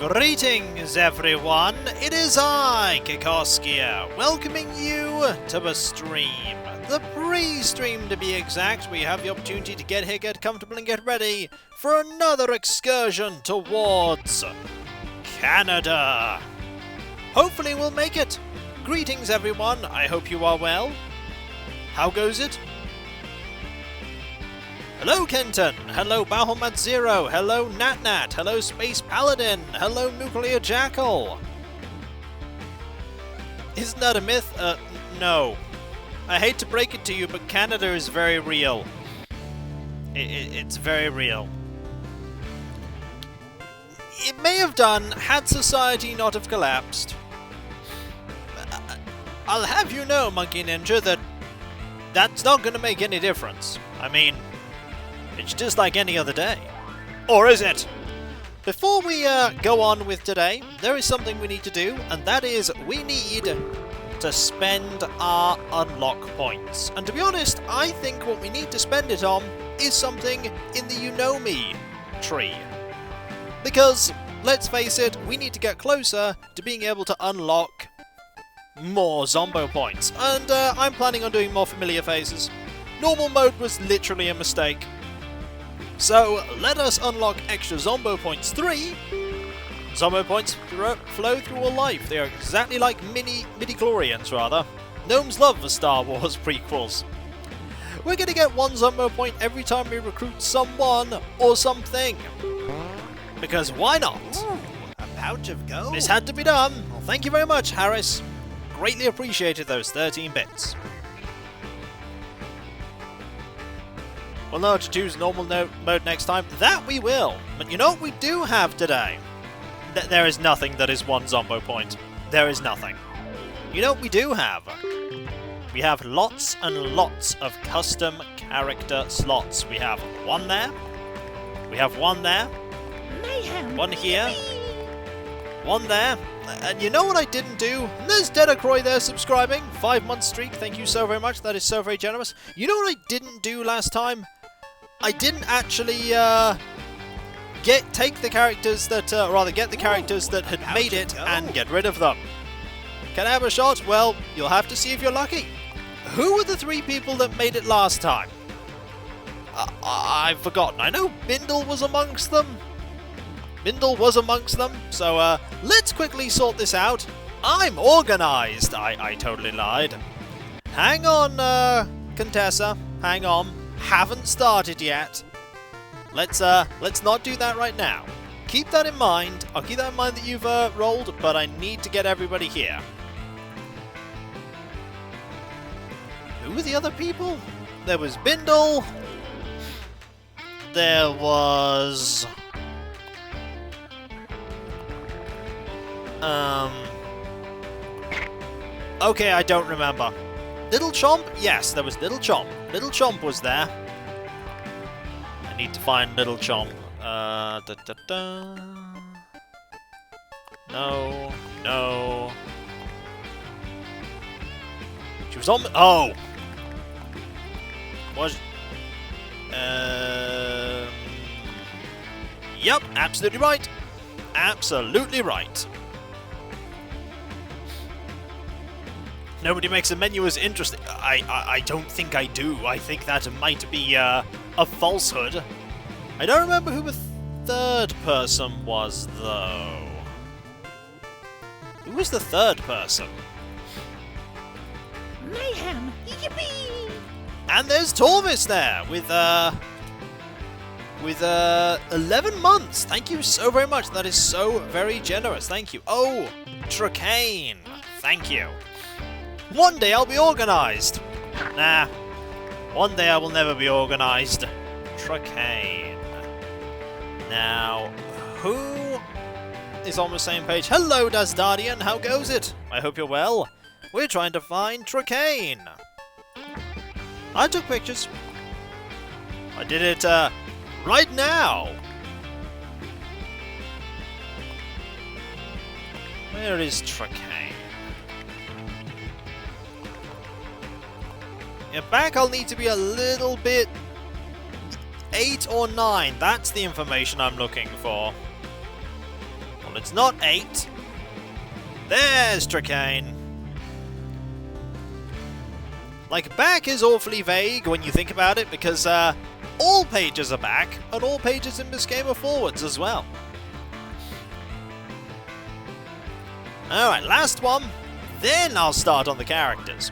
Greetings everyone, it is I, Kikoskia, welcoming you to the stream. The pre-stream to be exact. We have the opportunity to get here, get comfortable and get ready for another excursion towards Canada. Hopefully we'll make it. Greetings everyone, I hope you are well. How goes it? Hello Kenton, hello Bahamut Zero, hello Natnat, hello Space Paladin, hello Nuclear Jackal. Isn't that a myth? No. I hate to break it to you, but Canada is very real. It's very real. It may have done had society not have collapsed. I'll have you know, Monkey Ninja, that that's not going to make any difference. I mean, it's just like any other day. Or is it? Before we go on with today, there is something we need to do, and that is we need to spend our unlock points. And to be honest, I think what we need to spend it on is something in the You Know Me tree. Because, let's face it, we need to get closer to being able to unlock more Zombo points. And I'm planning on doing more familiar faces. Normal mode was literally a mistake. So, let us unlock extra Zombo points 3. Zombo points flow through all life. They are exactly like midi-chlorians, rather. Gnomes love the Star Wars prequels. We're going to get 1 Zombo point every time we recruit someone or something. Because why not? Ooh, a pouch of gold. This had to be done. Well, thank you very much, Harris. Greatly appreciated those 13 bits. We'll know how to choose normal mode next time. That we will. But you know what we do have today? There is nothing that is 1 Zombo point. There is nothing. You know what we do have? We have lots and lots of custom character slots. We have 1 there. We have 1 there. Mayhem. 1 here. 1 there. And you know what I didn't do? There's Dedacroy there subscribing. 5-month streak. Thank you so very much. That is so very generous. You know what I didn't do last time? I didn't actually take the characters that, get the characters that had made it and get rid of them. Can I have a shot? Well, you'll have to see if you're lucky. Who were the 3 people that made it last time? I've forgotten. I know Bindle was amongst them. Bindle was amongst them. So let's quickly sort this out. I'm organised. I totally lied. Hang on, Contessa. Hang on. Haven't started yet. Let's not do that right now. Keep that in mind. I'll keep that in mind that you've rolled, but I need to get everybody here. Who were the other people? There was Bindle. There was... Okay, I don't remember. Little Chomp? Yes, there was Little Chomp. Little Chomp was there. I need to find Little Chomp. No. No. She was on... Oh! Was... Yep, absolutely right. Absolutely right. Nobody makes a menu as interesting. I don't think I do. I think that might be a falsehood. I don't remember who the 3rd person was, though. Who was the 3rd person? Mayhem. Yippee! And there's Torvis there with 11 months. Thank you so very much. That is so very generous. Thank you. Oh, Tracane. Thank you. One day I'll be organised. Nah. One day I will never be organised. Tracane. Now, who is on the same page? Hello, Dasdardian. How goes it? I hope you're well. We're trying to find Tracane. I took pictures. I did it right now. Where is Tracane? Yeah, back I'll need to be a little bit 8 or 9. That's the information I'm looking for. Well, it's not 8. There's Tricane. Like, back is awfully vague when you think about it, because all pages are back, and all pages in this game are forwards as well. Alright, last one. Then I'll start on the characters.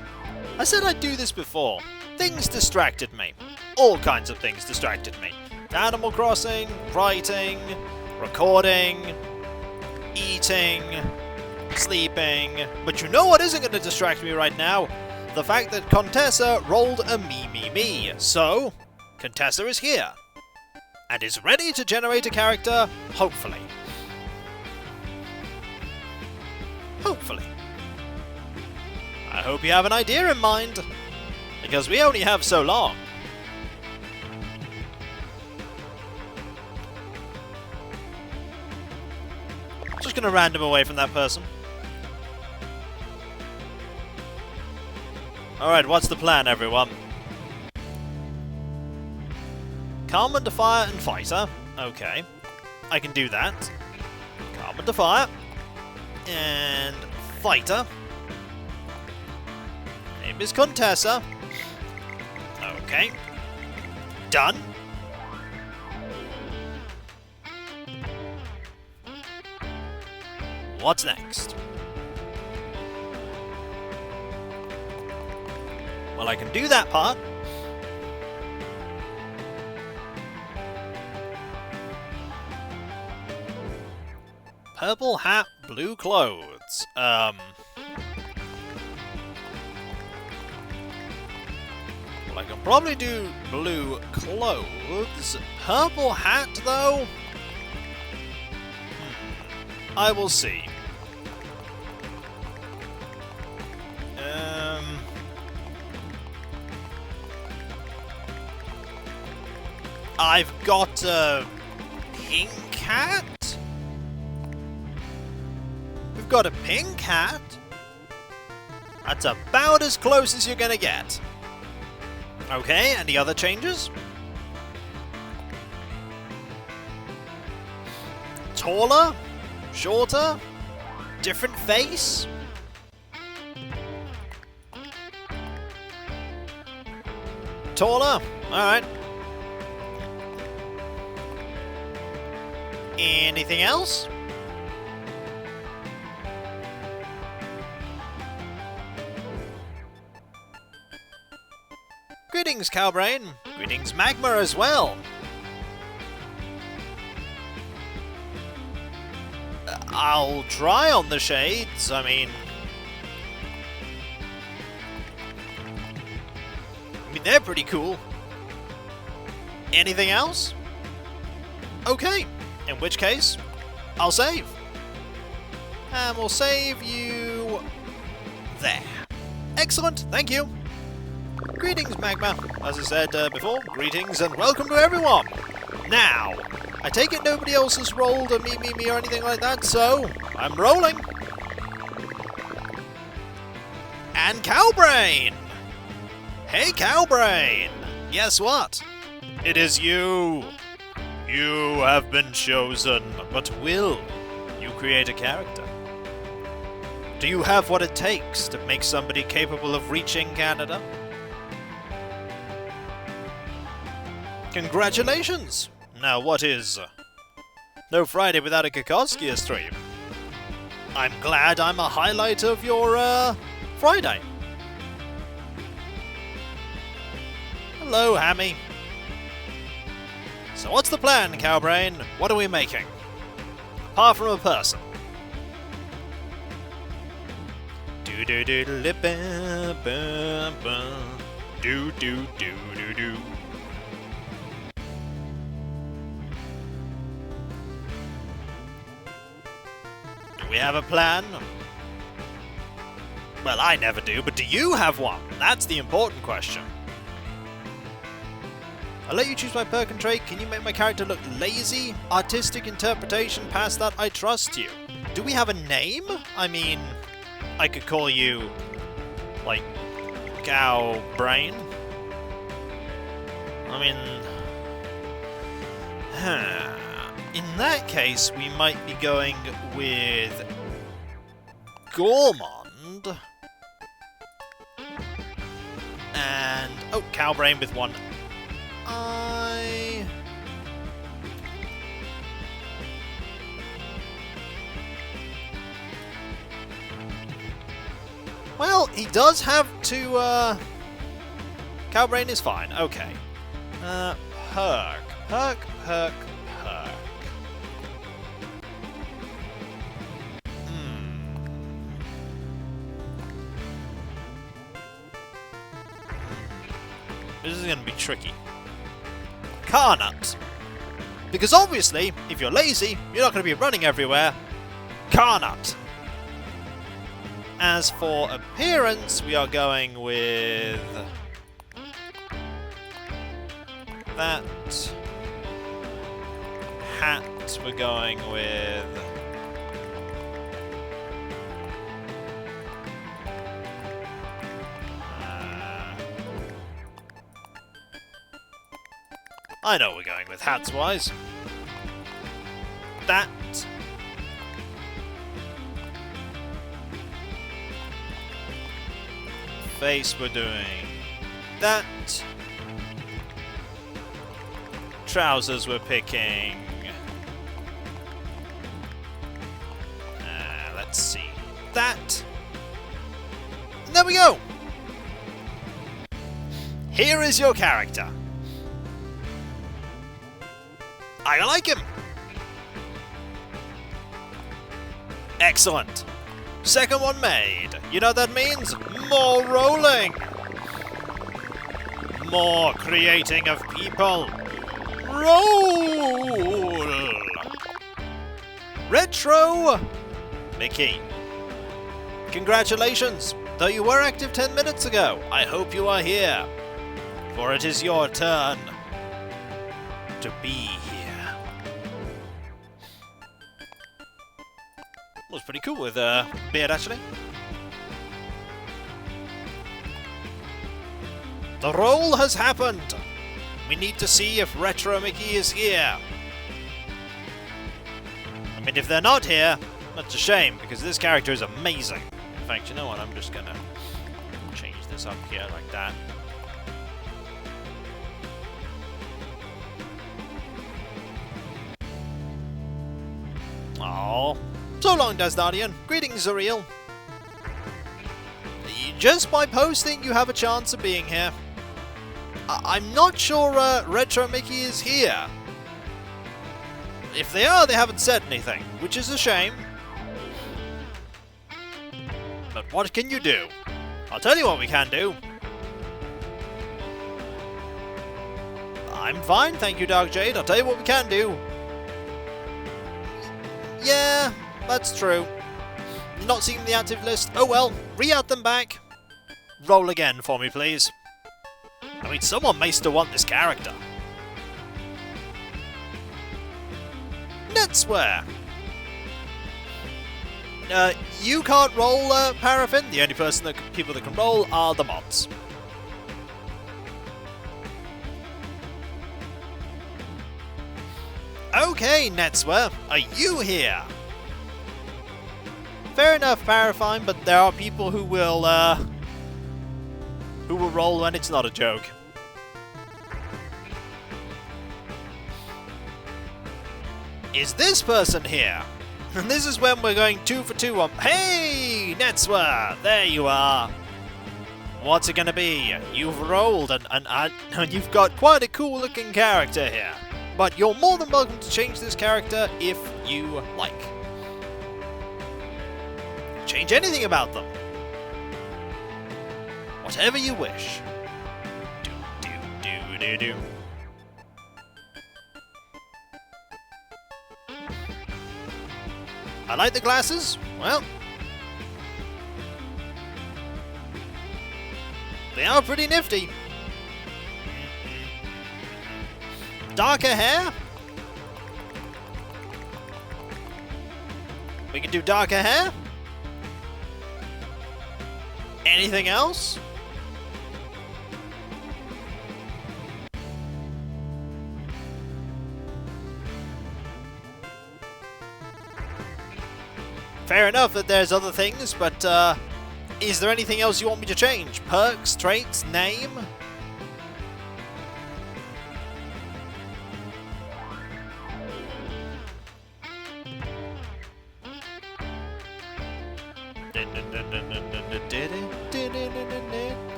I said I'd do this before. Things distracted me. All kinds of things distracted me. Animal Crossing, writing, recording, eating, sleeping. But you know what isn't going to distract me right now? The fact that Contessa rolled a me. So, Contessa is here. And is ready to generate a character, hopefully. Hopefully. I hope you have an idea in mind, because we only have so long. Just gonna random away from that person. Alright, what's the plan, everyone? Calm and Defier and Fighter. Okay. I can do that. Calm and Defier. And Fighter. Name is Contessa. Okay. Done. What's next? Well, I can do that part. Purple hat, blue clothes. Well, I can probably do blue clothes. Purple hat, though? I will see. I've got a pink hat? We've got a pink hat? That's about as close as you're gonna get. Okay, any other changes? Taller? Shorter? Different face? Taller? Alright. Anything else? Greetings, Cowbrain. Greetings, Magma, as well. I'll try on the shades, I mean, they're pretty cool. Anything else? Okay, in which case, I'll save. And we'll save you there. Excellent, thank you. Greetings, Magma. As I said before, greetings and welcome to everyone. Now, I take it nobody else has rolled a me or anything like that, so I'm rolling. And Cowbrain! Hey, Cowbrain! Guess what? It is you! You have been chosen, but will you create a character? Do you have what it takes to make somebody capable of reaching Canada? Congratulations! Now what is? No Friday without a Kikoskia stream. I'm glad I'm a highlight of your, Friday. Hello, Hammy. So what's the plan, Cowbrain? What are we making? Apart from a person. Do do do do do do do do do. We have a plan? Well, I never do, but do you have one? That's the important question. I'll let you choose my perk and trait. Can you make my character look lazy? Artistic interpretation, past that, I trust you. Do we have a name? I mean, I could call you, like, Cow Brain. I mean, in that case, we might be going with Gourmand. And... oh, Cowbrain with one eye. Well, he does have two, Cowbrain is fine, okay. Herc. Herc. This is going to be tricky. Carnut. Because obviously, if you're lazy, you're not going to be running everywhere. Carnut. As for appearance, we are going with... that. Hat, we're going with... I know we're going with hats-wise. That. Face, we're doing that. Trousers, we're picking... let's see. That. And there we go! Here is your character. I like him! Excellent. Second one made. You know what that means? More rolling! More creating of people. Roll! Retro Mickey. Congratulations! Though you were active 10 minutes ago, I hope you are here. For it is your turn to be here. Was pretty cool with beard, actually. The roll has happened. We need to see if Retro Mickey is here. I mean, if they're not here, that's a shame, because this character is amazing. In fact, you know what? I'm just gonna change this up here like that. Oh. So long, Dasdardian. Greetings, Zuriel. Just by posting, you have a chance of being here. I'm not sure Retro Mickey is here. If they are, they haven't said anything, which is a shame. But what can you do? I'll tell you what we can do. I'm fine, thank you, Dark Jade. I'll tell you what we can do. Yeah, that's true. Not seeing the active list. Oh well, re-add them back. Roll again for me, please. I mean, someone may still want this character. Netswear. You can't roll Paraffin. The only people that can roll are the mods. Okay, Netswear, are you here? Fair enough, Paraffin, but there are people who will roll when it's not a joke. Is this person here? And this is when we're going 2 for 2 on... Hey, Netswear, there you are. What's it gonna be? You've rolled and you've got quite a cool looking character here. But you're more than welcome to change this character if you like. Change anything about them. Whatever you wish. Do. I like the glasses. Well, they are pretty nifty. Darker hair? We can do darker hair? Anything else? fair enough that there's other things, but is there anything else you want me to change? Perks, traits, name?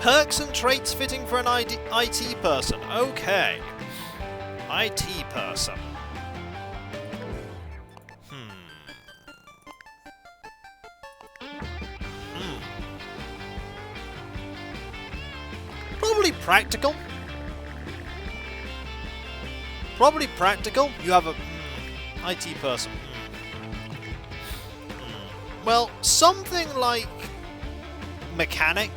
Perks and traits fitting for an IT person. Okay. IT person. Probably practical. Probably practical. You have a IT person. Well, something like mechanic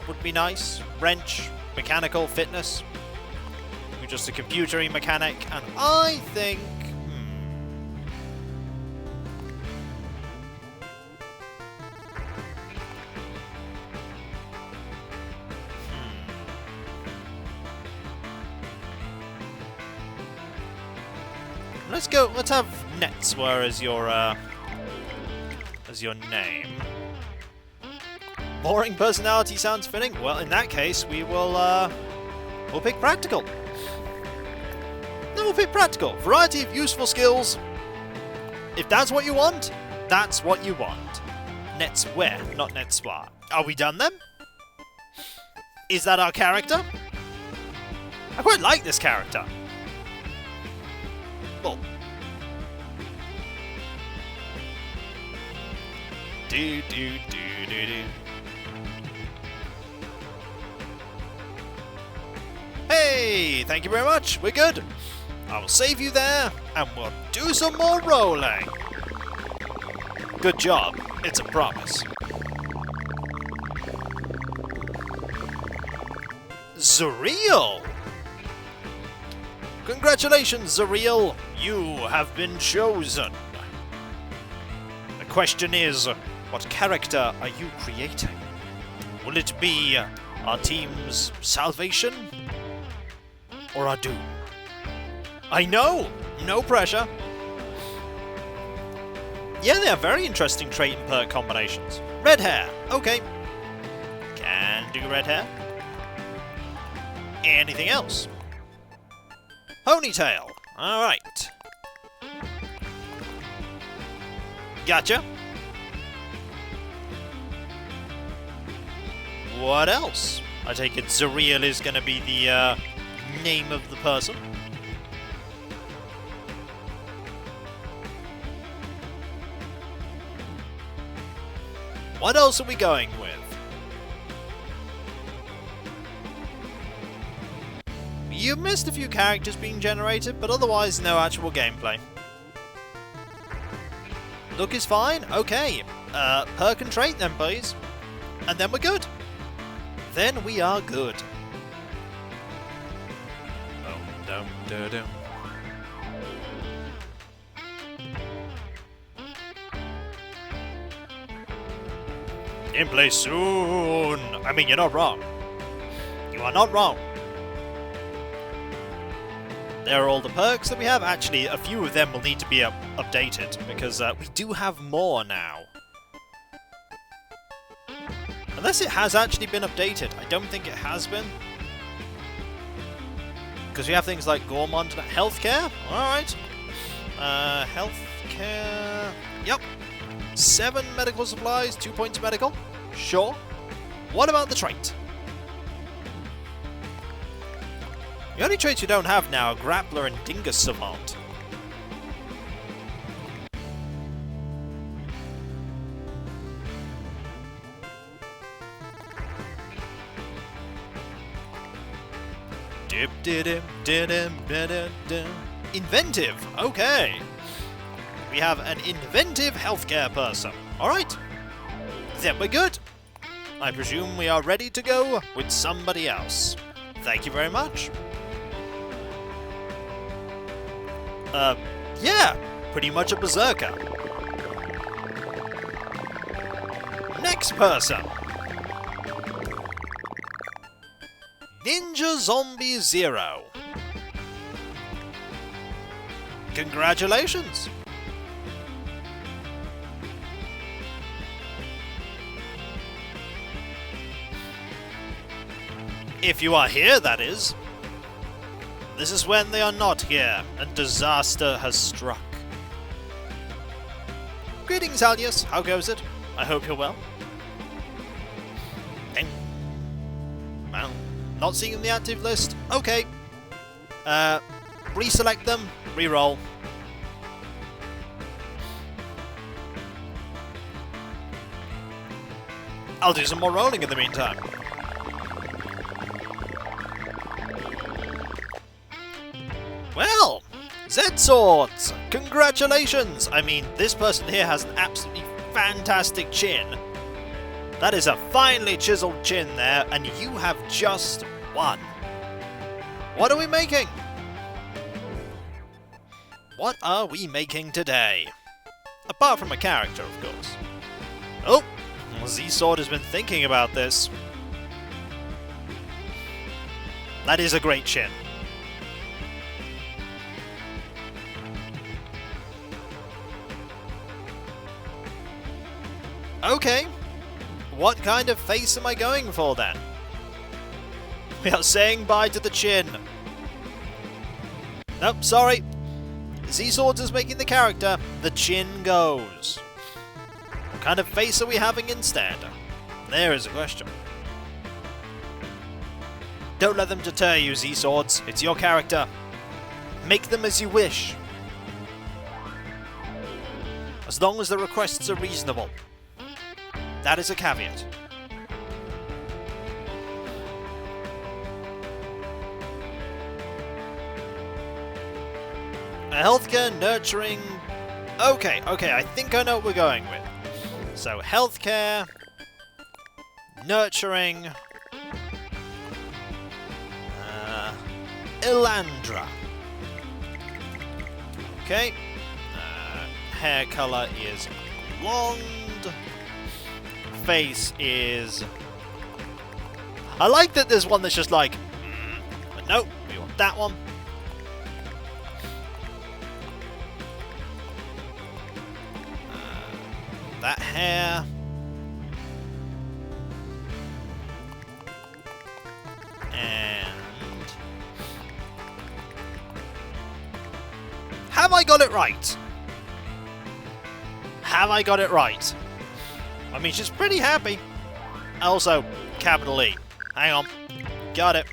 would be nice. Wrench, mechanical, fitness. You're just a computery mechanic, and I think... Let's go. Let's have Netswear as your name. Boring personality sounds fitting. Well, in that case, we'll pick practical. No, we'll pick practical. Variety of useful skills. If that's what you want, that's what you want. Netswear, not Netswear. Are we done then? Is that our character? I quite like this character. Well, do. Hey, thank you very much. We're good. I will save you there, and we'll do some more rolling. Good job. It's a promise. Zuriel! Congratulations, Zuriel. You have been chosen. The question is, what character are you creating? Will it be our team's salvation? Or our doom? I know! No pressure. Yeah, they are very interesting trait and perk combinations. Red hair. Okay. Can do red hair. Anything else? Ponytail. Alright. Gotcha. What else? I take it Zuriel is going to be the name of the person. What else are we going with? You missed a few characters being generated, but otherwise no actual gameplay. Look is fine? Okay. Perk and trait then, please. And then we're good. Then we are good. Gameplay soon! I mean, you're not wrong. You are not wrong. There are all the perks that we have. Actually, a few of them will need to be updated, because we do have more now. Unless it has actually been updated. I don't think it has been. Because we have things like Gourmand, healthcare. Alright. Healthcare. Yep. 7 medical supplies, 2 points medical. Sure. What about the trait? The only traits we don't have now are Grappler and Dingus Savant. Inventive, okay. We have an inventive healthcare person. Alright. Then we're good. I presume we are ready to go with somebody else. Thank you very much. Yeah, pretty much a berserker. Next person. Ninja Zombie Zero. Congratulations. If you are here, that is. This is when they are not here, and disaster has struck. Greetings, Alias. How goes it? I hope you're well. Dang. Well, not seeing in the active list? Okay. Reselect them, reroll. I'll do some more rolling in the meantime. Well, Z-Swords! Congratulations! I mean, this person here has an absolutely fantastic chin. That is a finely chiseled chin there, and you have just one. What are we making? What are we making today? Apart from a character, of course. Oh! Z-Sword has been thinking about this. That is a great chin. Okay. What kind of face am I going for then? We are saying bye to the chin. Nope, sorry. Z-Swords is making the character. The chin goes. What kind of face are we having instead? There is a question. Don't let them deter you, Z-Swords. It's your character. Make them as you wish. As long as the requests are reasonable. That is a caveat. A healthcare, nurturing... Okay, I think I know what we're going with. So, healthcare... Nurturing... Elandra. Okay. Hair color is blonde. Face is... I like that there's one that's just like... but nope, we want that one. That hair. And... Have I got it right? Have I got it right? I mean, she's pretty happy. Also, capital E. Hang on. Got it.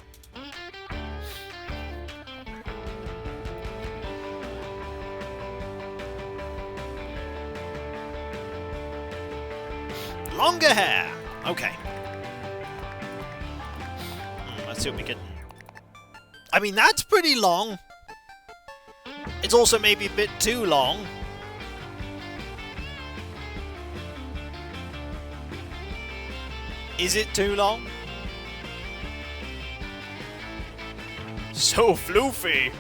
Longer hair. Okay. Let's see what we can... I mean, that's pretty long. It's also maybe a bit too long. Is it too long? So floofy.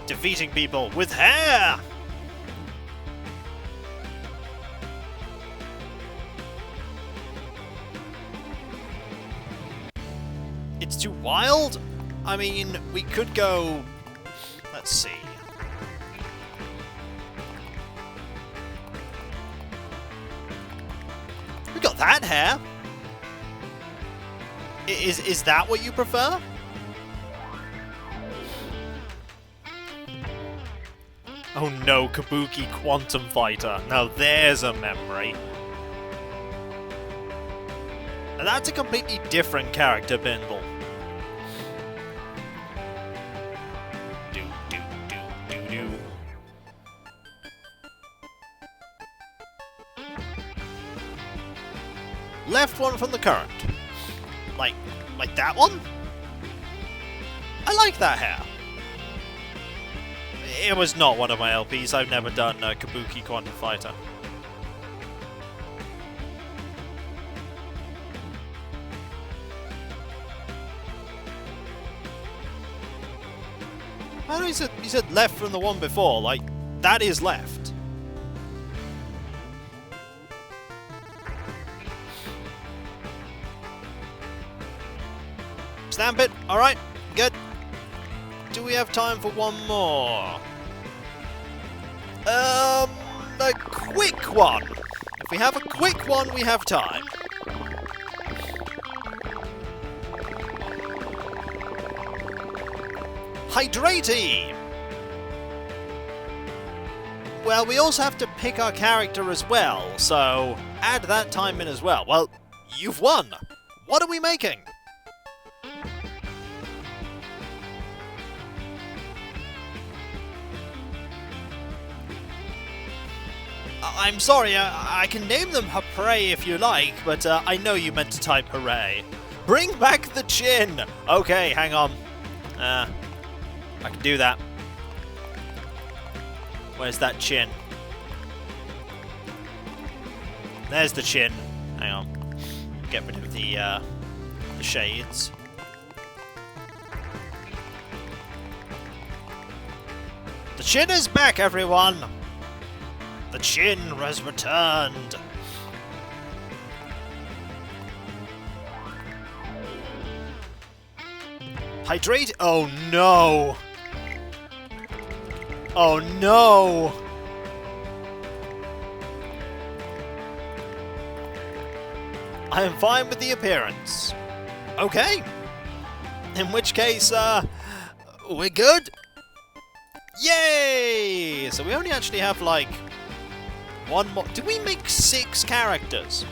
Defeating people with hair. It's too wild? I mean, we could go... Let's see. We got that hair. Is that what you prefer? Oh no, Kabuki Quantum Fighter. Now there's a memory. Now that's a completely different character, Bindle. Left one from the current. Like that one? I like that hair. It was not one of my LPs. I've never done Kabuki Quantum Fighter. I know you said left from the one before. Like, that is left. Stamp it. Alright, good. Do we have time for one more? A quick one. If we have a quick one, we have time. Hydratey! Well, we also have to pick our character as well, so add that time in as well. Well, you've won! What are we making? I'm sorry, I can name them Hooray if you like, but I know you meant to type Hooray. Bring back the chin! Okay, hang on. I can do that. Where's that chin? There's the chin. Hang on. Get rid of the shades. The chin is back, everyone! The chin has returned! Hydrate? Oh no! Oh no! I am fine with the appearance. Okay. In which case, we're good. Yay! So we only actually have like one more. Did we make 6 characters?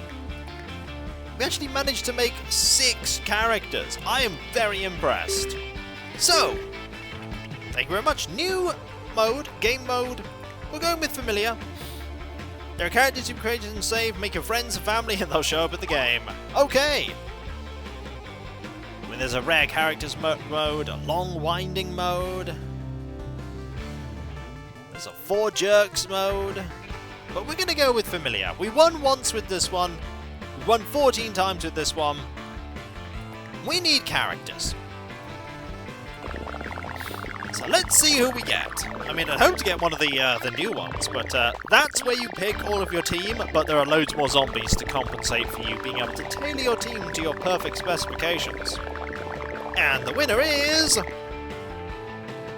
We actually managed to make 6 characters. I am very impressed. So, thank you very much. New mode, game mode. We're going with familiar. There are characters you've created and saved. Make your friends and family and they'll show up in the game. Okay. When there's a rare characters mode, a long winding mode. There's a 4 jerks mode. But we're going to go with familiar. We won once with this one. We won 14 times with this one. We need characters. So let's see who we get. I mean, I hope to get one of the new ones, but that's where you pick all of your team, but there are loads more zombies to compensate for you being able to tailor your team to your perfect specifications. And the winner is...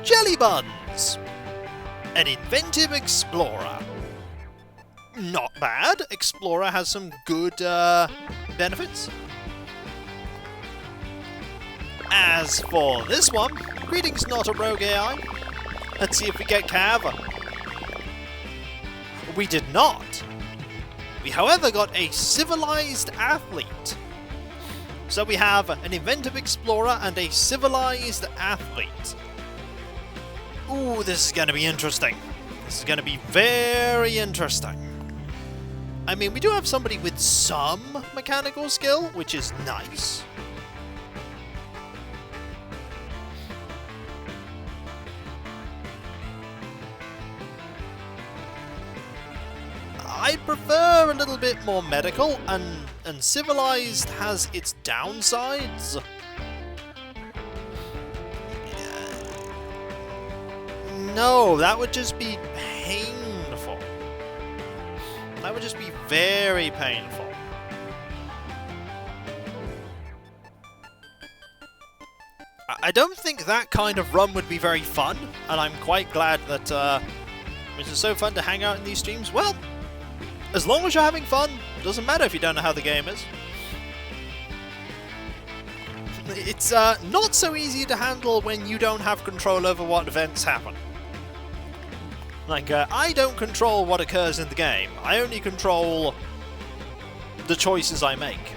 JellyBuns! An inventive explorer. Not bad. Explorer has some good benefits. As for this one, greetings not a rogue AI. Let's see if we get Cav. We did not. We however got a civilized athlete. So we have an inventive explorer and a civilized athlete. Ooh, this is going to be interesting. This is going to be very interesting. I mean, we do have somebody with some mechanical skill, which is nice. I prefer a little bit more medical, and civilized has its downsides. No, that would just be painful. That would just be very painful. I don't think that kind of run would be very fun, and I'm quite glad that it's so fun to hang out in these streams. Well, as long as you're having fun, doesn't matter if you don't know how the game is. It's not so easy to handle when you don't have control over what events happen. Like, I don't control what occurs in the game. I only control the choices I make.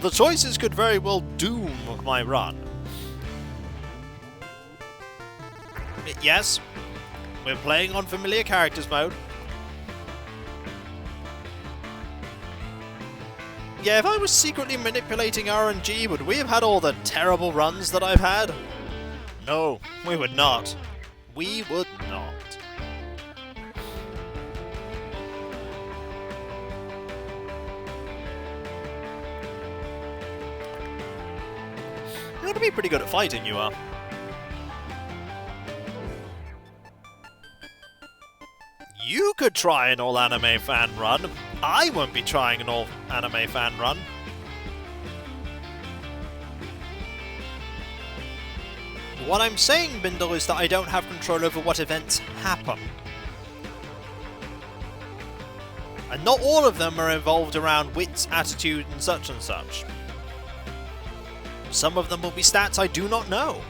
The choices could very well doom my run. Yes, we're playing on familiar characters mode. Yeah, if I was secretly manipulating RNG, would we have had all the terrible runs that I've had? No, we would not. We would not. You're gonna be pretty good at fighting, you are. You could try an all-anime fan run. I won't be trying an all-anime fan run. What I'm saying, Bindle, is that I don't have control over what events happen. And not all of them are involved around wits, attitude, and such and such. Some of them will be stats I do not know.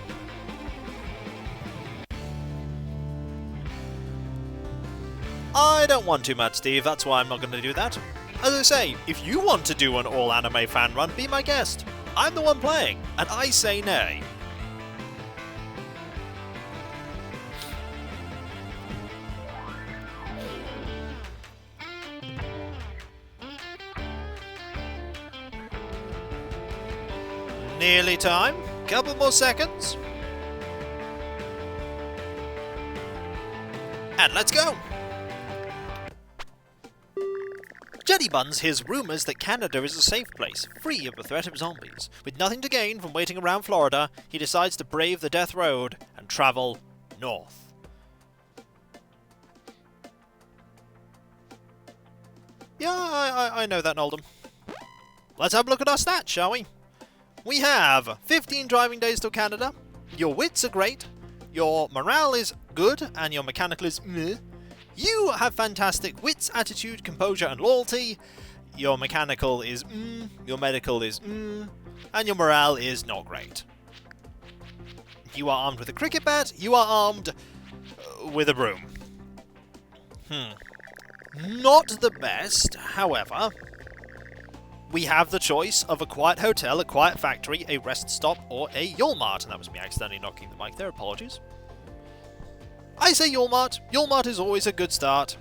I don't want too much, Steve, that's why I'm not going to do that. As I say, if you want to do an all-anime fan run, be my guest. I'm the one playing, and I say nay. Nearly time. Couple more seconds. And let's go! JellyBuns hears rumours that Canada is a safe place, free of the threat of zombies. With nothing to gain from waiting around Florida, he decides to brave the death road and travel north. Yeah, I know that, Noldum. Let's have a look at our stats, shall we? We have 15 driving days till Canada. Your wits are great. Your morale is good, and your mechanical is meh. You have fantastic wits, attitude, composure, and loyalty. Your mechanical is your medical is and your morale is not great. You are armed with a cricket bat. You are armed with a broom. Not the best, however. We have the choice of a quiet hotel, a quiet factory, a rest stop, or a Yulmart. And that was me accidentally knocking the mic there, apologies. I say Yulmart. Yulmart is always a good start.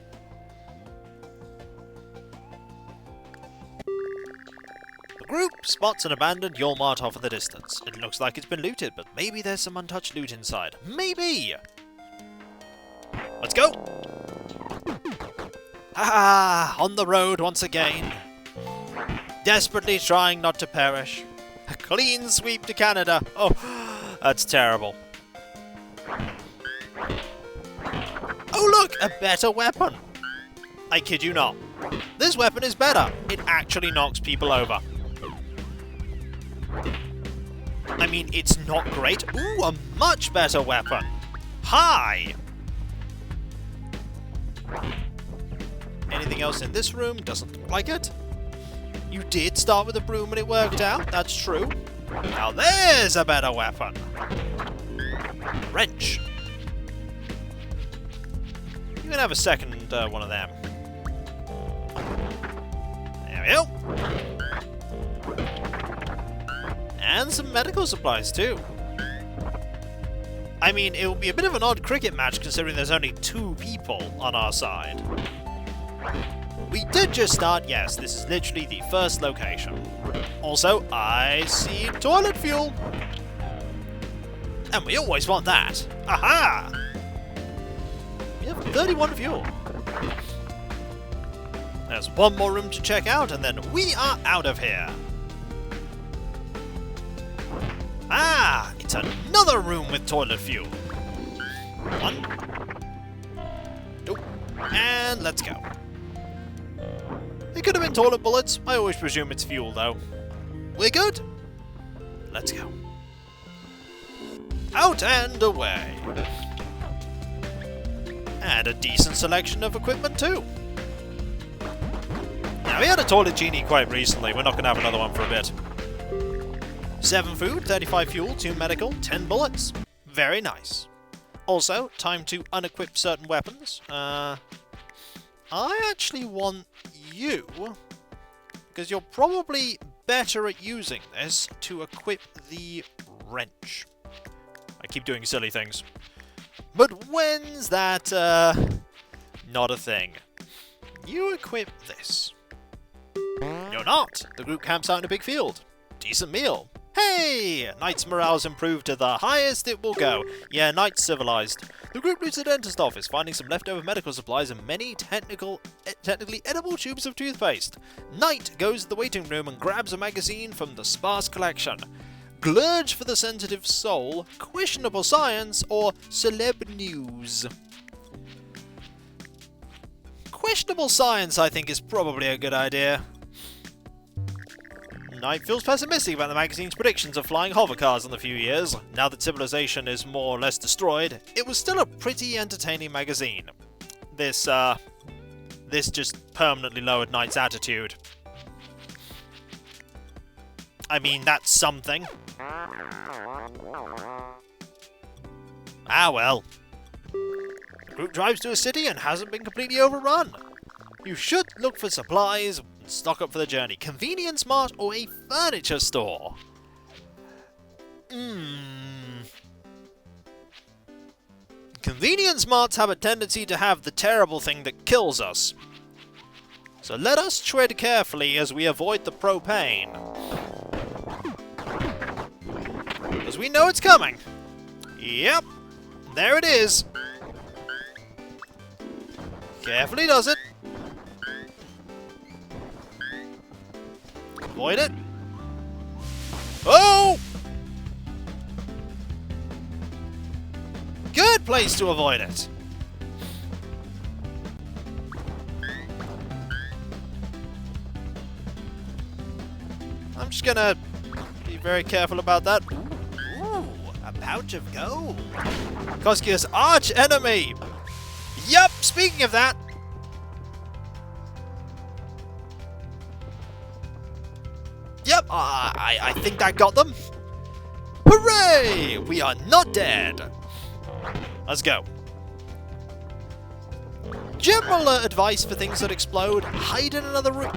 The group spots an abandoned Yulmart off in the distance. It looks like it's been looted, but maybe there's some untouched loot inside. Maybe! Let's go! Ah, on the road once again. Desperately trying not to perish. A clean sweep to Canada. Oh, that's terrible. Oh look, a better weapon. I kid you not. This weapon is better. It actually knocks people over. I mean, it's not great. Ooh, a much better weapon. Hi! Anything else in this room? Doesn't look like it. You did start with a broom and it worked out, that's true. Now there's a better weapon. Wrench. You can have a second one of them. There we go. And some medical supplies too. I mean, it will be a bit of an odd cricket match considering there's only 2 people on our side. We did just start, yes, this is literally the first location. Also, I see toilet fuel. And we always want that. Aha! We have 31 fuel. There's one more room to check out, and then we are out of here. Ah, it's another room with toilet fuel. 1. 2. And let's go. It could have been toilet bullets. I always presume it's fuel, though. We're good? Let's go. Out and away. And a decent selection of equipment, too. Now, we had a toilet genie quite recently. We're not going to have another one for a bit. 7 food, 35 fuel, 2 medical, 10 bullets. Very nice. Also, time to unequip certain weapons. I actually want you, because you're probably better at using this, to equip the wrench. I keep doing silly things. But when's that, not a thing? You equip this. You're not. The group camps out in a big field. Decent meal. Hey! Knight's morale's improved to the highest it will go. Yeah, Knight's civilized. The group loots the dentist office, finding some leftover medical supplies and many technically edible tubes of toothpaste. Knight goes to the waiting room and grabs a magazine from the sparse collection. Glurge for the sensitive soul, questionable science, or celeb news. Questionable science, I think, is probably a good idea. Knight feels pessimistic about the magazine's predictions of flying hovercars in a few years. Now that civilization is more or less destroyed, it was still a pretty entertaining magazine. This just permanently lowered Knight's attitude. I mean, that's something. Ah well. Group drives to a city and hasn't been completely overrun. You should look for supplies and stock up for the journey. Convenience mart or a furniture store? Convenience marts have a tendency to have the terrible thing that kills us. So let us tread carefully as we avoid the propane. Because we know it's coming. Yep, there it is. Carefully does it. Avoid it. Oh! Good place to avoid it. I'm just gonna be very careful about that. Ooh, a pouch of gold. Kikoskia's arch enemy. Yup, speaking of that. Yep, I think that got them. Hooray! We are not dead. Let's go. General advice for things that explode: hide in another room.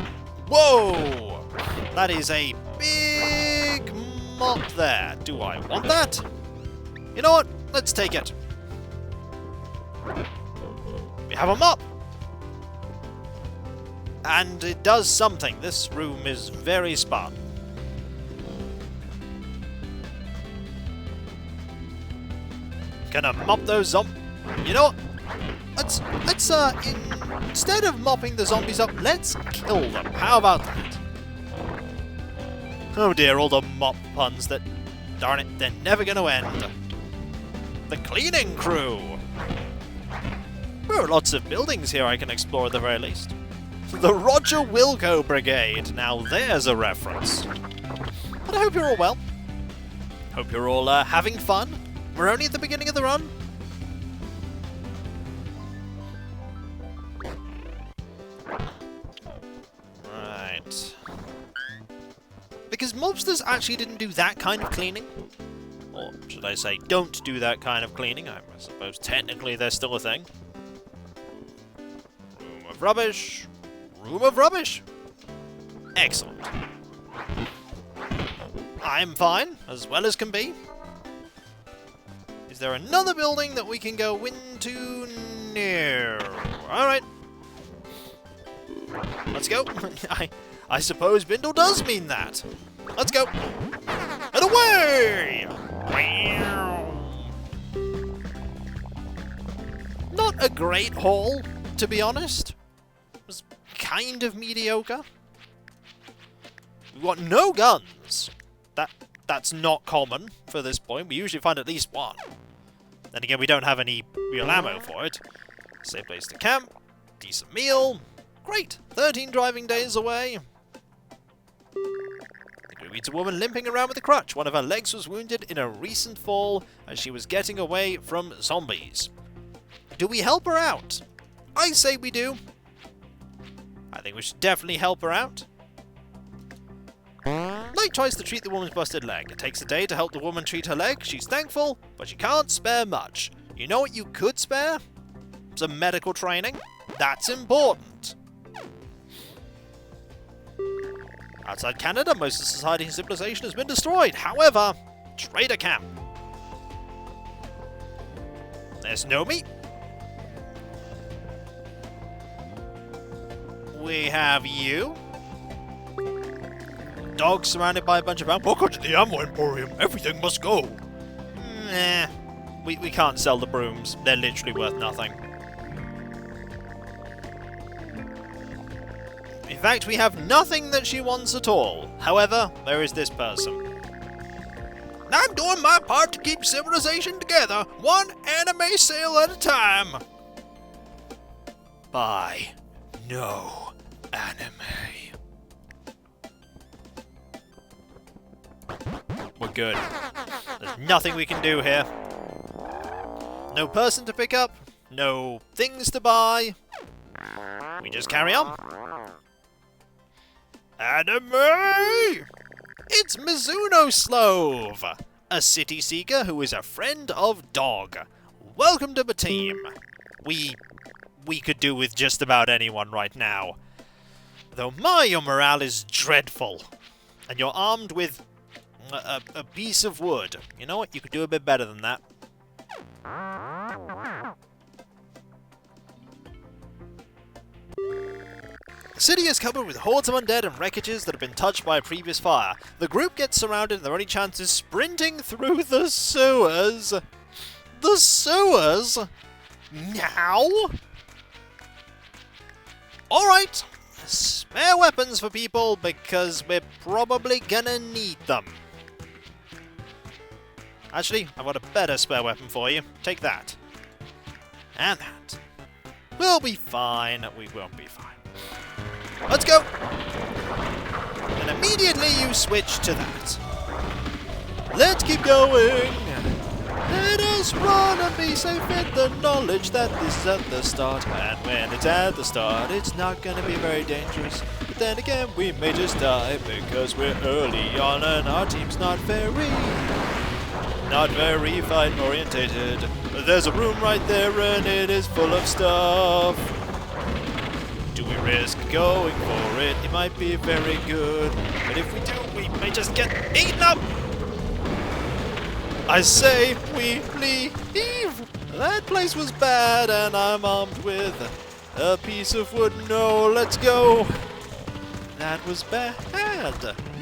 Whoa! That is a big mop there. Do I want that? You know what? Let's take it. We have a mop. And it does something. This room is very sparse. Gonna mop those You know what? Let's instead of mopping the zombies up, let's kill them. How about that? Oh dear, all the mop puns that, darn it, they're never gonna end. The cleaning crew. There are lots of buildings here I can explore at the very least. The Roger Wilco Brigade. Now there's a reference. But I hope you're all well. Hope you're all having fun. We're only at the beginning of the run. Right. Because mobsters actually didn't do that kind of cleaning. Or should I say, don't do that kind of cleaning. I suppose technically they're still a thing. Room of rubbish. Room of rubbish. Excellent. I'm fine, as well as can be. Is there another building that we can go into? No. Alright. Let's go. I suppose Bindle does mean that. Let's go. And away! Not a great haul, to be honest. It was kind of mediocre. We've got no guns. That's not common for this point. We usually find at least one. Then again, we don't have any real ammo for it. Safe place to camp. Decent meal. Great. 13 driving days away. We meet a woman limping around with a crutch. One of her legs was wounded in a recent fall as she was getting away from zombies. Do we help her out? I say we do. I think we should definitely help her out. Knight tries to treat the woman's busted leg. It takes a day to help the woman treat her leg. She's thankful, but she can't spare much. You know what you could spare? Some medical training. That's important. Outside Canada, most of society and civilization has been destroyed. However, trader camp. There's Nomi. We have you. Dog surrounded by a bunch of ammo. Welcome to the Ammo Emporium. Everything must go. Nah. We can't sell the brooms. They're literally worth nothing. In fact, we have nothing that she wants at all. However, there is this person. I'm doing my part to keep civilization together, one anime sale at a time. Buy no anime. We're good. There's nothing we can do here. No person to pick up. No things to buy. We just carry on. Anime! It's Mizuno Slove, a city seeker who is a friend of Dog. Welcome to the team. we could do with just about anyone right now. Though your morale is dreadful. And you're armed with a piece of wood. You know what? You could do a bit better than that. The city is covered with hordes of undead and wreckages that have been touched by a previous fire. The group gets surrounded and their only chance is sprinting through the sewers. The sewers? Now? Alright. Spare weapons for people because we're probably gonna need them. Actually, I've got a better spare weapon for you. Take that. And that. We'll be fine. We won't be fine. Let's go! And immediately you switch to that. Let's keep going! Let us run and be safe in the knowledge that this is at the start. And when it's at the start, it's not gonna be very dangerous. But then again, we may just die because we're early on and our team's not very fight orientated. There's a room right there and it is full of stuff. Do we risk going for it? It might be very good, but if we do, we may just get eaten up! I say we leave! That place was bad and I'm armed with a piece of wood. No, let's go! That was bad,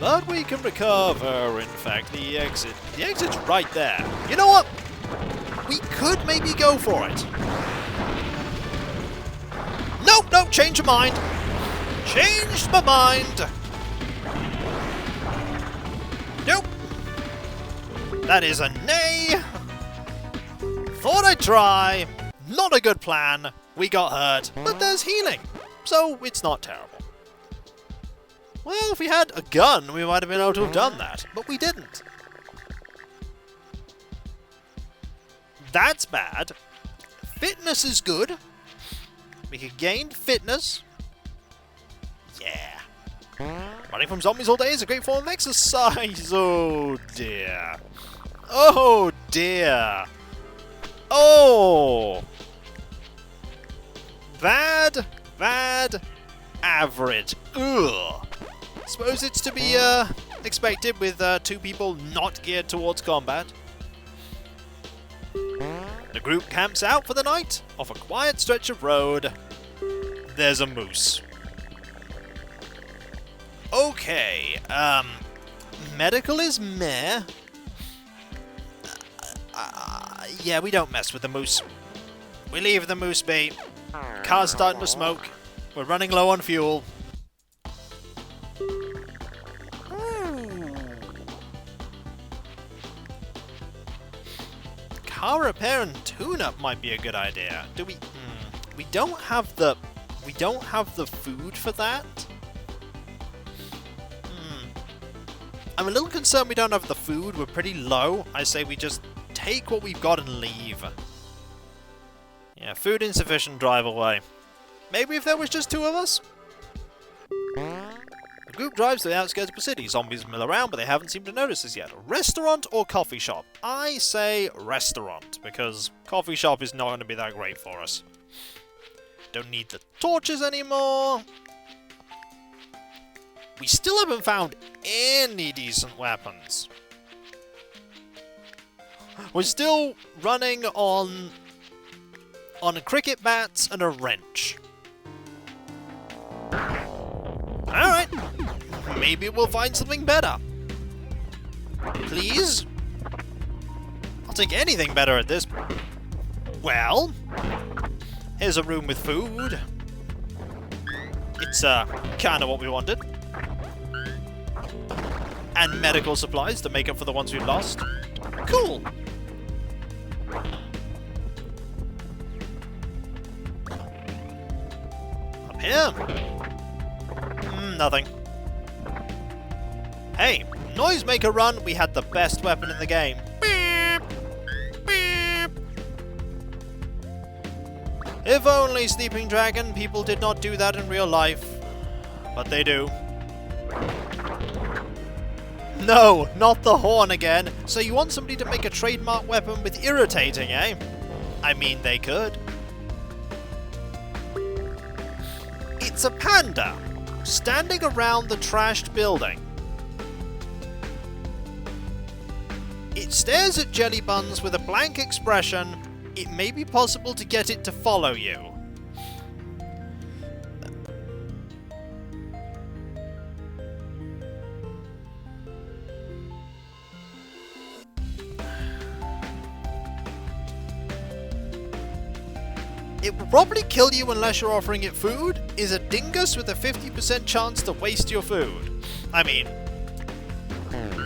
but we can recover. In fact, the exit's right there. You know what? We could maybe go for it. No, change your mind. Changed my mind. Nope. That is a nay. Thought I'd try. Not a good plan. We got hurt, but there's healing, so it's not terrible. Well, if we had a gun, we might have been able to have done that, but we didn't. That's bad. Fitness is good. We could gain fitness. Yeah. Running from zombies all day is a great form of exercise. Oh dear. Oh dear. Oh. Bad. Average. Ugh. Suppose it's to be expected with two people not geared towards combat. The group camps out for the night off a quiet stretch of road. There's a moose. Okay, medical is meh. Yeah, we don't mess with the moose. We leave the moose be. Car's starting to smoke. We're running low on fuel. Car repair and tune-up might be a good idea. Do we? We don't have the food for that. I'm a little concerned we don't have the food. We're pretty low. I say we just take what we've got and leave. Yeah, food insufficient, drive away. Maybe if there was just two of us? The group drives to the outskirts of the city. Zombies mill around, but they haven't seemed to notice us yet. Restaurant or coffee shop? I say restaurant, because coffee shop is not going to be that great for us. Don't need the torches anymore. We still haven't found any decent weapons. We're still running on cricket bats and a wrench. Alright. Maybe we'll find something better. Please? I'll take anything better at this. Well, here's a room with food. It's kind of what we wanted. And medical supplies to make up for the ones we've lost. Cool. Up here. Nothing. Hey, noisemaker run. We had the best weapon in the game. Beep. Beep. If only, Sleeping Dragon, people did not do that in real life. But they do. No, not the horn again. So you want somebody to make a trademark weapon with irritating, eh? I mean, they could. It's a panda, standing around the trashed building. It stares at JellyBuns with a blank expression. It may be possible to get it to follow you. It will probably kill you unless you're offering it food. Is a dingus with a 50% chance to waste your food. I mean,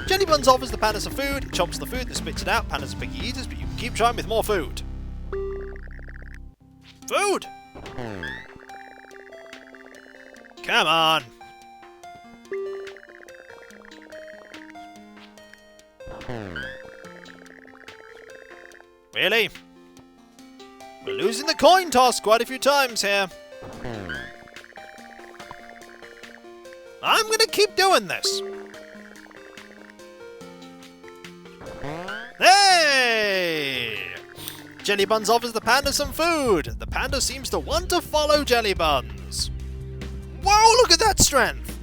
JellyBuns offers the panda some food, it chomps the food, then spits it out. Pandas are picky eaters, but you can keep trying with more food. Food! Come on! Really? We're losing the coin toss quite a few times here. I'm gonna keep doing this. Hey! JellyBuns offers the panda some food. The panda seems to want to follow JellyBuns. Whoa, look at that strength!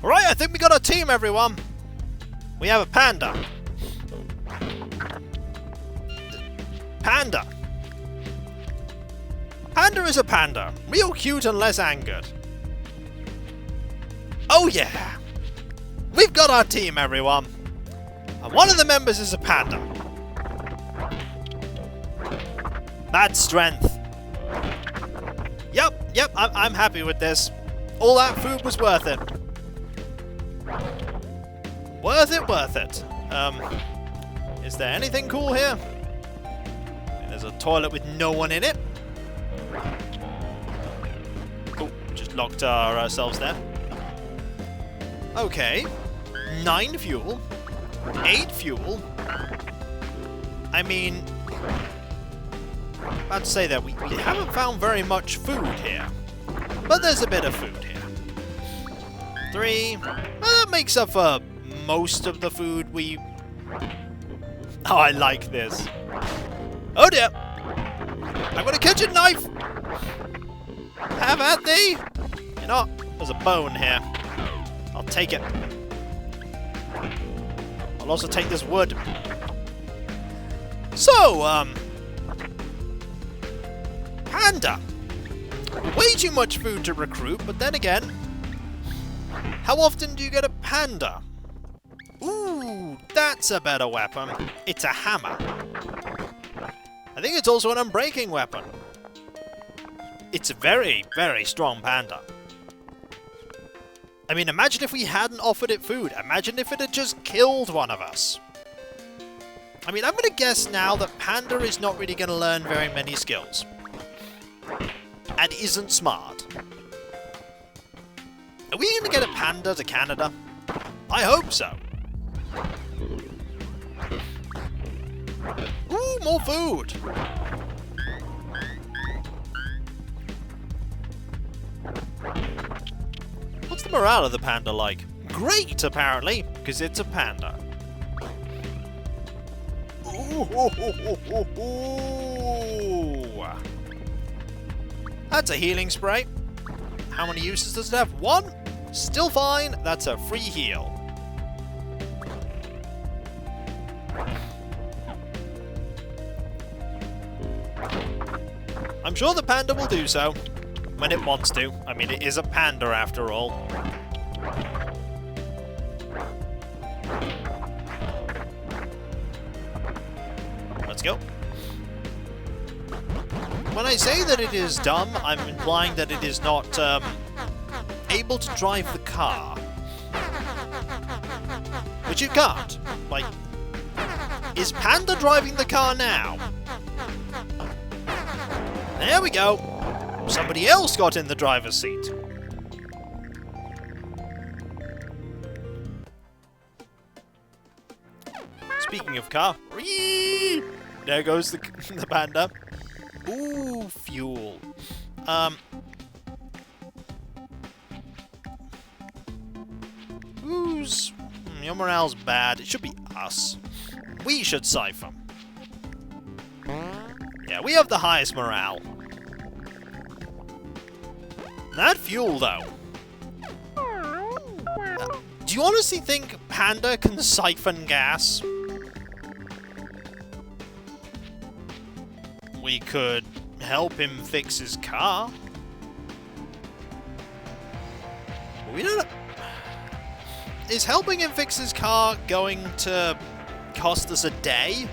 Alright, I think we got a team, everyone. We have a panda. Panda. Panda is a panda. Real cute and less angered. Oh yeah! We've got our team, everyone. And one of the members is a panda. That's strength. Yep, I'm happy with this. All that food was worth it. Worth it. Is there anything cool here? There's a toilet with no one in it. Cool, just locked ourselves there. Okay. 9 fuel. 8 fuel. I mean, about to say that we haven't found very much food here. But there's a bit of food here. 3. Well, that makes up for most of the food we... Oh, I like this. Oh dear! I'm gonna catch a knife! Have at thee! You know, there's a bone here. I'll take it. I'll also take this wood. So, Panda! Way too much food to recruit, but then again, how often do you get a panda? Ooh, that's a better weapon. It's a hammer. I think it's also an unbreaking weapon. It's a very, very strong panda. I mean, imagine if we hadn't offered it food. Imagine if it had just killed one of us. I mean, I'm going to guess now that Panda is not really going to learn very many skills. And isn't smart. Are we going to get a panda to Canada? I hope so. Ooh, more food! What's the morale of the panda like? Great, apparently, because it's a panda. Ooh. That's a healing spray. How many uses does it have? 1? Still fine. That's a free heal. I'm sure the panda will do so. When it wants to. I mean, it is a panda after all. Let's go. When I say that it is dumb, I'm implying that it is not able to drive the car. Which it can't. Like, is Panda driving the car now? There we go. Somebody else got in the driver's seat. Speaking of car, whee! There goes the panda. Ooh, fuel. Who's... your morale's bad. It should be us. We should siphon. Yeah, we have the highest morale. That fuel, though. Do you honestly think Panda can siphon gas? We could help him fix his car. We don't know. Is helping him fix his car going to cost us a day?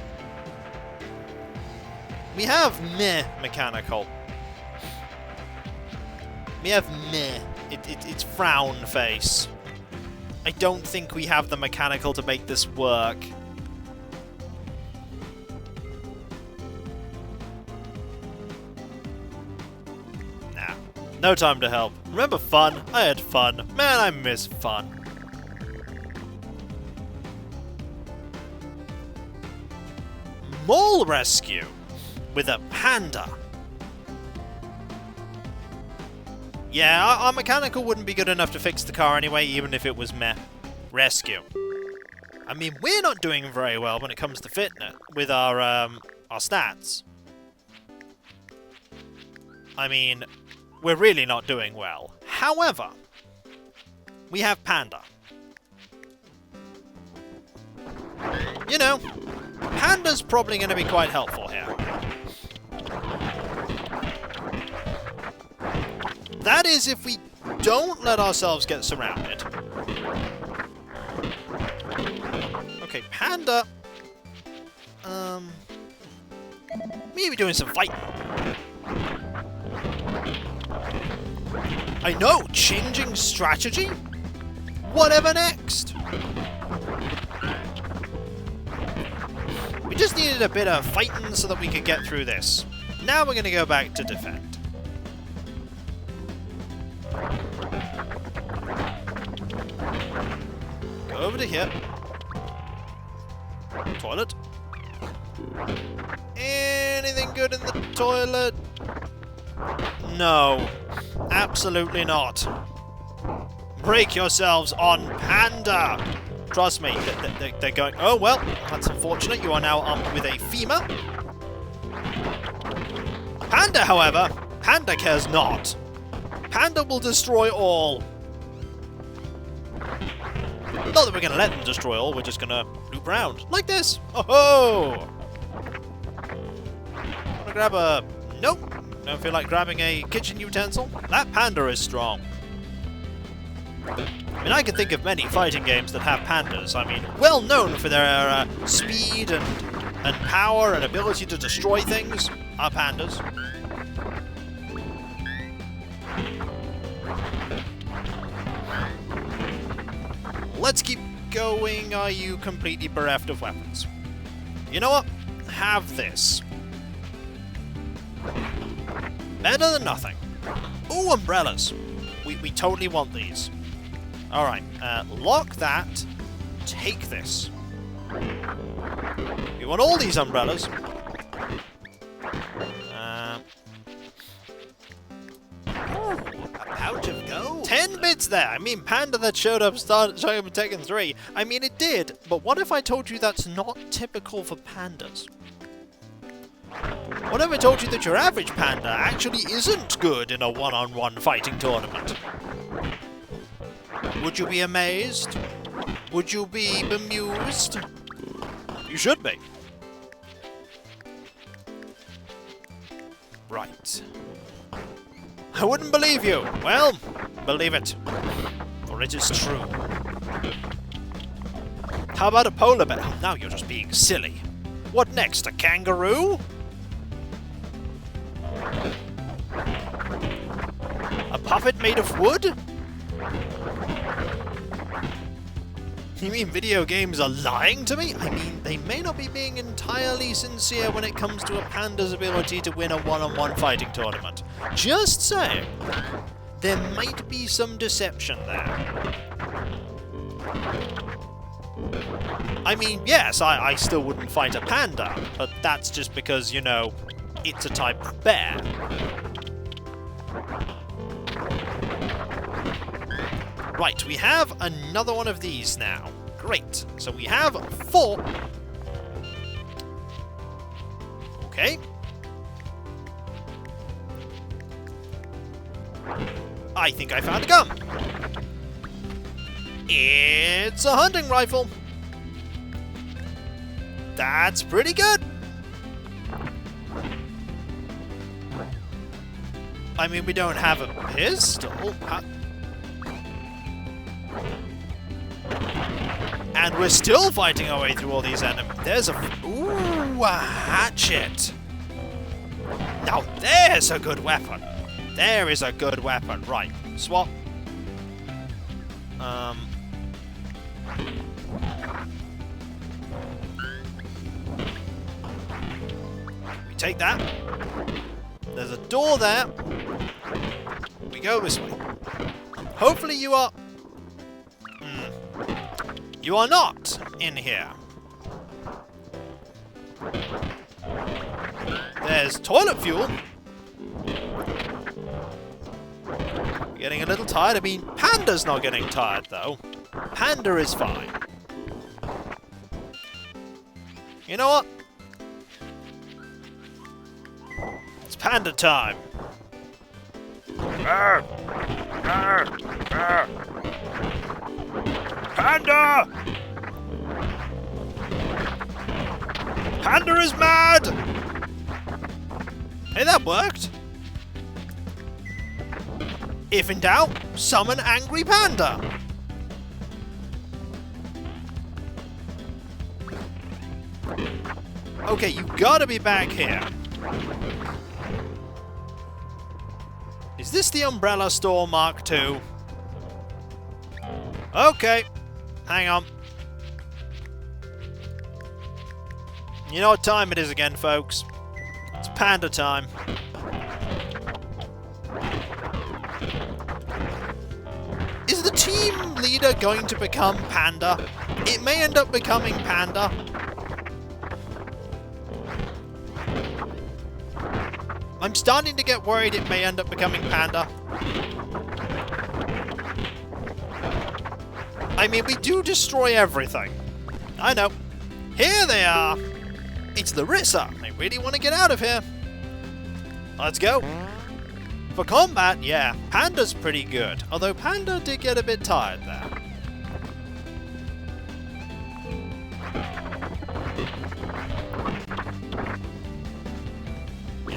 We have meh mechanical. We have meh. It's frown face. I don't think we have the mechanical to make this work. Nah. No time to help. Remember fun? I had fun. Man, I miss fun. Mole rescue with a panda. Yeah, our mechanical wouldn't be good enough to fix the car anyway, even if it was meh. Rescue. I mean, we're not doing very well when it comes to fitness with our stats. I mean, we're really not doing well. However, we have Panda. You know, Panda's probably going to be quite helpful here. That is if we don't let ourselves get surrounded. Okay, Panda. Maybe doing some fighting. I know, changing strategy? Whatever next? We just needed a bit of fighting so that we could get through this. Now we're going to go back to defend. Go over to here. Toilet. Anything good in the toilet? No. Absolutely not. Break yourselves on Panda! Trust me, they're going... Oh, well, that's unfortunate. You are now armed with a femur. Panda, however, Panda cares not. Panda will destroy all. Not that we're going to let them destroy all, we're just going to loop around. Like this. Oh-ho! Want to grab a... Nope. Don't feel like grabbing a kitchen utensil. That Panda is strong. I mean, I can think of many fighting games that have pandas. I mean, well known for their speed and power and ability to destroy things are pandas. Let's keep going. Are you completely bereft of weapons? You know what? Have this. Better than nothing. Ooh, umbrellas. We totally want these. Alright, lock that. Take this. We want all these umbrellas. A pouch of gold. 10 bits there! I mean, Panda that showed up in Tekken 3. I mean, it did, but what if I told you that's not typical for pandas? What if I told you that your average panda actually isn't good in a one-on-one fighting tournament? Would you be amazed? Would you be bemused? You should be. Right. I wouldn't believe you. Well, believe it. For it is true. How about a polar bear? Oh, now you're just being silly. What next? A kangaroo? A puppet made of wood? You mean video games are lying to me? I mean, they may not be being entirely sincere when it comes to a panda's ability to win a one-on-one fighting tournament. Just saying. There might be some deception there. I mean, yes, I still wouldn't fight a panda, but that's just because, you know, it's a type of bear. Right, we have another one of these now. Great. So we have 4. Okay. I think I found a gun. It's a hunting rifle. That's pretty good. I mean, we don't have a pistol. And we're still fighting our way through all these enemies. There's a... Ooh, a hatchet. Now there's a good weapon. There is a good weapon. Right, swap. We take that. There's a door there. We go this way. Hopefully you are... You are not in here. There's toilet fuel. Getting a little tired. I mean, Panda's not getting tired, though. Panda is fine. You know what? It's Panda time. Panda! Panda is mad! Hey, that worked. If in doubt, summon Angry Panda. Okay, you gotta be back here. Is this the Umbrella Store Mark II? Okay, hang on. You know what time it is again, folks. It's Panda time. Is the team leader going to become Panda? It may end up becoming Panda. I'm starting to get worried it may end up becoming Panda. I mean, we do destroy everything. I know. Here they are. It's Larissa. I really want to get out of here. Let's go. For combat, yeah, Panda's pretty good. Although Panda did get a bit tired there.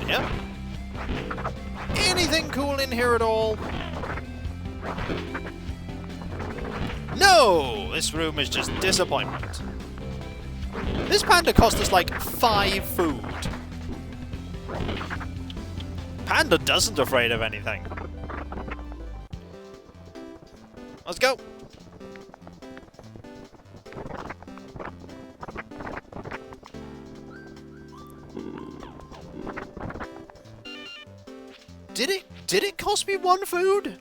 Yep. Anything cool in here at all? No! This room is just disappointment. This Panda cost us like 5 food. Panda doesn't afraid of anything. Let's go. Did it cost me 1 food?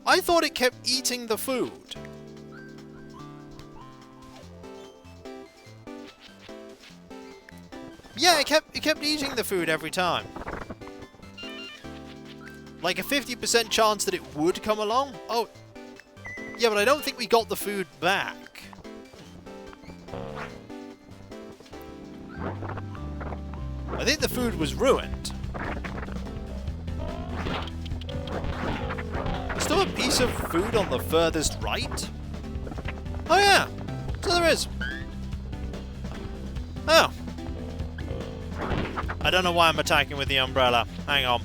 I thought it kept eating the food. Yeah, it kept eating the food every time. Like a 50% chance that it would come along? Oh, yeah, but I don't think we got the food back. I think the food was ruined. There's still a piece of food on the furthest right? Oh yeah, so there is. Oh. I don't know why I'm attacking with the umbrella. Hang on.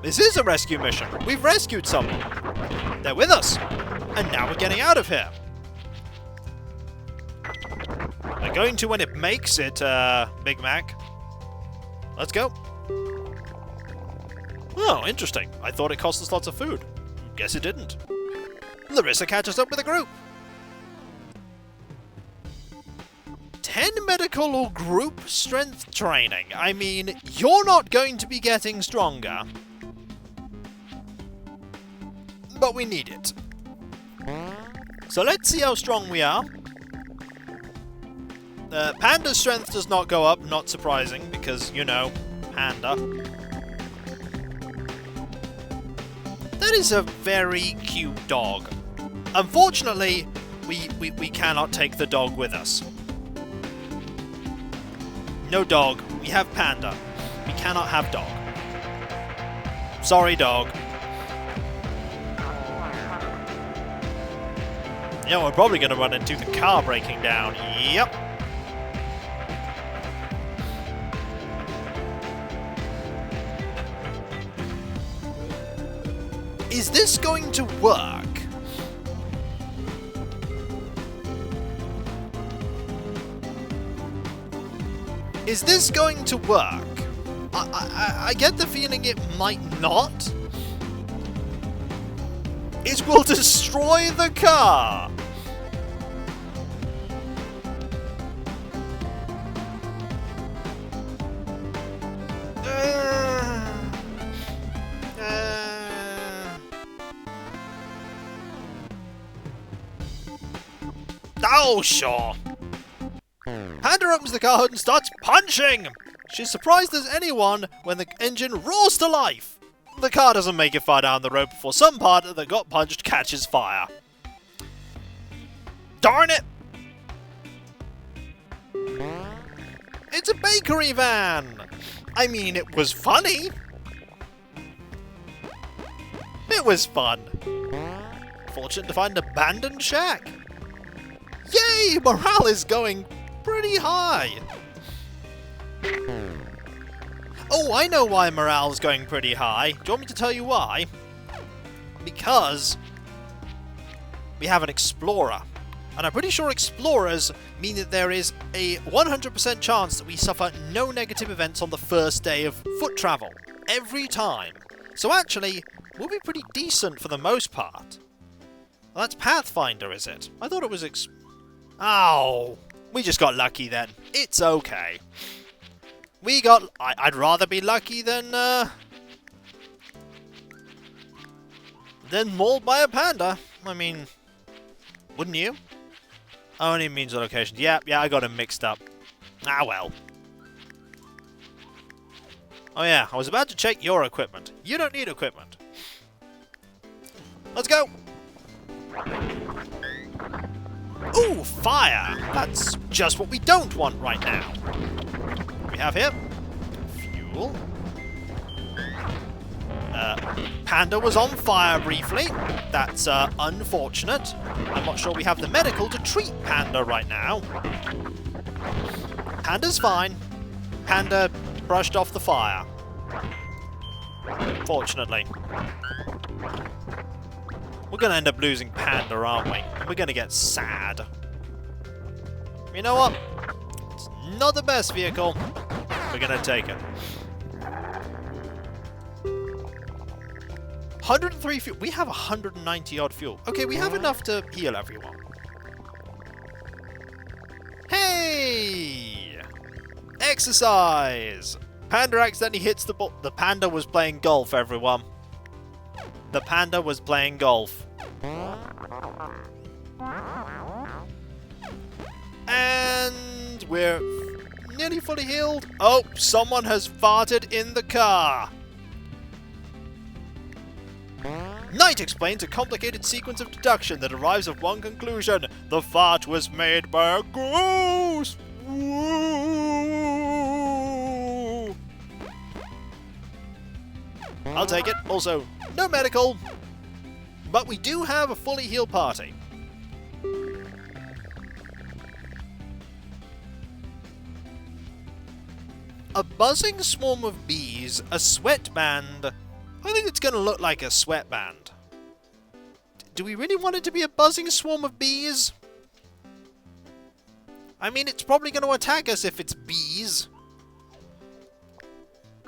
This is a rescue mission. We've rescued someone. They're with us. And now we're getting out of here. We're going to when it makes it, Big Mac. Let's go. Oh, interesting. I thought it cost us lots of food. Guess it didn't. Larissa catches up with the group. 10 medical or group strength training. I mean, you're not going to be getting stronger. But we need it. So let's see how strong we are. Panda's strength does not go up, not surprising, because, you know, Panda. That is a very cute dog. Unfortunately, we cannot take the dog with us. No dog. We have Panda. We cannot have dog. Sorry, dog. Yeah, we're probably going to run into the car breaking down. Yep. Is this going to work? Is this going to work? I get the feeling it might not. It will destroy the car! Oh, sure. Panda opens the car hood and starts punching! She's surprised as anyone when the engine roars to life! The car doesn't make it far down the road before some part that got punched catches fire. Darn it! It's a bakery van! I mean, it was funny! It was fun. Fortunate to find an abandoned shack. Yay! Morale is going pretty high. Oh, I know why morale is going pretty high. Do you want me to tell you why? Because we have an explorer. And I'm pretty sure explorers mean that there is a 100% chance that we suffer no negative events on the first day of foot travel. Every time. So actually, we'll be pretty decent for the most part. Well, that's Pathfinder, is it? I thought it was Ow! We just got lucky then. It's okay. We got... I'd rather be lucky than mauled by a panda. I mean, wouldn't you? Only means the location. Yeah, I got him mixed up. Ah, well. Oh yeah, I was about to check your equipment. You don't need equipment. Let's go! Ooh, fire! That's just what we don't want right now. What we have here? Fuel. Panda was on fire briefly. That's unfortunate. I'm not sure we have the medical to treat Panda right now. Panda's fine. Panda brushed off the fire. Fortunately. We're going to end up losing Panda, aren't we? We're going to get sad. You know what? It's not the best vehicle. We're going to take it. 103 fuel. We have 190 odd fuel. Okay, we have enough to heal everyone. Hey! Exercise! Panda accidentally hits the ball. The panda was playing golf, everyone. The panda was playing golf. And we're nearly fully healed. Oh, someone has farted in the car. Knight explains a complicated sequence of deduction that arrives at one conclusion. The fart was made by a ghost. Woo. I'll take it. Also, no medical. But we do have a fully healed party. A buzzing swarm of bees, a sweatband. I think it's going to look like a sweatband. Do we really want it to be a buzzing swarm of bees? I mean, it's probably going to attack us if it's bees.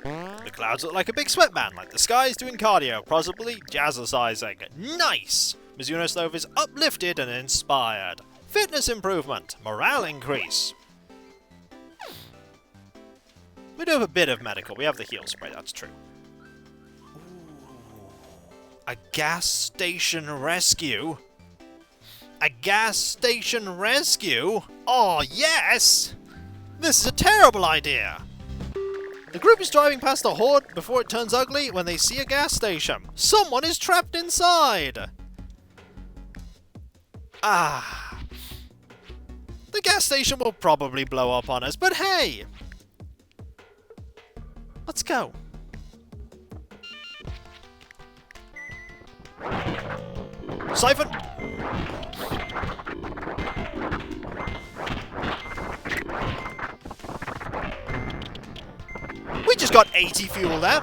The clouds look like a big sweatband, like the sky is doing cardio, possibly jazzercising. Nice! Mizuno Stove is uplifted and inspired. Fitness improvement. Morale increase. We do have a bit of medical. We have the heal spray, that's true. A gas station rescue? A gas station rescue? Oh, yes! This is a terrible idea! The group is driving past a horde before it turns ugly when they see a gas station. Someone is trapped inside! Ah. The gas station will probably blow up on us, but hey! Let's go. siphon! We just got 80 fuel there.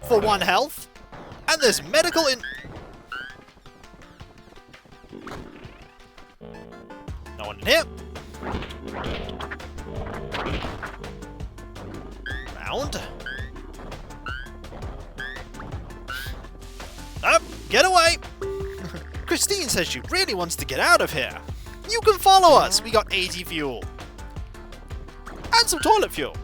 For 1 health. And there's medical in... No one in here. Round. Oh, get away! Christine says she really wants to get out of here. You can follow us. We got 80 fuel. And some toilet fuel.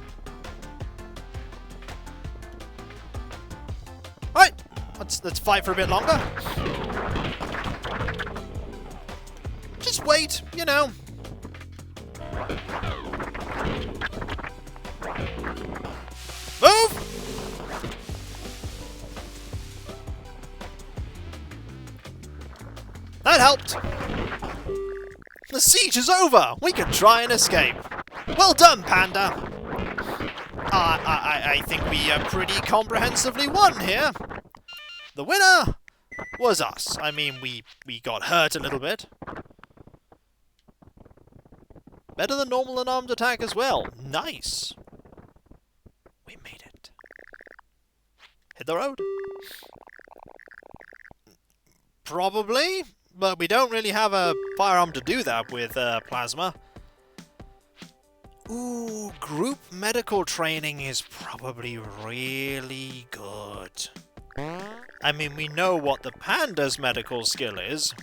Alright, let's fight for a bit longer. Just wait, you know. Move! That helped. The siege is over. We can try and escape. Well done, Panda. I think we pretty comprehensively won here. The winner was us. I mean, we got hurt a little bit. Better than normal unarmed attack as well. Nice. We made it. Hit the road. Probably, but we don't really have a firearm to do that with plasma. Ooh, group medical training is probably really good. I mean, we know what the Panda's medical skill is.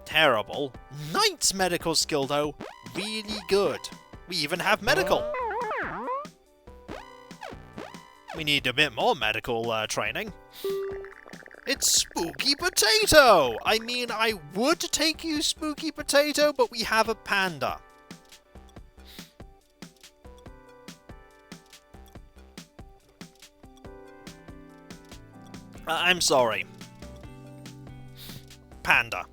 Terrible. Knight's medical skill, though, really good. We even have medical. We need a bit more medical training. It's Spooky Potato! I mean, I would take you, Spooky Potato, but we have a Panda. I'm sorry. Panda.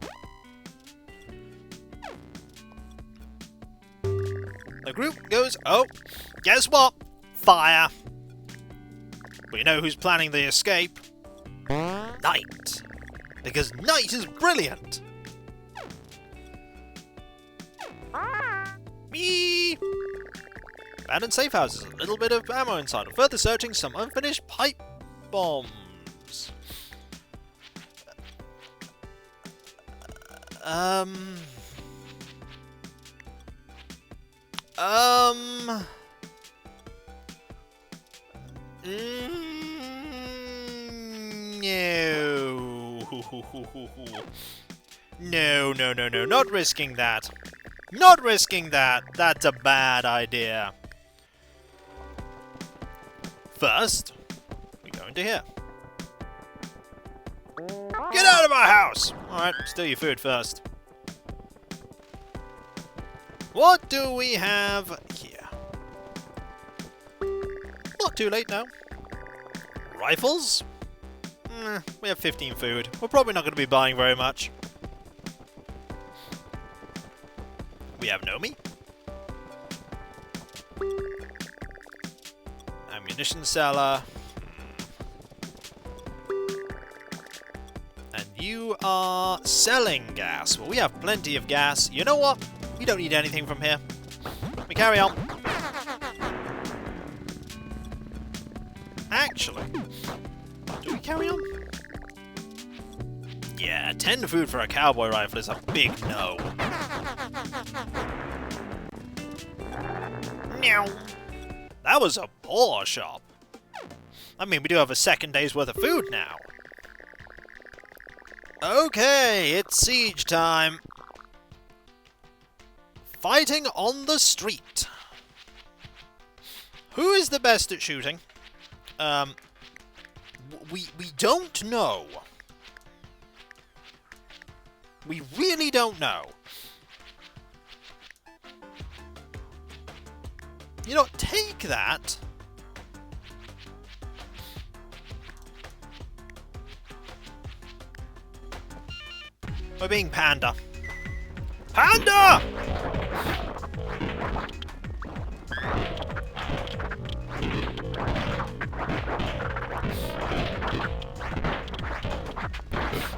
The group goes, oh, guess what? Fire. We know who's planning the escape. Knight. Because Knight is brilliant. Me. Abandoned safe houses. A little bit of ammo inside. Further searching, some unfinished pipe bombs. No. No, not risking that. Not risking that. That's a bad idea. First, we go into here. Get out of my house! Alright, steal your food first. What do we have here? Not too late now. Rifles? We have 15 food. We're probably not going to be buying very much. We have Nomi. Ammunition cellar. And you are selling gas. Well, we have plenty of gas. You know what? We don't need anything from here. We carry on. Actually, do we carry on? Yeah, 10 food for a cowboy rifle is a big no. Meow. That was a poor shop. I mean, we do have a second day's worth of food now. Okay, it's siege time. Fighting on the street. Who is the best at shooting? We don't know. We really don't know. You know, take that. We're being Panda. Panda!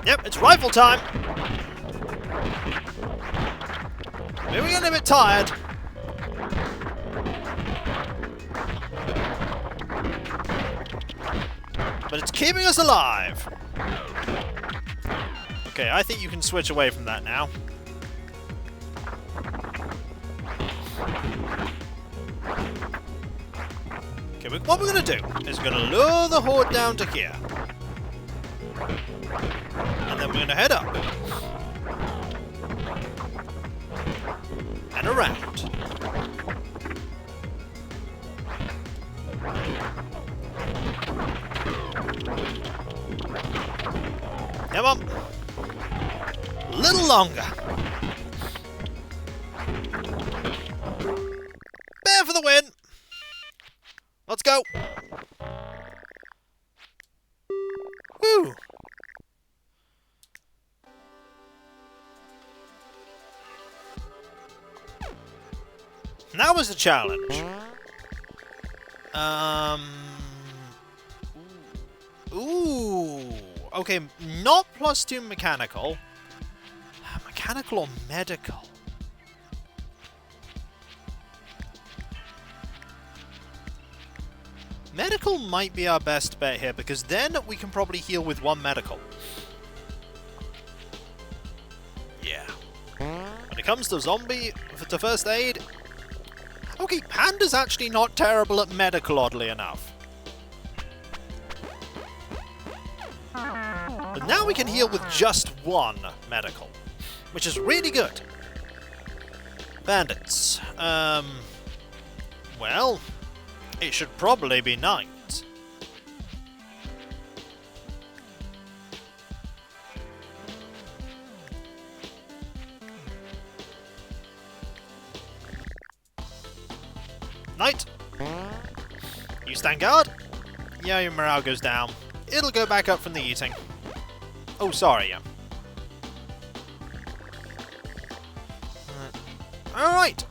Yep, it's rifle time. Maybe we're getting a bit tired. But it's keeping us alive. Okay, I think you can switch away from that now. Okay, what we're going to do is we're going to lure the horde down to here. And then we're going to head up. And around. Come on. A little longer. Bear for the win. Let's go. Woo. That was the challenge. Ooh. Okay, not +2 mechanical. Mechanical or medical? Medical might be our best bet here, because then we can probably heal with 1 medical. Yeah. When it comes to zombie, to first aid... Okay, Panda's actually not terrible at medical, oddly enough. But now we can heal with just 1 medical, which is really good. Bandits. Well, it should probably be Knight. Knight! You stand guard? Yeah, your morale goes down. It'll go back up from the eating. Oh, sorry, yeah. Alright!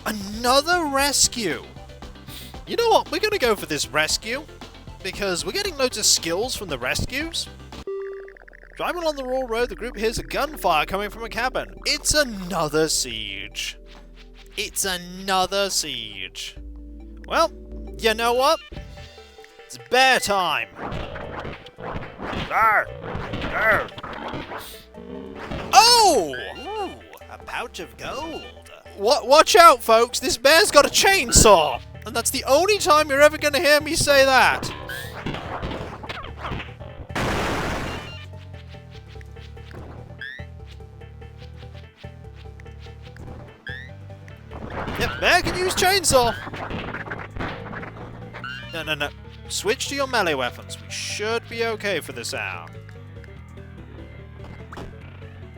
Another rescue! You know what? We're gonna go for this rescue, because we're getting loads of skills from the rescues. Driving along the rural road, the group hears a gunfire coming from a cabin. It's another siege. It's another siege. Well, you know what? It's bear time. Arr! Arr! Oh! Ooh, a pouch of gold. Watch out, folks! This bear's got a chainsaw! And that's the only time you're ever gonna hear me say that. Yep, bear can use chainsaw. No. Switch to your melee weapons. We should be okay for this hour.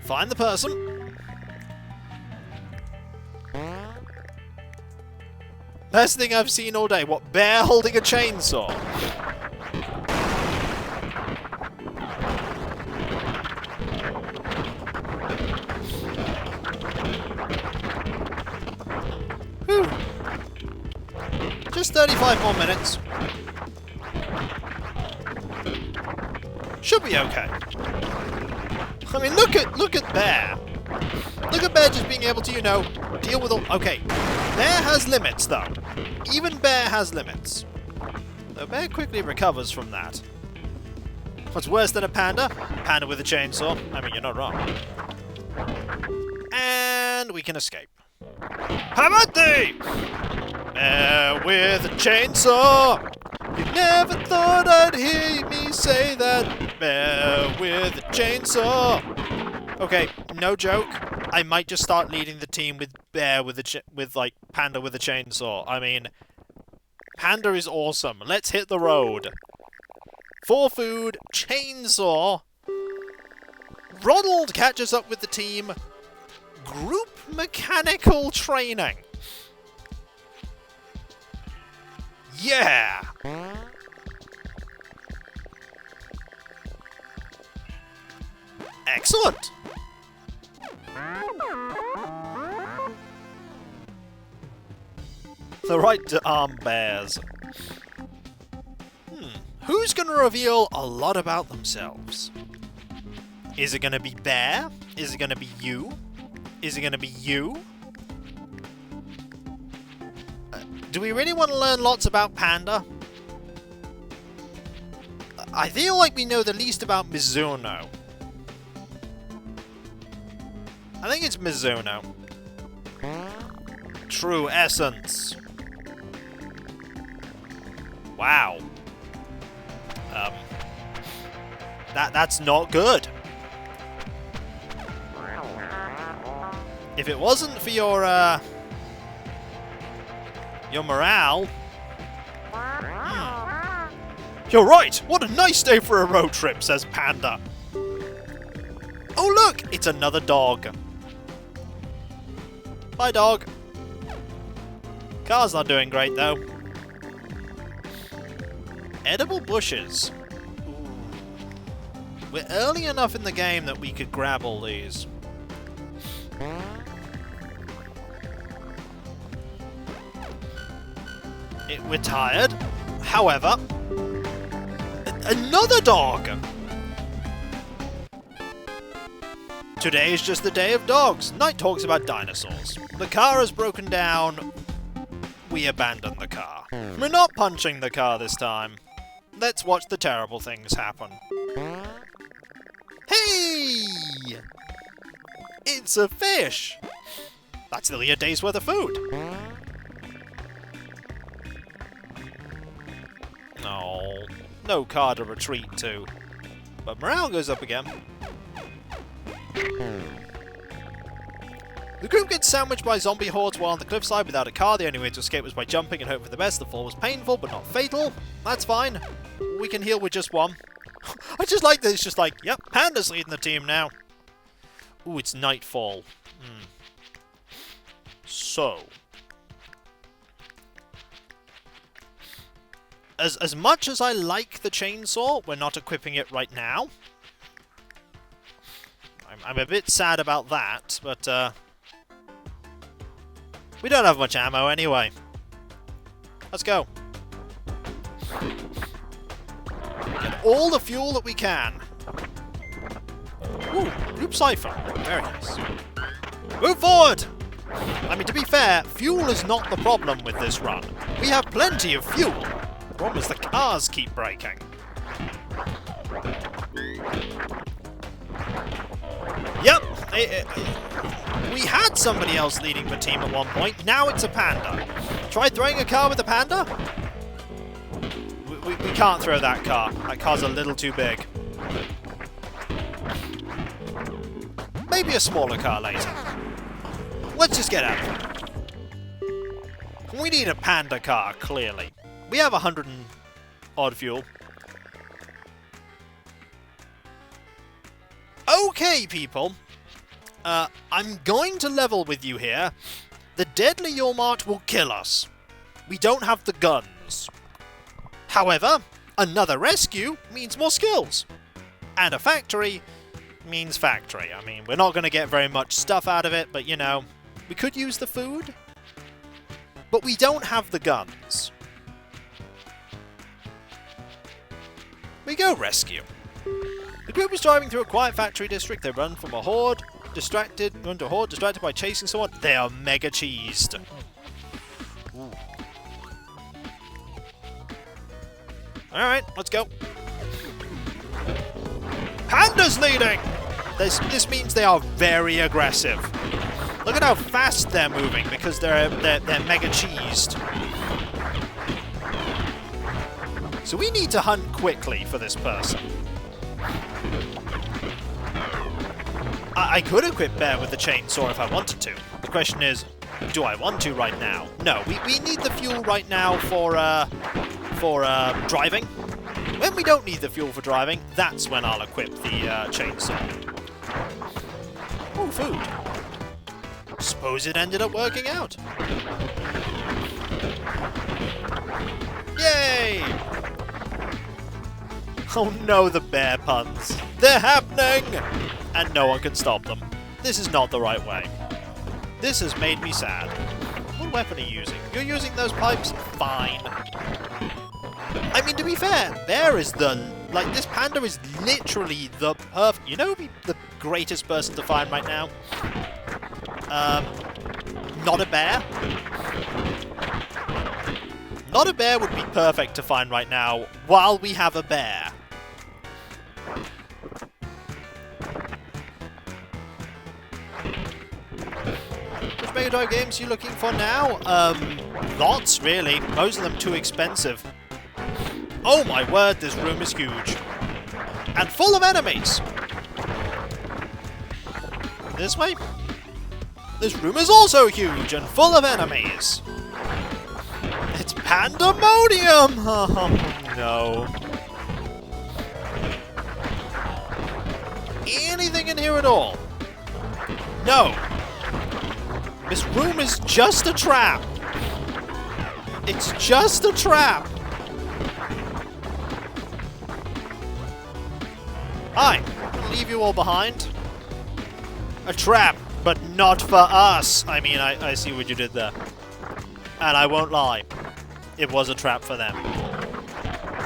Find the person. Best thing I've seen all day. What, bear holding a chainsaw? Whew. Just 35 more minutes. Should be okay. I mean, look at Bear. Look at Bear just being able to, you know, deal with all... Okay, Bear has limits, though. Even Bear has limits. Though Bear quickly recovers from that. What's worse than a panda? Panda with a chainsaw. I mean, you're not wrong. And we can escape. How about thee? Bear with a chainsaw. You never thought I'd hear me say that. Bear with a chainsaw. Okay, no joke. I might just start leading the team with Bear with like Panda with a chainsaw. I mean, Panda is awesome. Let's hit the road. For food, chainsaw. Ronald catches up with the team. Group mechanical training. Yeah! Excellent! The right to arm bears. Who's gonna reveal a lot about themselves? Is it gonna be Bear? Is it gonna be you? Is it gonna be you? Do we really want to learn lots about Panda? I feel like we know the least about Mizuno. I think it's Mizuno. True Essence. Wow. That's not good. If it wasn't for your morale... You're right! What a nice day for a road trip, says Panda. Oh look! It's another dog. Bye, dog. Car's not doing great, though. Edible bushes. Ooh. We're early enough in the game that we could grab all these. We're tired. However... Another dog! Today is just the day of dogs. Knight talks about dinosaurs. The car has broken down. We abandon the car. We're not punching the car this time. Let's watch the terrible things happen. Hey! It's a fish! That's nearly a day's worth of food. No. No car to retreat to. But morale goes up again. The group gets sandwiched by zombie hordes while on the cliffside without a car. The only way to escape was by jumping and hoping for the best. The fall was painful, but not fatal. That's fine. We can heal with just one. I just like that it's just like, yep, Panda's leading the team now. Ooh, it's nightfall. So... As much as I like the chainsaw, we're not equipping it right now. I'm a bit sad about that, but we don't have much ammo anyway. Let's go. Get all the fuel that we can. Ooh, group cipher. Very nice. Move forward! I mean, to be fair, fuel is not the problem with this run. We have plenty of fuel. The problem is the cars keep breaking. Yep, we had somebody else leading the team at one point. Now it's a Panda. Try throwing a car with a Panda? We can't throw that car. That car's a little too big. Maybe a smaller car later. Let's just get out of here. We need a Panda car, clearly. We have 100 and odd fuel. Okay, people. I'm going to level with you here. The deadly Yormart will kill us. We don't have the guns. However, another rescue means more skills. And a factory means factory. I mean, we're not going to get very much stuff out of it, but you know, we could use the food. But we don't have the guns. We go rescue. The group was driving through a quiet factory district. They run from a horde, distracted by chasing someone. They are mega cheesed. Ooh. Alright, let's go. Panda's leading! This means they are very aggressive. Look at how fast they're moving because they're mega cheesed. So we need to hunt quickly for this person. I could equip Bear with the chainsaw if I wanted to. The question is, do I want to right now? No, we need the fuel right now for driving. When we don't need the fuel for driving, that's when I'll equip the chainsaw. Oh, food. Suppose it ended up working out. Yay! Oh no, the bear puns. They're happening! And no one can stop them. This is not the right way. This has made me sad. What weapon are you using? You're using those pipes? Fine. I mean, to be fair, Bear is the Like, this panda is literally the perfect... You know who'd be the greatest person to find right now? Not a bear. Not a bear would be perfect to find right now, while we have a bear. Which Mega Drive games are you looking for now? Lots, really. Most of them too expensive. Oh my word, this room is huge. And full of enemies! This way? This room is also huge and full of enemies. It's pandemonium! Oh no. Anything in here at all? No. This room is just a trap. It's just a trap. Hi, I'll leave you all behind. A trap, but not for us. I mean, I see what you did there. And I won't lie, it was a trap for them.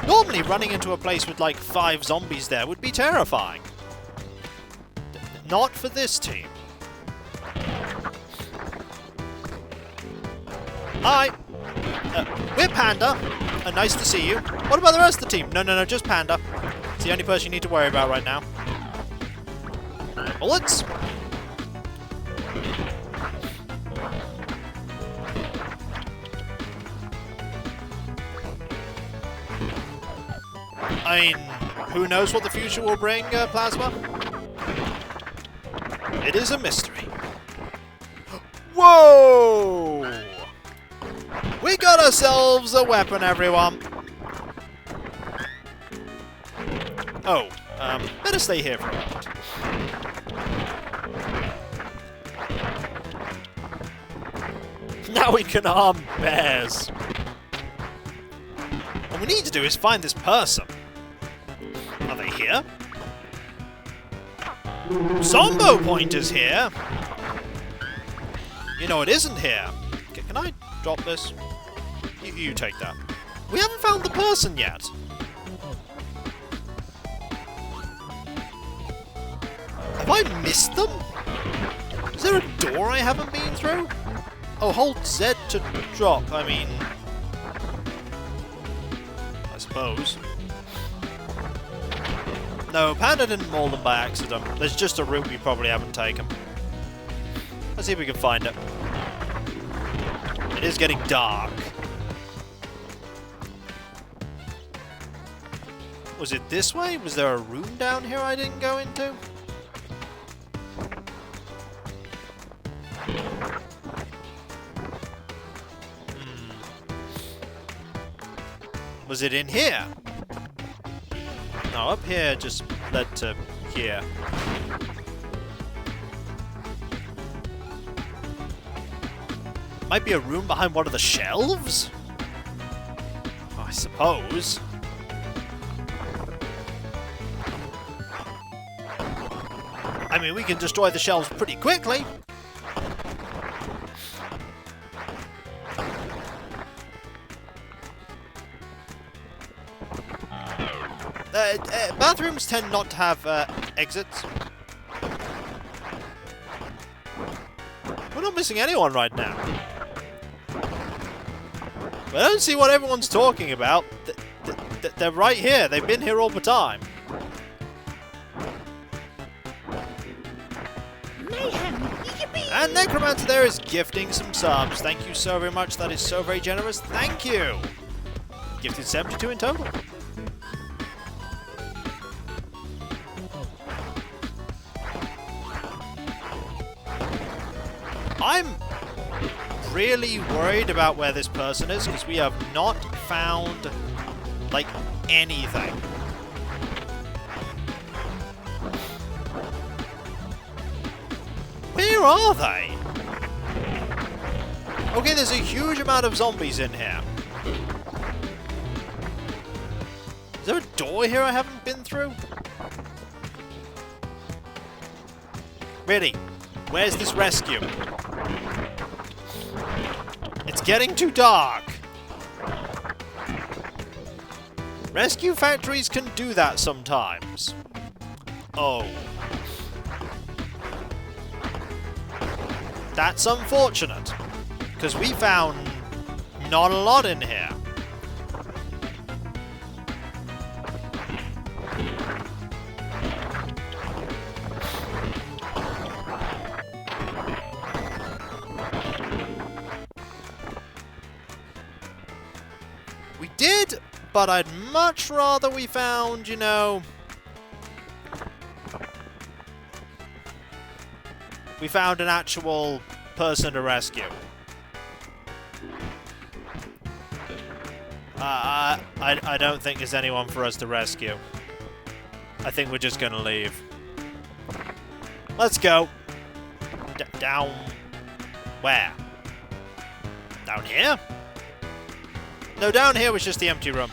Normally, running into a place with like 5 zombies there would be terrifying. Not for this team. Hi! We're Panda. Nice to see you. What about the rest of the team? No, just Panda. It's the only person you need to worry about right now. Bullets? I mean, who knows what the future will bring, Plasma? It is a mystery. Whoa! We got ourselves a weapon, everyone. Oh, better stay here for a moment. Now we can arm bears. What we need to do is find this person. Are they here? Zombo Point is here. You know it isn't here. Can I drop this? You take that. We haven't found the person yet. Have I missed them? Is there a door I haven't been through? Oh, hold Z to drop. I mean... I suppose. No, Panda didn't maul them by accident. There's just a route we probably haven't taken. Let's see if we can find it. It is getting dark. Was it this way? Was there a room down here I didn't go into? Was it in here? No, up here just led to here. Might be a room behind one of the shelves? I suppose. I mean, we can destroy the shelves pretty quickly. Bathrooms tend not to have exits. We're not missing anyone right now. But I don't see what everyone's talking about. They're right here. They've been here all the time. And Necromancer there is gifting some subs. Thank you so very much. That is so very generous. Thank you. Gifted 72 in total. I'm really worried about where this person is because we have not found, like, anything. Where are they? Okay, there's a huge amount of zombies in here. Is there a door here I haven't been through? Really? Where's this rescue? It's getting too dark. Rescue factories can do that sometimes. Oh. That's unfortunate, because we found not a lot in here. We did, but I'd much rather we found, you know... We found an actual person to rescue. I don't think there's anyone for us to rescue. I think we're just gonna leave. Let's go. Down... Where? Down here? No, down here was just the empty room.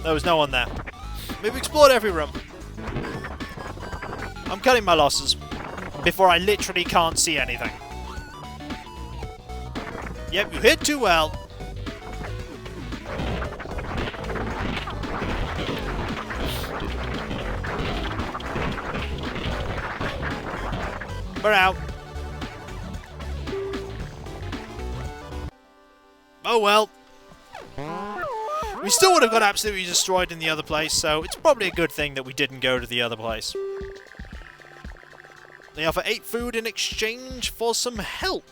There was no one there. We've explored every room. I'm cutting my losses before I literally can't see anything. Yep, you hit too well. We're out. Oh well. We still would have got absolutely destroyed in the other place, so it's probably a good thing that we didn't go to the other place. They offer 8 food in exchange for some help.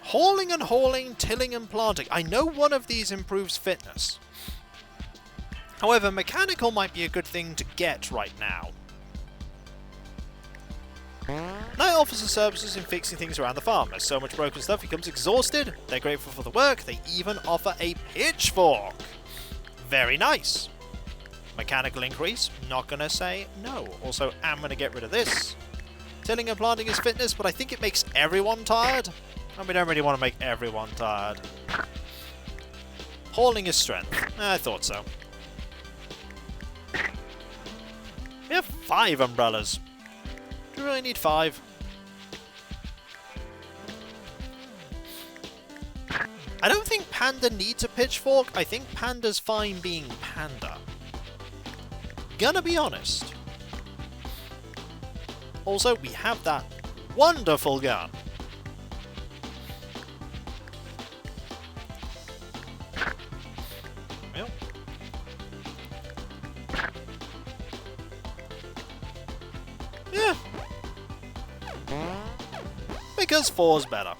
Hauling and hauling, tilling and planting. I know one of these improves fitness. However, mechanical might be a good thing to get right now. Knight offers services in fixing things around the farm. There's so much broken stuff, he becomes exhausted. They're grateful for the work. They even offer a pitchfork. Very nice. Mechanical increase. Not gonna say no. Also, I'm gonna get rid of this. Tilling and planting is fitness, but I think it makes everyone tired. And we don't really want to make everyone tired. Hauling is strength. I thought so. We have 5 umbrellas. Do we really need 5? I don't think Panda needs a pitchfork. I think Panda's fine being Panda. Gonna be honest. Also, we have that wonderful gun. Well. Yeah. Because 4's better.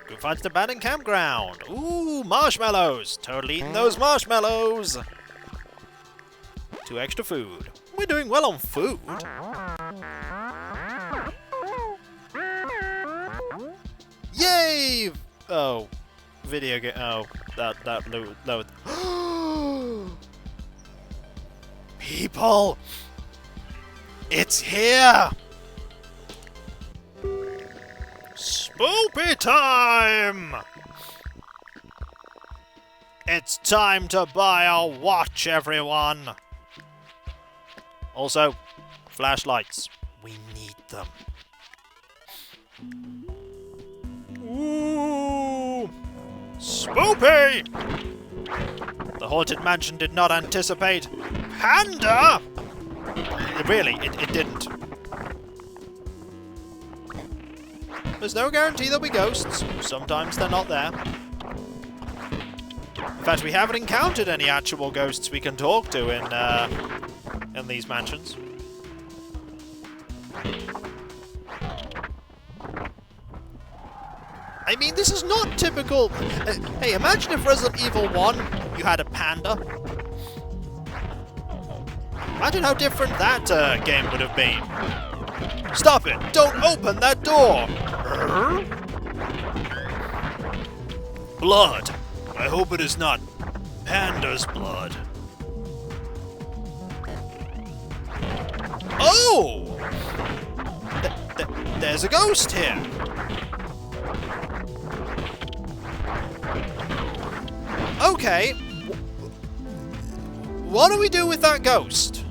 Go find the abandoned campground. Ooh, marshmallows. Totally eating those marshmallows. 2 extra food. We're doing well on food. Yay! Oh, video game. Oh, that load. People, it's here. Spoopy time! It's time to buy a watch, everyone. Also, flashlights. We need them. Ooh! Spoopy! The Haunted Mansion did not anticipate Panda! Really, it didn't. There's no guarantee there'll be ghosts. Sometimes they're not there. In fact, we haven't encountered any actual ghosts we can talk to in these mansions. I mean, this is not typical... hey, imagine if Resident Evil 1, you had a panda. Imagine how different that game would have been. Stop it! Don't open that door! Blood. I hope it is not Panda's blood. Oh! There's a ghost here. Okay. What do we do with that ghost?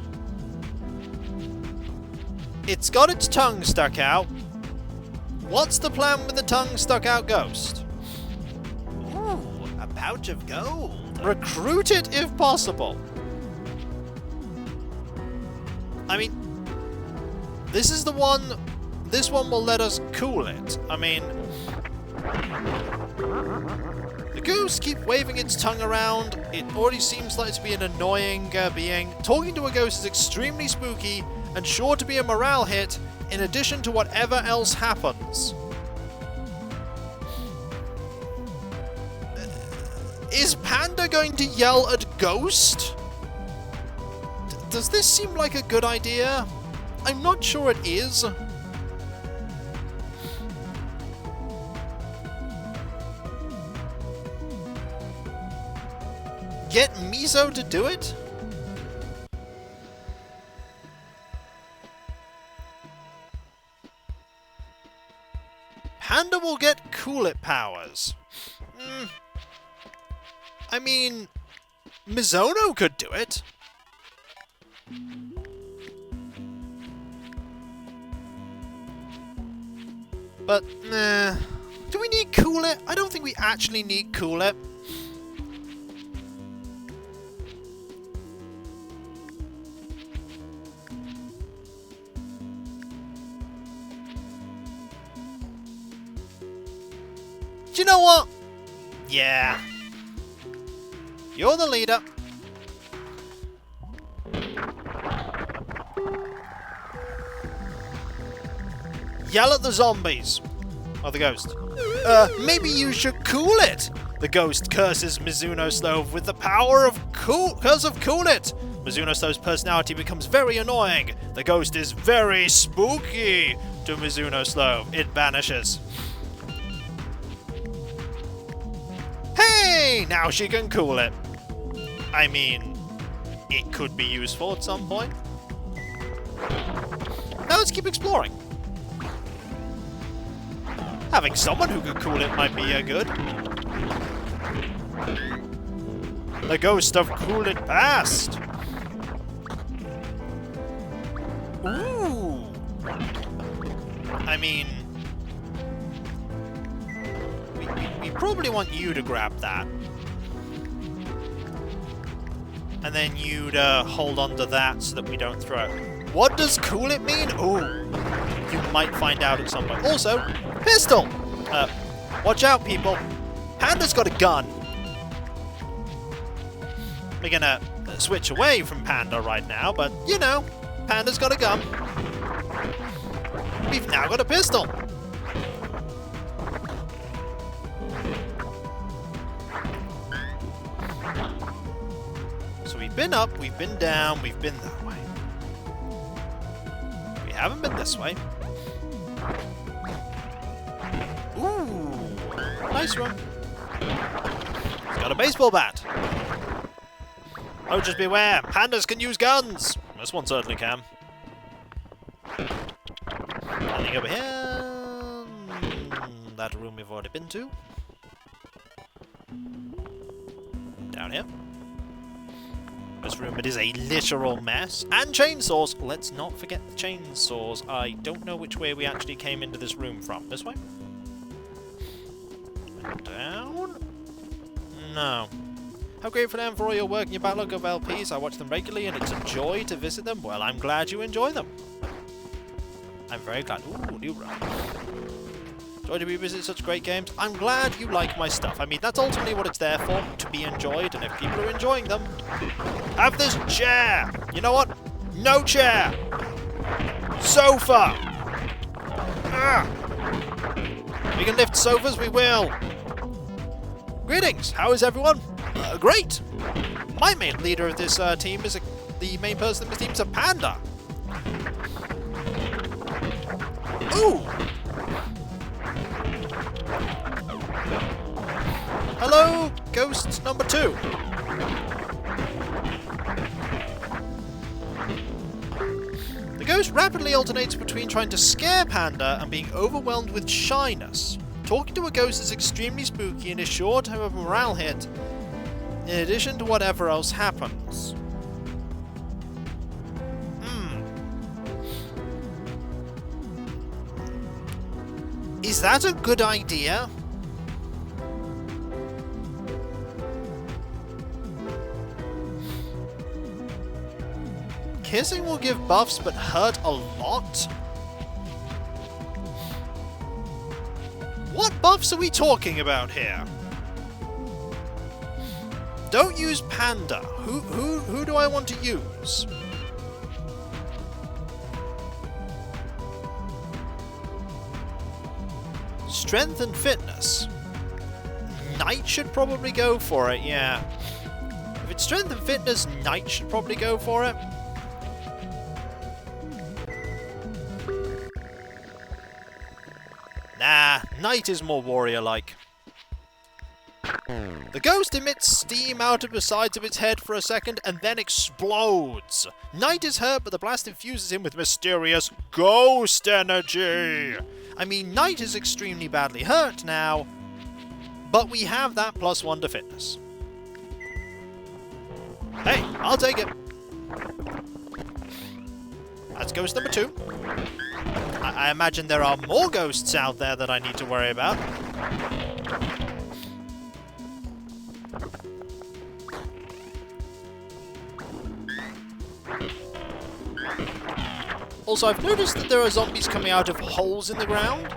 It's got its tongue stuck out. What's the plan with the tongue stuck out ghost? pouch of gold. Recruit it if possible. I mean, this is the one... This one will let us cool it. I mean... The ghost keeps waving its tongue around. It already seems like to be an annoying being. Talking to a ghost is extremely spooky and sure to be a morale hit, in addition to whatever else happens. Is Panda going to yell at Ghost? Does this seem like a good idea? I'm not sure it is. Get Miso to do it? Panda will get Cool It powers. I mean, Mizuno could do it. But, nah. Do we need Cool It? I don't think we actually need Cool It. Do you know what? Yeah. You're the leader. Yell at the zombies. Or the ghost. Maybe you should cool it. The ghost curses Mizuno Stove with the power of curse of Cool It. Mizuno Stove's personality becomes very annoying. The ghost is very spooky to Mizuno Stove. It vanishes. Hey! Now she can cool it. I mean, it could be useful at some point. Now let's keep exploring. Having someone who could cool it might be good. The ghost of Cool It Past. Ooh. I mean, we probably want you to grab that. And then you'd hold on to that so that we don't throw it. What does Cool It mean? Ooh. You might find out at some point. Also, pistol! Watch out, people. Panda's got a gun. We're gonna switch away from Panda right now, but, you know, Panda's got a gun. We've now got a pistol. So we've been up, we've been down, we've been that way. We haven't been this way. Ooh, nice room. He's got a baseball bat. Oh, just beware, pandas can use guns. This one certainly can. Nothing over here. That room we've already been to. Down here. This room, it is a literal mess. And chainsaws. Let's not forget the chainsaws. I don't know which way we actually came into this room from. This way? Down? No. How grateful I am for all your work and your backlog of LPs. I watch them regularly and it's a joy to visit them. Well, I'm glad you enjoy them. I'm very glad. Ooh, new run. Joy to revisit such great games. I'm glad you like my stuff. I mean, that's ultimately what it's there for, to be enjoyed, and if people are enjoying them, have this chair! You know what? No chair! Sofa! We can lift sofas, we will! Greetings! How is everyone? Great! My main leader of this team is the main person of this team is a panda! Ooh! Hello, ghost number 2. The ghost rapidly alternates between trying to scare Panda and being overwhelmed with shyness. Talking to a ghost is extremely spooky and is sure to have a morale hit, in addition to whatever else happens. Is that a good idea? Kissing will give buffs but hurt a lot? What buffs are we talking about here? Don't use Panda. Who do I want to use? Strength and fitness. Knight should probably go for it, yeah. If it's strength and fitness, Knight should probably go for it. Nah, Knight is more warrior-like. The ghost emits steam out of the sides of its head for a second and then explodes. Knight is hurt, but the blast infuses him with mysterious ghost energy. I mean, Knight is extremely badly hurt now, but we have that +1 to fitness. Hey, I'll take it. That's ghost number 2. I imagine there are more ghosts out there that I need to worry about. Also, I've noticed that there are zombies coming out of holes in the ground.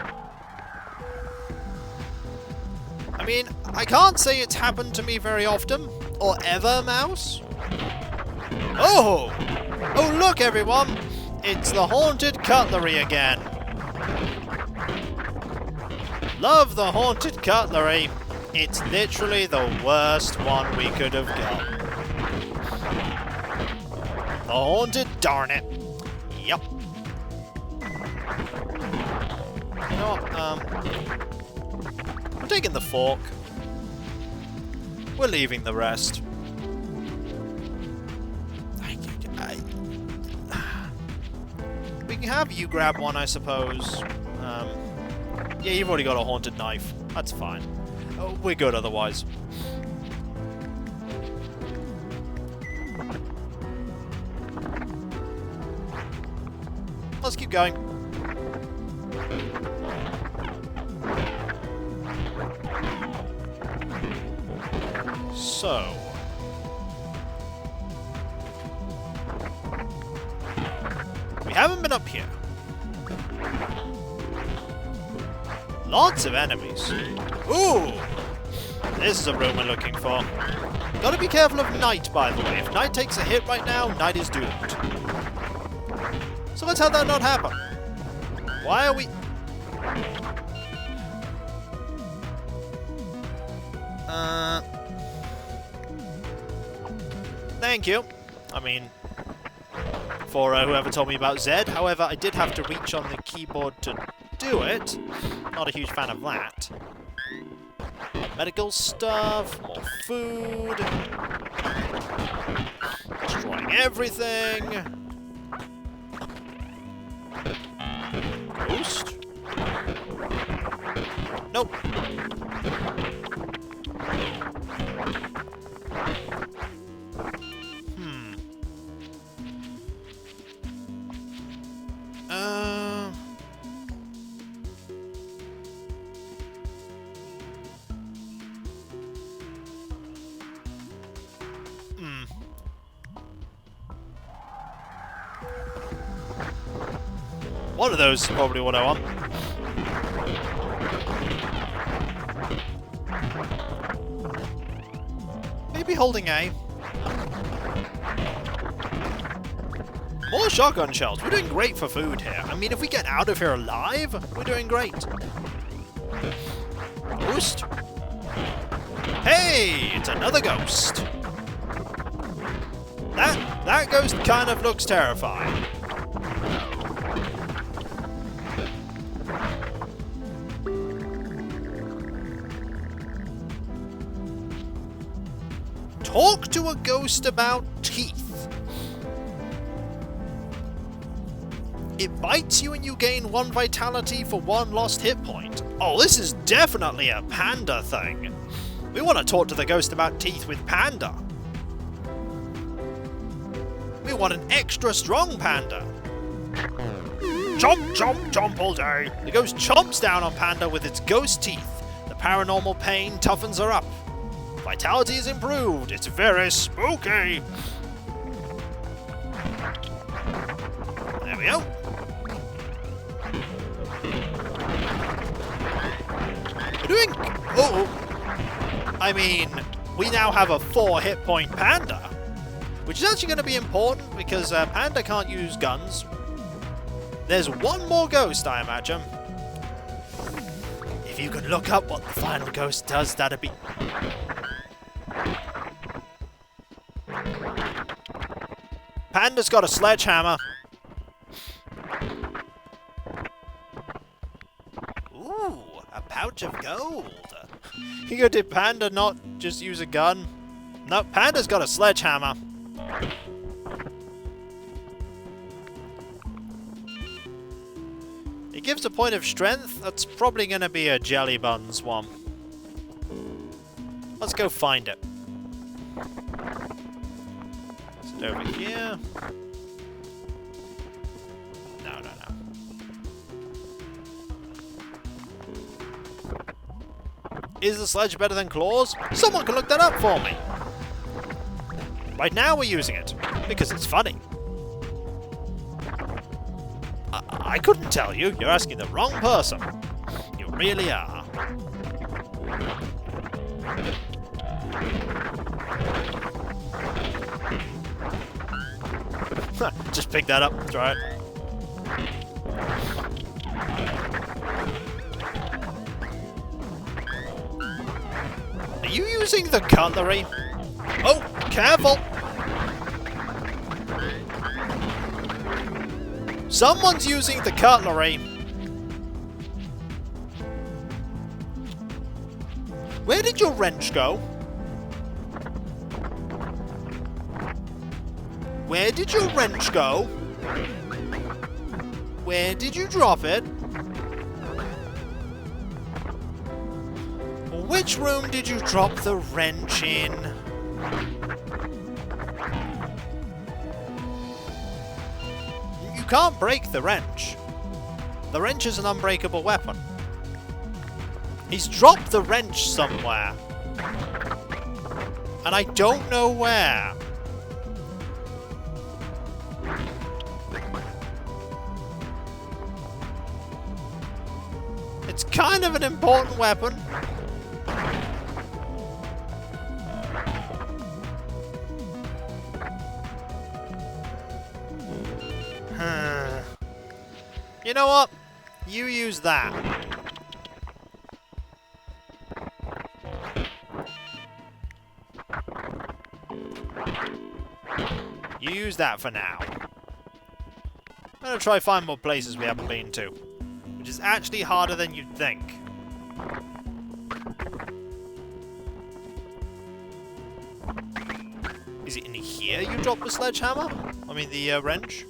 I mean, I can't say it's happened to me very often, or ever, Mouse. Oh! Oh, look, everyone! It's the haunted cutlery again. Love the haunted cutlery. It's literally the worst one we could have got. The haunted, darn it. Yep. You know what, I'm taking the fork. We're leaving the rest. We can have you grab one, I suppose. Yeah, you've already got a haunted knife. That's fine. Oh, we're good otherwise. Let's keep going. So... we haven't been up here. Lots of enemies. Ooh! This is a room we're looking for. Gotta be careful of Knight, by the way. If Knight takes a hit right now, Knight is doomed. So let's have that not happen. Why are we... Thank you. I mean... for whoever told me about Z. However, I did have to reach on the keyboard to do it. Not a huge fan of that. Medical stuff, more food. Destroying everything. Ghost? Nope. One of those is probably what I want. Maybe holding A. More shotgun shells. We're doing great for food here. I mean, if we get out of here alive, we're doing great. Ghost? Hey, it's another ghost. That ghost kind of looks terrifying. Talk to a ghost about teeth. It bites you and you gain 1 vitality for 1 lost hit point. Oh, this is definitely a Panda thing. We want to talk to the ghost about teeth with Panda. We want an extra strong Panda. Chomp, chomp, chomp all day. The ghost chomps down on Panda with its ghost teeth. The paranormal pain toughens her up. Vitality is improved. It's very spooky. we go. We're doing... Oh! I mean, we now have a 4 hit point Panda, which is actually going to be important because Panda can't use guns. There's one more ghost, I imagine. If you could look up what the final ghost does, that'd be... Panda's got a sledgehammer. Ooh, a pouch of gold. Did Panda not just use a gun? No, Panda's got a sledgehammer. It gives a point of strength. That's probably going to be a JellyBuns one. Let's go find it. Is it over here? No. Is the sledge better than claws? Someone can look that up for me! Right now we're using it, because it's funny. I couldn't tell you. You're asking the wrong person. You really are. Just pick that up. Try it. Are you using the cutlery? Oh, careful! Someone's using the cutlery. Where did your wrench go? Where did your wrench go? Where did you drop it? Which room did you drop the wrench in? You can't break the wrench. The wrench is an unbreakable weapon. He's dropped the wrench somewhere. And I don't know where. It's kind of an important weapon. You know what? You use that. You use that for now. I'm gonna try find more places we haven't been to, which is actually harder than you'd think. Is it in here you drop the sledgehammer? I mean the wrench?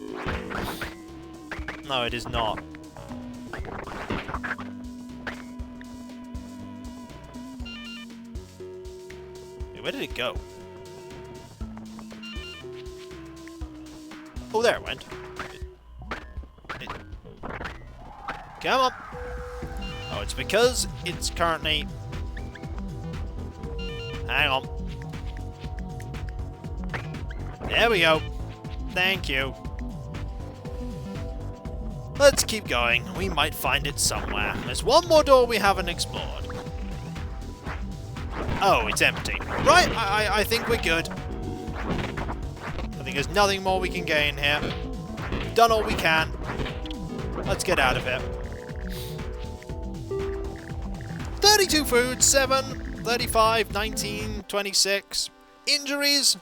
No, it is not. Wait, where did it go? Oh, there it went. Come on! Oh, it's because it's currently... Hang on. There we go. Thank you. Let's keep going. We might find it somewhere. There's one more door we haven't explored. Oh, it's empty. Right, I think we're good. I think there's nothing more we can gain here. We've done all we can. Let's get out of here. 32 food, 7, 35, 19, 26. Injuries,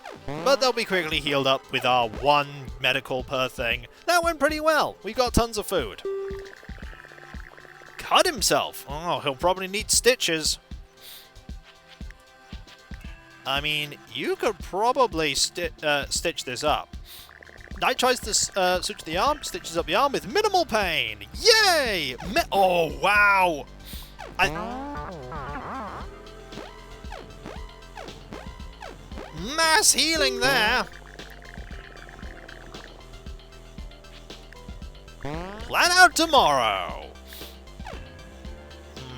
but they'll be quickly healed up with our 1 medical per thing. That went pretty well. We got tons of food. Cut himself. Oh, he'll probably need stitches. I mean, you could probably stitch this up. Knight tries to switch the arm, stitches up the arm with minimal pain. Yay! Oh, wow! Mass healing there! Plan out tomorrow!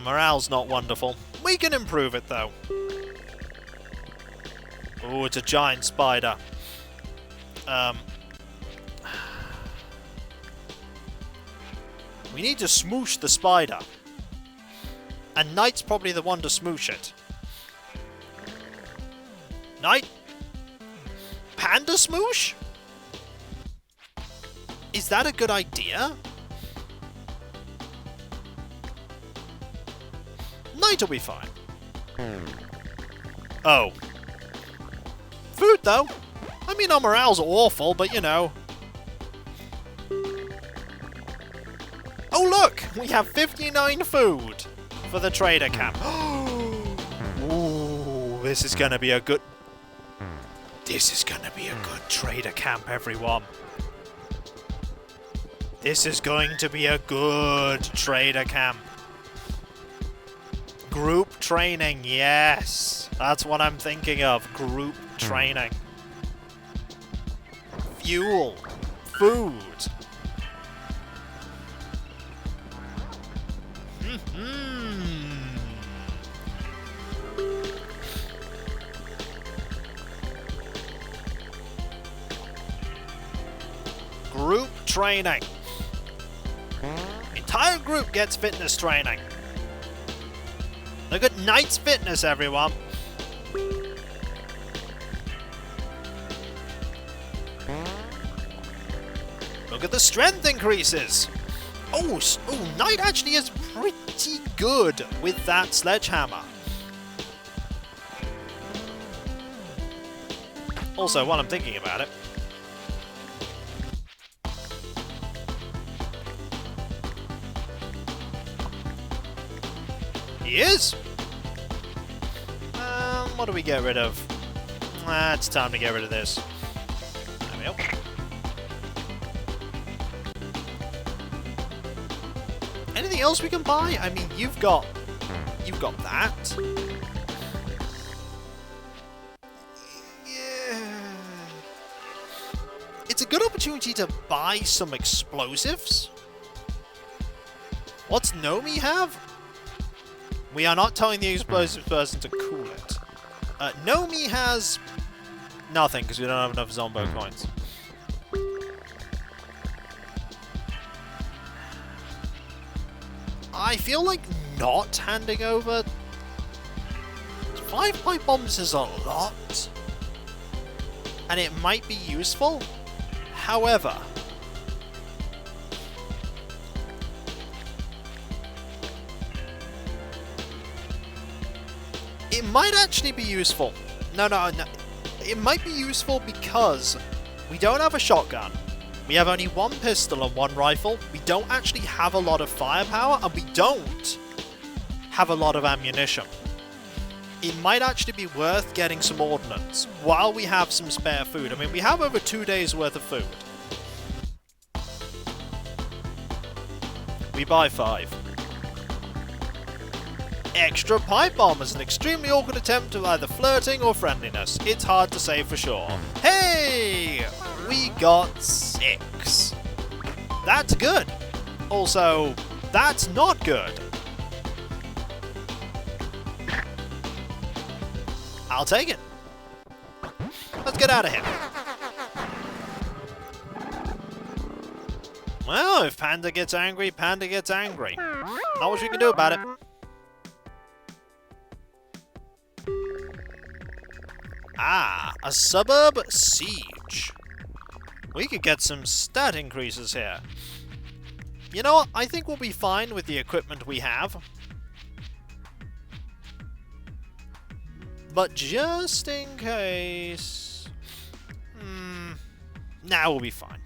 Morale's not wonderful. We can improve it, though. Oh, it's a giant spider. We need to smoosh the spider. And Knight's probably the one to smoosh it. Knight? Panda smoosh? Is that a good idea? Knight will be fine. Oh. Food, though. I mean, our morale's awful, but you know. Oh, look! We have 59 food for the trader camp. Ooh, this is gonna be a good... This is gonna be a good trader camp, everyone. This is going to be a good trader camp. Group training, yes. That's what I'm thinking of. Group training. Fuel. Food. Group training. Entire group gets fitness training. Look at Knight's fitness, everyone. Look at the strength increases. Oh, Knight actually is pretty good with that sledgehammer. Also, while I'm thinking about it, he is. What do we get rid of? It's time to get rid of this. There we go. Anything else we can buy? I mean, you've got that. Yeah. It's a good opportunity to buy some explosives. What's Nomi have? We are not telling the explosive person to cool it. Nomi has nothing because we don't have enough Zombo coins. I feel like not handing over 5 pipe bombs is a lot, and it might be useful. However, it might actually be useful. No. It might be useful because we don't have a shotgun. We have only 1 pistol and 1 rifle. We don't actually have a lot of firepower, and we don't have a lot of ammunition. It might actually be worth getting some ordnance while we have some spare food. I mean, we have over 2 days worth of food. We buy 5. Extra pipe bomb is an extremely awkward attempt of either flirting or friendliness. It's hard to say for sure. Hey! We got 6. That's good. Also, that's not good. I'll take it. Let's get out of here. Well, if Panda gets angry, Panda gets angry. Not much we can do about it. Ah, a suburb siege. We could get some stat increases here. You know what? I think we'll be fine with the equipment we have. But just in case... Nah, we'll be fine.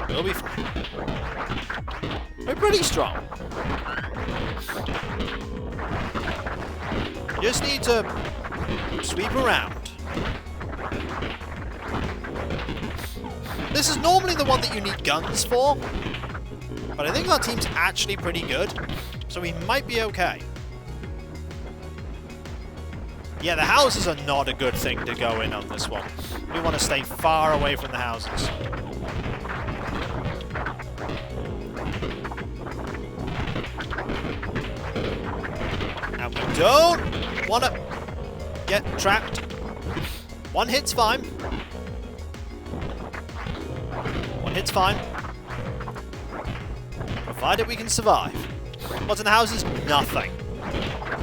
We'll be fine. We're pretty strong. Just need to sweep around. This is normally the one that you need guns for, but I think our team's actually pretty good, so we might be okay. Yeah, the houses are not a good thing to go in on this one. We want to stay far away from the houses. And we don't want to get trapped. 1 hit's fine. 1 hit's fine. Provided we can survive. What's in the houses? Nothing.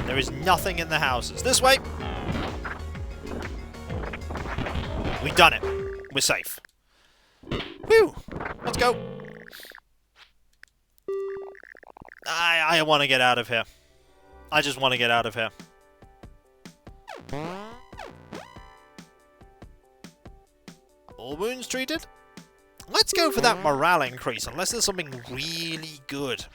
There is nothing in the houses. This way! We've done it. We're safe. Whew! Let's go. I want to get out of here. I just want to get out of here. All wounds treated? Let's go for that morale increase, unless there's something really good.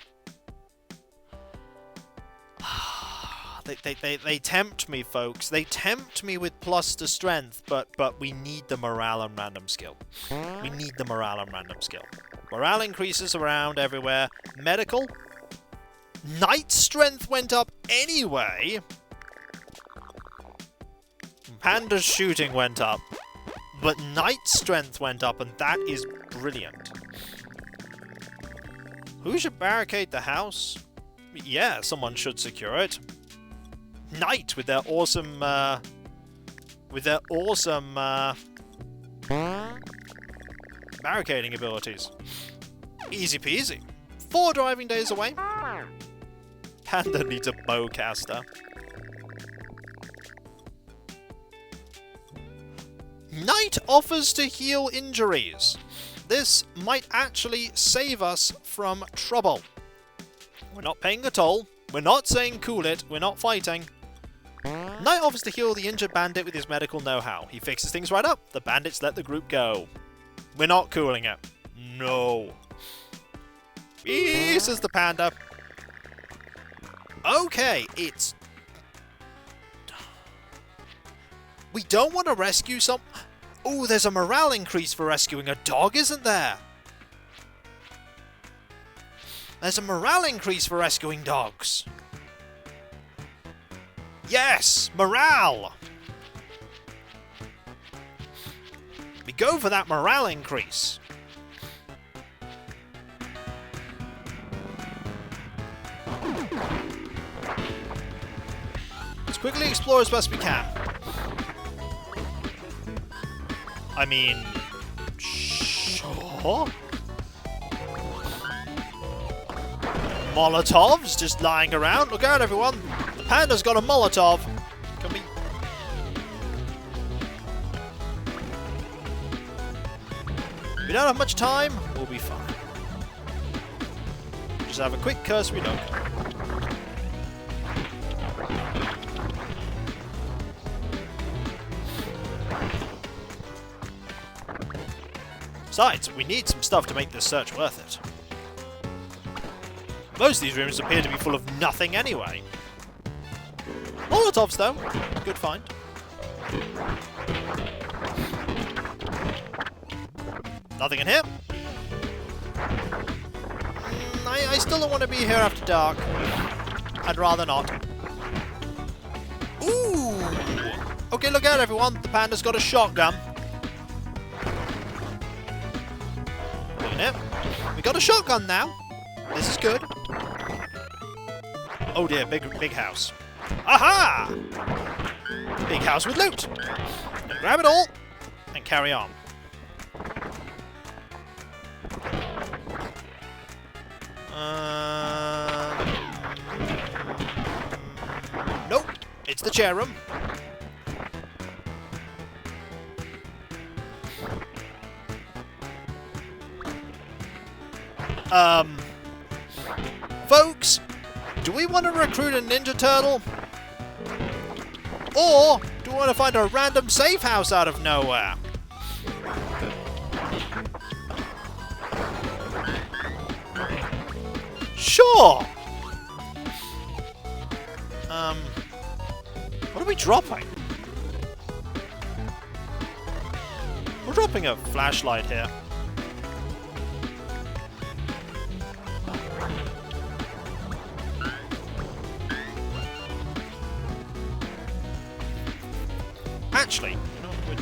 They tempt me, folks. They tempt me with plus to strength, but we need the morale and random skill. We need the morale and random skill. Morale increases around everywhere. Medical? Knight strength went up anyway. Panda's shooting went up. But Knight strength went up, and that is brilliant. Who should barricade the house? Yeah, someone should secure it. Knight with their awesome, barricading abilities. Easy peasy. 4 driving days away. Panda needs a bowcaster. Knight offers to heal injuries. This might actually save us from trouble. We're not paying a toll. We're not saying cool it. We're not fighting. Knight offers to heal the injured bandit with his medical know-how. He fixes things right up. The bandits let the group go. We're not cooling it. No. Says the panda. Okay, it's... We don't want to rescue some... Oh, there's a morale increase for rescuing a dog, isn't there? There's a morale increase for rescuing dogs. Yes! Morale! We go for that morale increase. Let's quickly explore as best we can. I mean... Sure? Molotovs just lying around. Look out, everyone! The panda's got a Molotov. Can we... We don't have much time. We'll be fine. Just have a quick cursory look. Besides, we need some stuff to make this search worth it. Most of these rooms appear to be full of nothing anyway. Molotovs, though. Good find. Nothing in here. I still don't want to be here after dark. I'd rather not. Ooh! Okay, look out, everyone. The panda's got a shotgun. Look at it. We got a shotgun now. This is good. Oh dear, big house. Aha! Big house with loot. And grab it all and carry on. Nope, it's the chair room. Folks, do we want to recruit a Ninja Turtle? Or do we want to find a random safe house out of nowhere? Sure! What are we dropping? We're dropping a flashlight here. Actually, you know what?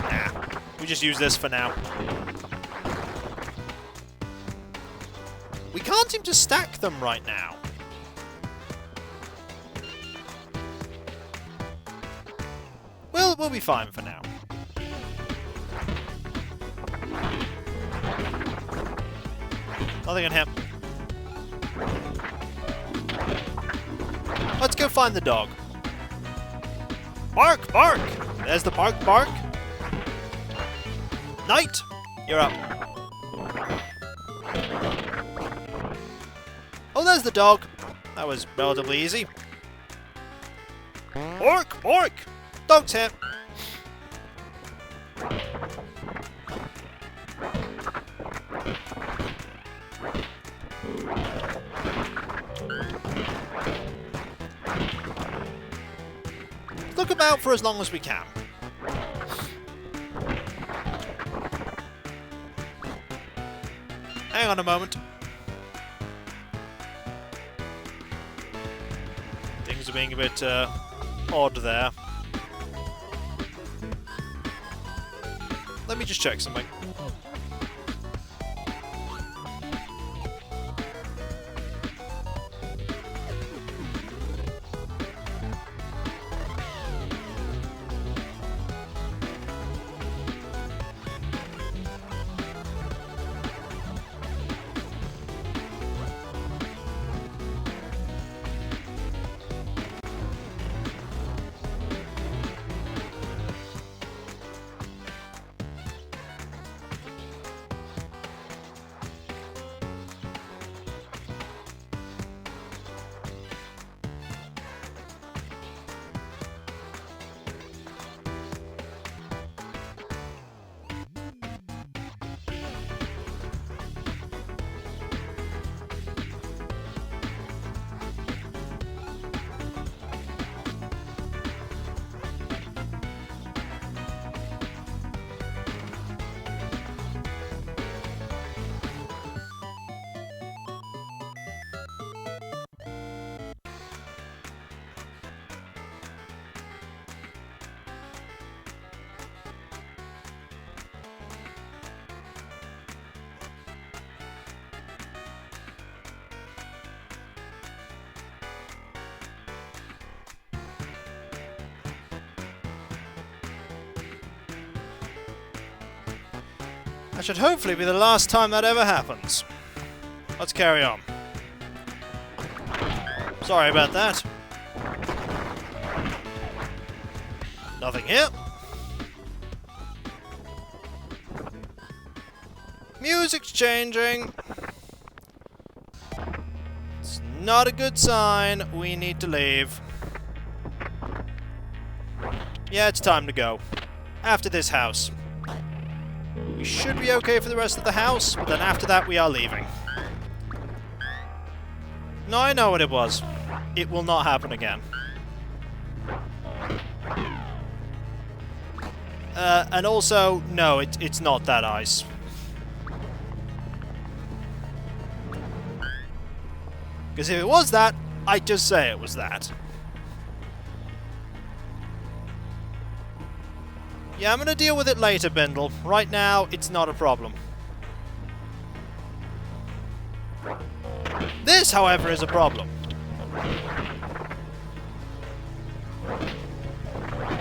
Nah, we just use this for now. We can't seem to stack them right now. Well, we'll be fine for now. Nothing on him. Let's go find the dog. Bark! Bark! There's the bark! Bark! Knight! You're up. Oh, there's the dog. That was relatively easy. Bark! Bark! Dog's here. Look about for as long as we can. Hang on a moment. Things are being a bit odd there. Let me just check something. That should hopefully be the last time that ever happens. Let's carry on. Sorry about that. Nothing here. Music's changing. It's not a good sign. We need to leave. Yeah, it's time to go. After this house. We should be okay for the rest of the house, but then after that we are leaving. No, I know what it was. It will not happen again. And also, no, it's not that ice. Because if it was that, I'd just say it was that. Yeah, I'm gonna deal with it later, Bindle. Right now, it's not a problem. This, however, is a problem.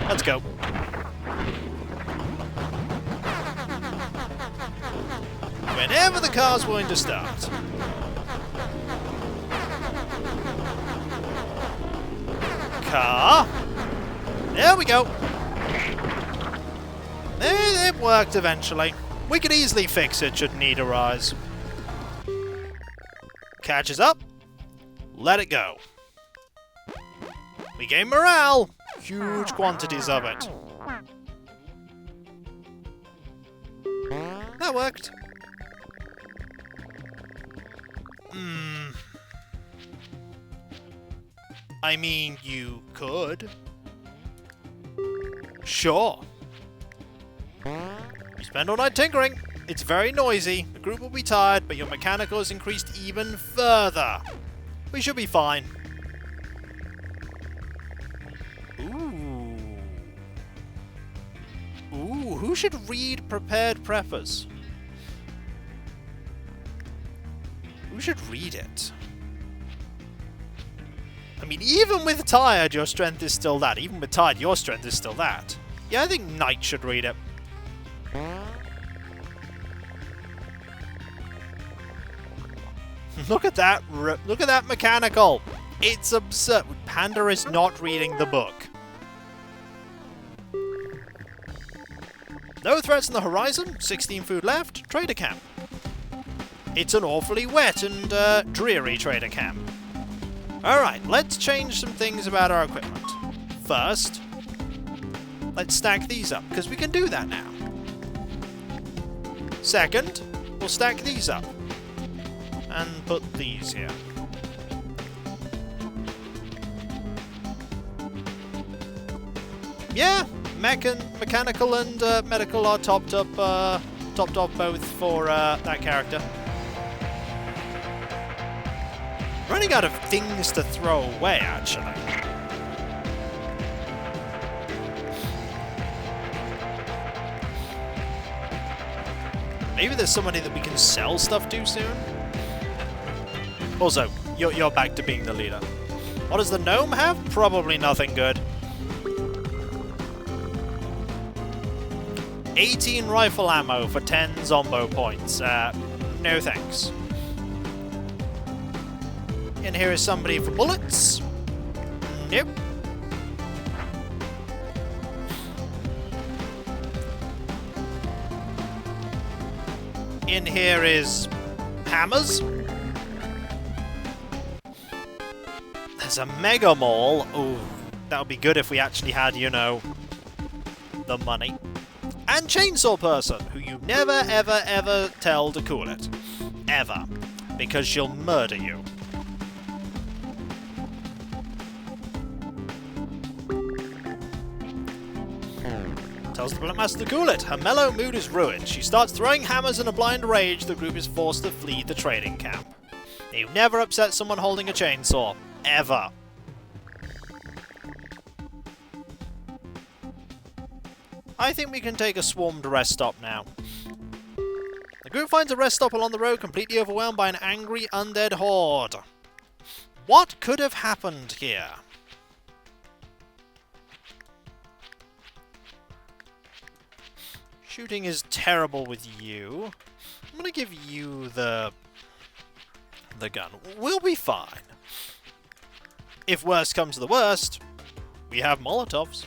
Let's go. Whenever the car's willing to start. Car. There we go. It worked eventually. We could easily fix it should need arise. Catches up. Let it go. We gain morale. Huge quantities of it. That worked. I mean, you could. Sure. You spend all night tinkering. It's very noisy. The group will be tired, but your mechanical is increased even further. We should be fine. Ooh. Ooh, who should read prepared preppers? Who should read it? I mean, even with tired, your strength is still that. Even with tired, your strength is still that. Yeah, I think Knight should read it. Look at that. Look at that mechanical. It's absurd. Panda is not reading the book. No threats on the horizon. 16 food left. Trader camp. It's an awfully wet and dreary trader camp. Alright, let's change some things about our equipment. First, let's stack these up, because we can do that now. Second, we'll stack these up. And put these here. Yeah, mechanical and medical are topped up both for that character. Running out of things to throw away, actually. Maybe there's somebody that we can sell stuff to soon? Also, you're back to being the leader. What does the gnome have? Probably nothing good. 18 rifle ammo for 10 Zombo points. No thanks. And here is somebody for bullets. Nope. In here is hammers. There's a mega mall. Ooh, that would be good if we actually had, you know, the money. And chainsaw person, who you never, ever, ever tell to cool it. Ever. Because she'll murder you. Tells the Blackmaster to cool it. Her mellow mood is ruined. She starts throwing hammers in a blind rage. The group is forced to flee the trading camp. You never upset someone holding a chainsaw. Ever. I think we can take a swarmed rest stop now. The group finds a rest stop along the road, completely overwhelmed by an angry undead horde. What could have happened here? Shooting is terrible with you. I'm gonna give you the gun. We'll be fine. If worst comes to the worst, we have Molotovs.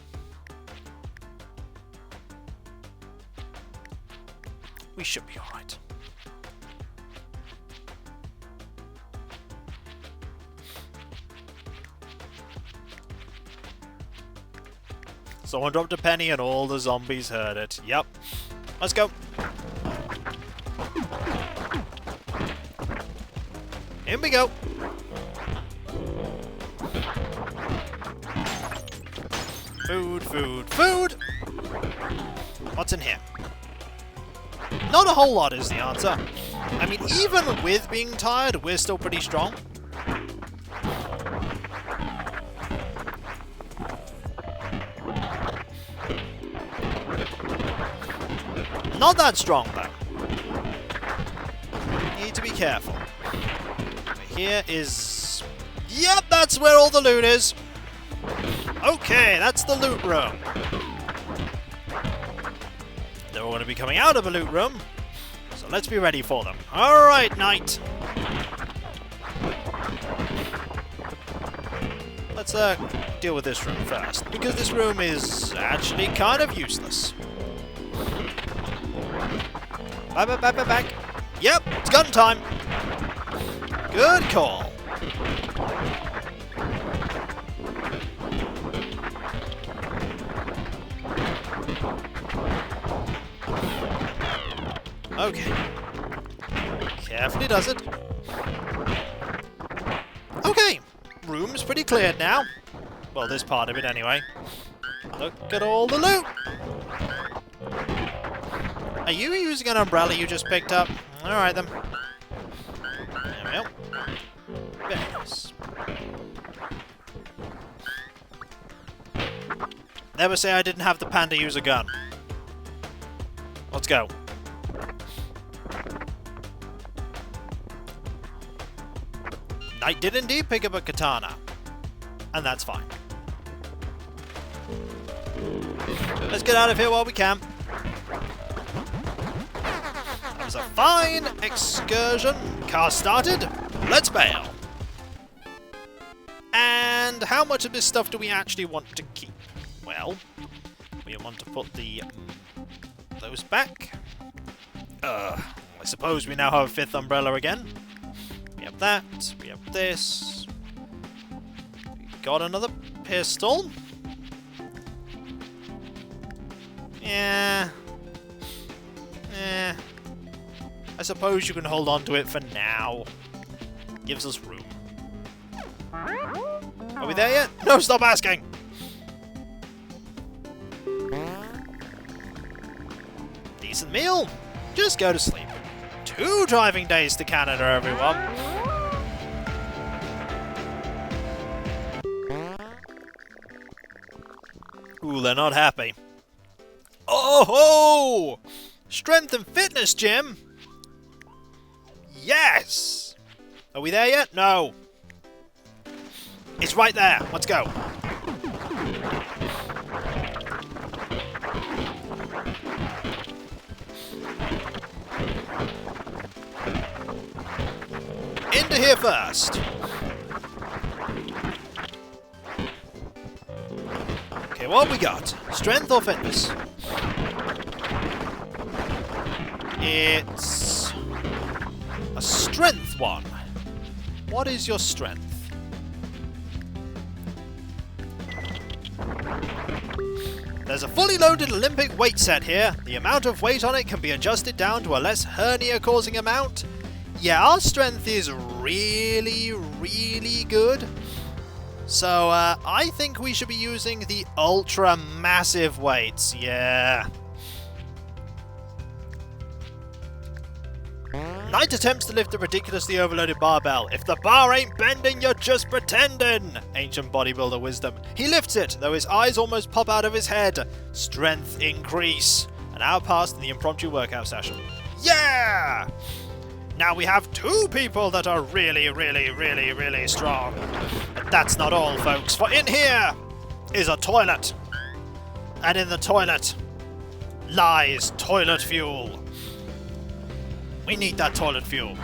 We should be alright. Someone dropped a penny and all the zombies heard it. Yep. Let's go. Here we go. Food, food, food! What's in here? Not a whole lot is the answer. I mean, even with being tired, we're still pretty strong. Not that strong, though. Need to be careful. Here is... Yep, that's where all the loot is. Okay, that's the loot room. They're all going to be coming out of the loot room, so let's be ready for them. Alright, Knight. Let's deal with this room first, because this room is actually kind of useless. Back. Yep, it's gun time. Good call. Okay. Carefully does it. Okay. Room's pretty cleared now. Well, this part of it anyway. Look at all the loot. Are you using an umbrella you just picked up? Alright then. There we go. Very nice. Never say I didn't have the Panda use a gun. Let's go. Knight did indeed pick up a katana. And that's fine. Let's get out of here while we can. That was a fine excursion. Car started. let's bail. And how much of this stuff do we actually want to keep? Well, we want to put those back. I suppose we now have a 5th umbrella again. We have that, we have this. We got another pistol. Yeah. I suppose you can hold on to it for now. Gives us room. Are we there yet? No, stop asking! Decent meal. Just go to sleep. 2 driving days to Canada, everyone. Ooh, they're not happy. Oh ho! Strength and fitness gym? Yes! Are we there yet? No. It's right there. Let's go. Into here first. Okay, what have we got? Strength or fitness? It's a strength one. What is your strength? There's a fully loaded Olympic weight set here. The amount of weight on it can be adjusted down to a less hernia-causing amount. Yeah, our strength is really, really good. So, I think we should be using the ultra-massive weights. Yeah. Knight attempts to lift a ridiculously overloaded barbell. If the bar ain't bending, you're just pretending! Ancient bodybuilder wisdom. He lifts it, though his eyes almost pop out of his head. Strength increase. An hour passed in the impromptu workout session. Yeah! Now we have 2 people that are really, really, really, really strong. But that's not all, folks, for in here is a toilet. And in the toilet lies toilet fuel. We need that toilet fuel.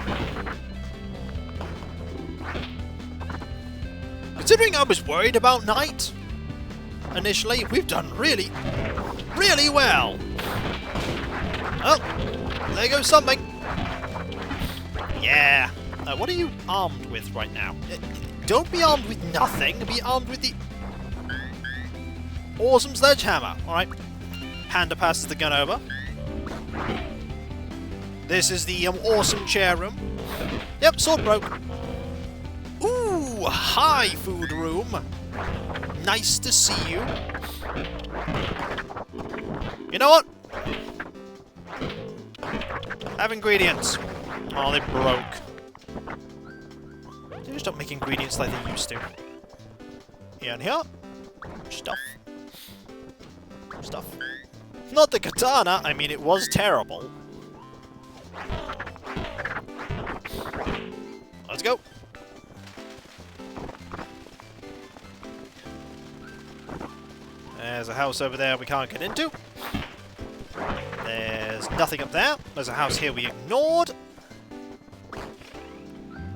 Considering I was worried about Knight initially, we've done really, really well. Oh, there goes something. Yeah. What are you armed with right now? Don't be armed with nothing. Be armed with the awesome sledgehammer. Alright. Panda passes the gun over. This is the awesome chair room. Yep, sword broke. Ooh, hi, food room. Nice to see you. You know what? Have ingredients. Oh, they broke. They just don't make ingredients like they used to. Here and here. Stuff. Stuff. Not the katana. I mean, it was terrible. Let's go. There's a house over there we can't get into. There's nothing up there. There's a house here we ignored.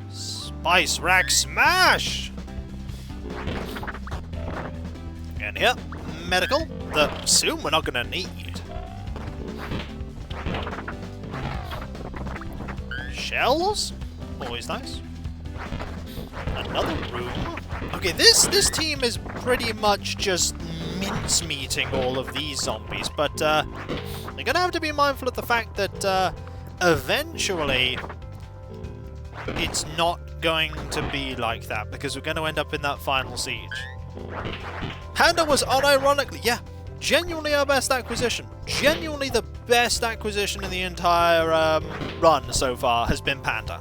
Spice rack smash! And here, medical, that soon we're not gonna need. Shells? Always nice. Another room. Okay, this team is pretty much just mincemeating all of these zombies, but they're gonna have to be mindful of the fact that eventually it's not going to be like that, because we're going to end up in that final siege. Panda was unironically, yeah, genuinely our best acquisition. Genuinely the best acquisition in the entire run so far has been Panda.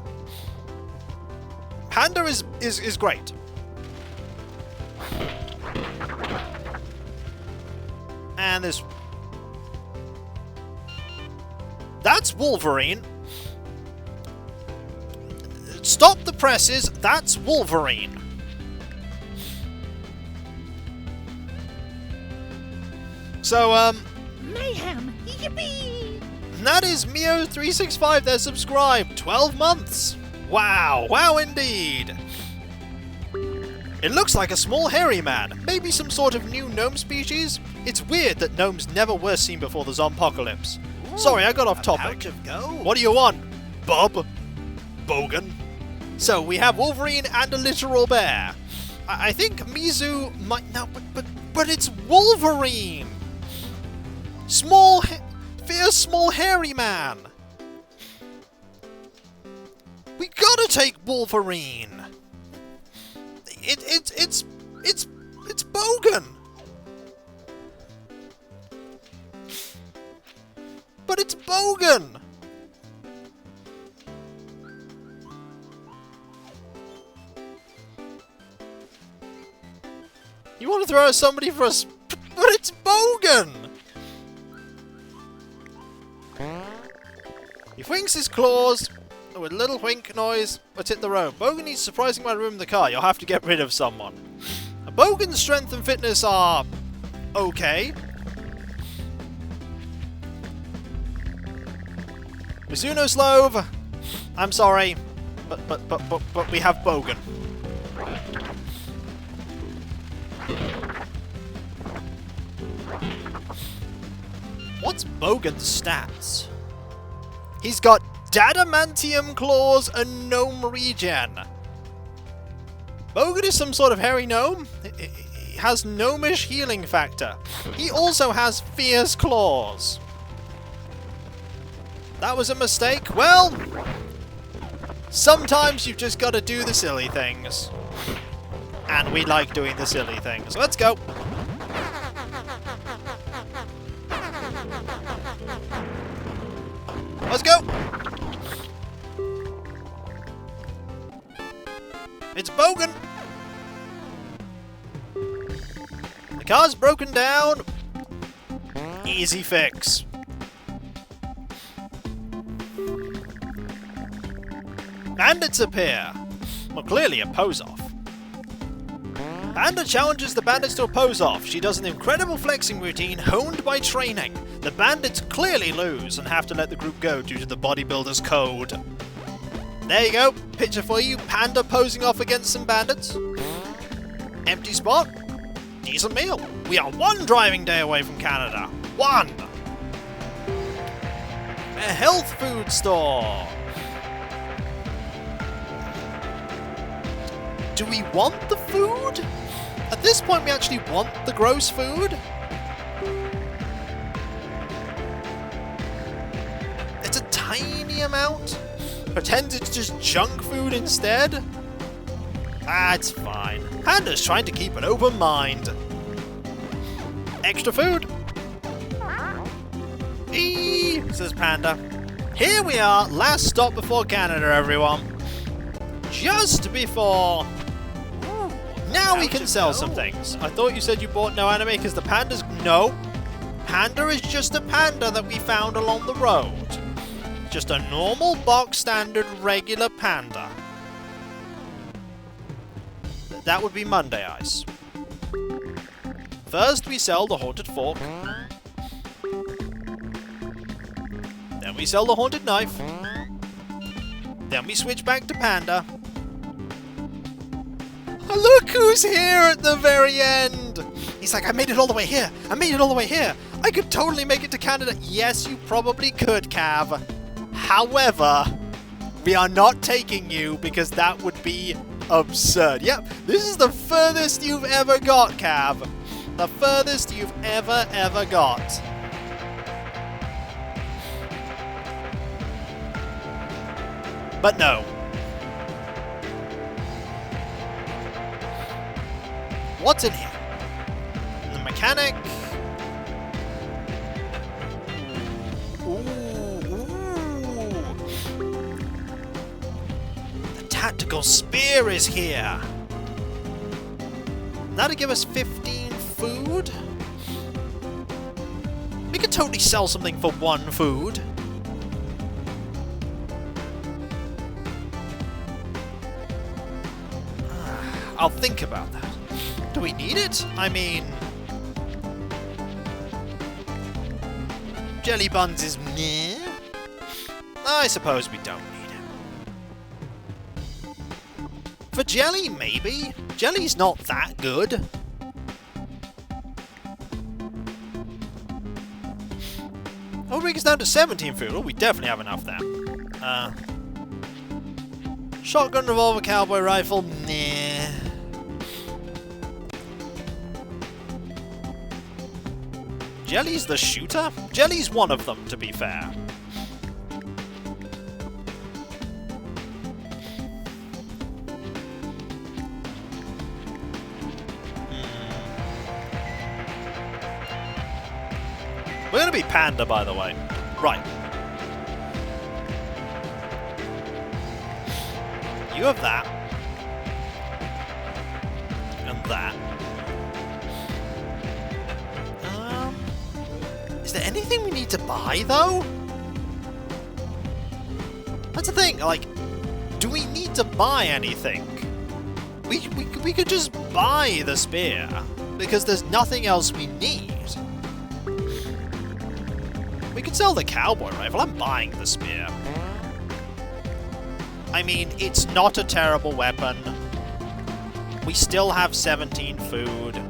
Panda is great. And there's... That's Wolverine. Stop the presses, that's Wolverine. So, Mayhem! Yippee! that is Mio365, they're subscribed. 12 months. Wow, wow indeed! It looks like a small hairy man, maybe some sort of new gnome species? It's weird that gnomes never were seen before the zompocalypse. Sorry, I got off topic. Pouch of gold. What do you want, Bob? Bogan? So, we have Wolverine and a literal bear. I think Mizu might... No, but it's Wolverine! Fierce small hairy man! We gotta take Wolverine! It's Bogan! But it's Bogan! You want to throw at somebody for us, but it's Bogan! He winks his claws with a little wink noise. Let's hit the road. Bogan needs a surprising amount of room in the car. You'll have to get rid of someone. Bogan's strength and fitness are okay. Mizuno Slove, I'm sorry, but we have Bogan. What's Bogan's stats? He's got Dadamantium Claws and Gnome Regen. Bogan is some sort of hairy gnome. He has gnomish healing factor. He also has fierce claws. That was a mistake. Well, sometimes you've just got to do the silly things. And we like doing the silly things. Let's go. Let's go! It's Bogan! The car's broken down. Easy fix. Bandits appear. Well, clearly a pose-off. Panda challenges the bandits to a pose-off. She does an incredible flexing routine honed by training. The bandits clearly lose and have to let the group go due to the bodybuilder's code. There you go. Picture for you. Panda posing off against some bandits. Empty spot. Decent meal. We are one driving day away from Canada. One! A health food store. Do we want the food? At this point, we actually want the gross food? It's a tiny amount? Pretend it's just junk food instead? Ah, it's fine. Panda's trying to keep an open mind. Extra food? Eee, says Panda. Here we are, last stop before Canada, everyone. Just before... Now we can sell some things. I thought you said you bought no anime because the panda's... No. Panda is just a panda that we found along the road. Just a normal box standard regular panda. That would be Monday Ice. First we sell the haunted fork. Then we sell the haunted knife. Then we switch back to Panda. Look who's here at the very end! He's like, I made it all the way here! I made it all the way here! I could totally make it to Canada! Yes, you probably could, Cav. However, we are not taking you because that would be absurd. Yep, this is the furthest you've ever got, Cav. The furthest you've ever got. But no. What's in here? The mechanic. Ooh. The tactical spear is here. That'll give us 15 food. We could totally sell something for 1 food. I'll think about that. Do we need it? I mean... JellyBuns is meh? I suppose we don't need it. For Jelly, maybe. Jelly's not that good. Oh, brings us down to 17 food. Oh, we definitely have enough there. Shotgun, revolver, cowboy rifle. Nah. Jelly's the shooter? Jelly's one of them, to be fair. We're gonna be Panda, by the way. Right. You have that. And that. Is there anything we need to buy, though? That's the thing, like, do we need to buy anything? We could just buy the spear, because there's nothing else we need. We could sell the cowboy rifle. I'm buying the spear. I mean, it's not a terrible weapon. We still have 17 food.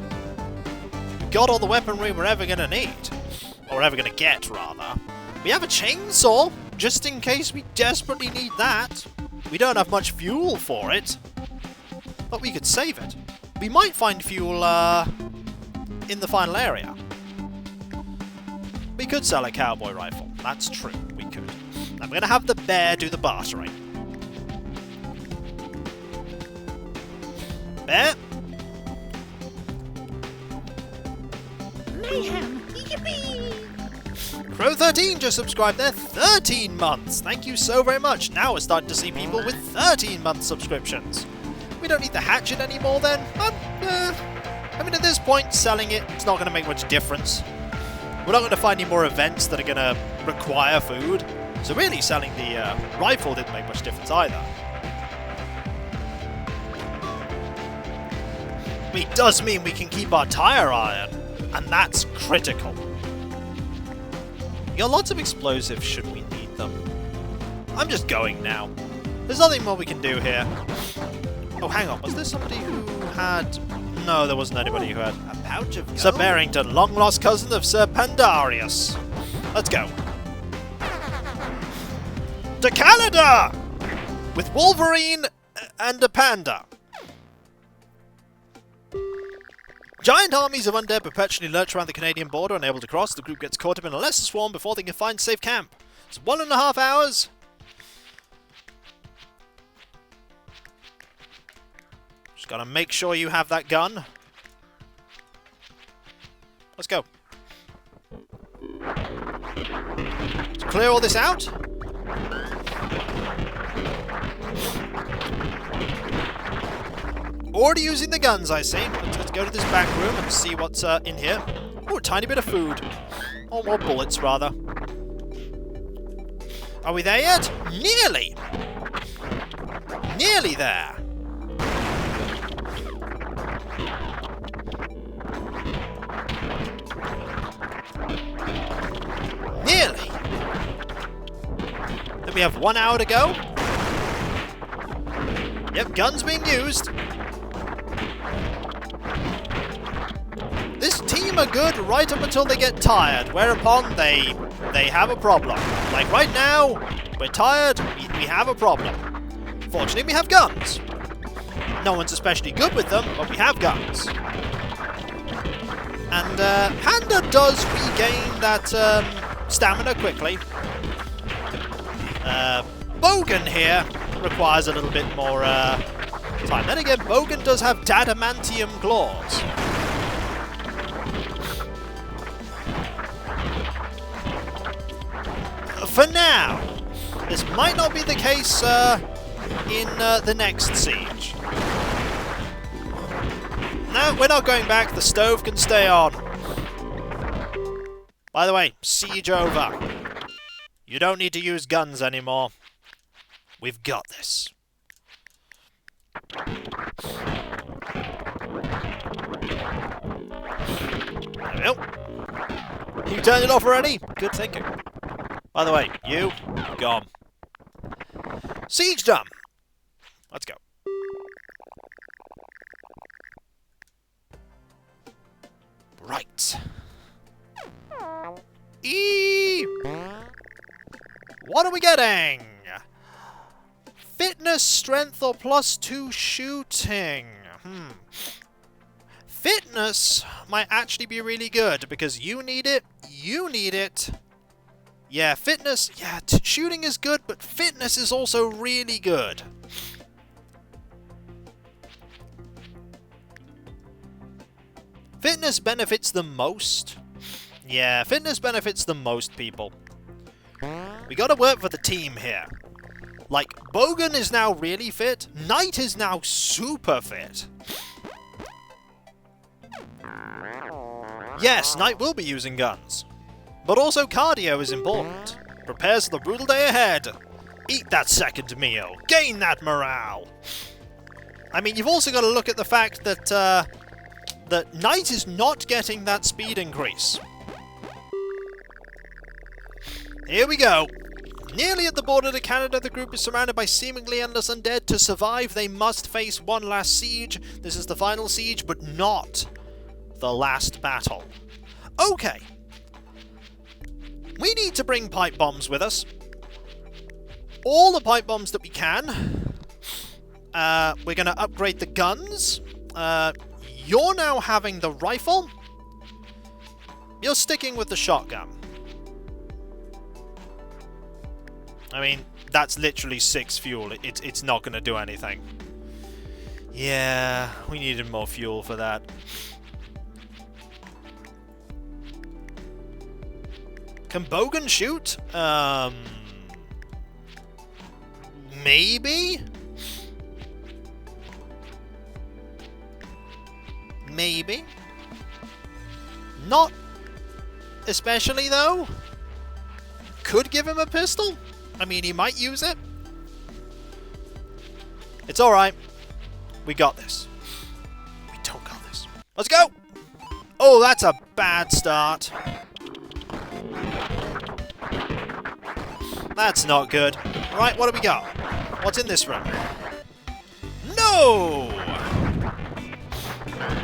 We got all the weaponry we're ever gonna need. Or ever gonna get, rather. We have a chainsaw, just in case we desperately need that. We don't have much fuel for it. But we could save it. We might find fuel, in the final area. We could sell a cowboy rifle. That's true, we could. I'm gonna have the bear do the bartering. Bear? Mayhem! Yippee! Crow13 just subscribed there 13 months. Thank you so very much. Now we're starting to see people with 13-month subscriptions. We don't need the hatchet anymore then. I mean, at this point, selling it's not going to make much difference. We're not going to find any more events that are going to require food. So really, selling the rifle didn't make much difference either. I mean, it does mean we can keep our tire iron. And that's critical. We got lots of explosives should we need them. I'm just going now. There's nothing more we can do here. Oh, hang on. Was there somebody who had... No, there wasn't anybody who had... A pouch of gold. Sir Barrington, long-lost cousin of Sir Pandarius. Let's go. To Canada! With Wolverine and a panda. Giant armies of undead perpetually lurch around the Canadian border, unable to cross. The group gets caught up in a lesser swarm before they can find safe camp. It's 1.5 hours. Just gotta make sure you have that gun. Let's go. Let's clear all this out. Already using the guns, I see. Let's go to this back room and see what's in here. Oh, a tiny bit of food. Or more bullets, rather. Are we there yet? Nearly! Nearly there! Nearly! Then we have 1 hour to go. Yep, guns being used. This team are good right up until they get tired, whereupon they have a problem. Like right now, we're tired, we have a problem. Fortunately, we have guns. No one's especially good with them, but we have guns. And Panda does regain that stamina quickly. Bogan here requires a little bit more time. Then again, Bogan does have adamantium claws. For now, this might not be the case in the next siege. No, we're not going back. The stove can stay on. By the way, siege over. You don't need to use guns anymore. We've got this. There we go. You turned it off already? Good thinking. By the way, you, gone. Siege done. Let's go. What are we getting? Fitness, strength, or +2 shooting. Fitness might actually be really good because you need it. You need it. Yeah, fitness. Yeah, shooting is good, but fitness is also really good. Fitness benefits the most. Yeah, fitness benefits the most people. We gotta work for the team here. Like, Bogan is now really fit. Knight is now super fit. Yes, Knight will be using guns. But also cardio is important. Prepares for the brutal day ahead. Eat that second meal. Gain that morale. I mean, you've also got to look at the fact that, that Knight is not getting that speed increase. Here we go. Nearly at the border to Canada, the group is surrounded by seemingly endless undead. To survive, they must face one last siege. This is the final siege, but not the last battle. Okay. We need to bring pipe bombs with us. All the pipe bombs that we can. We're going to upgrade the guns. You're now having the rifle. You're sticking with the shotgun. I mean, that's literally 6 fuel. It's not going to do anything. Yeah, we needed more fuel for that. Can Bogan shoot? Maybe? Maybe? Not especially, though. Could give him a pistol. I mean, he might use it. It's alright. We got this. We don't got this. Let's go! Oh, that's a bad start. That's not good. Right, what do we got? What's in this room? No!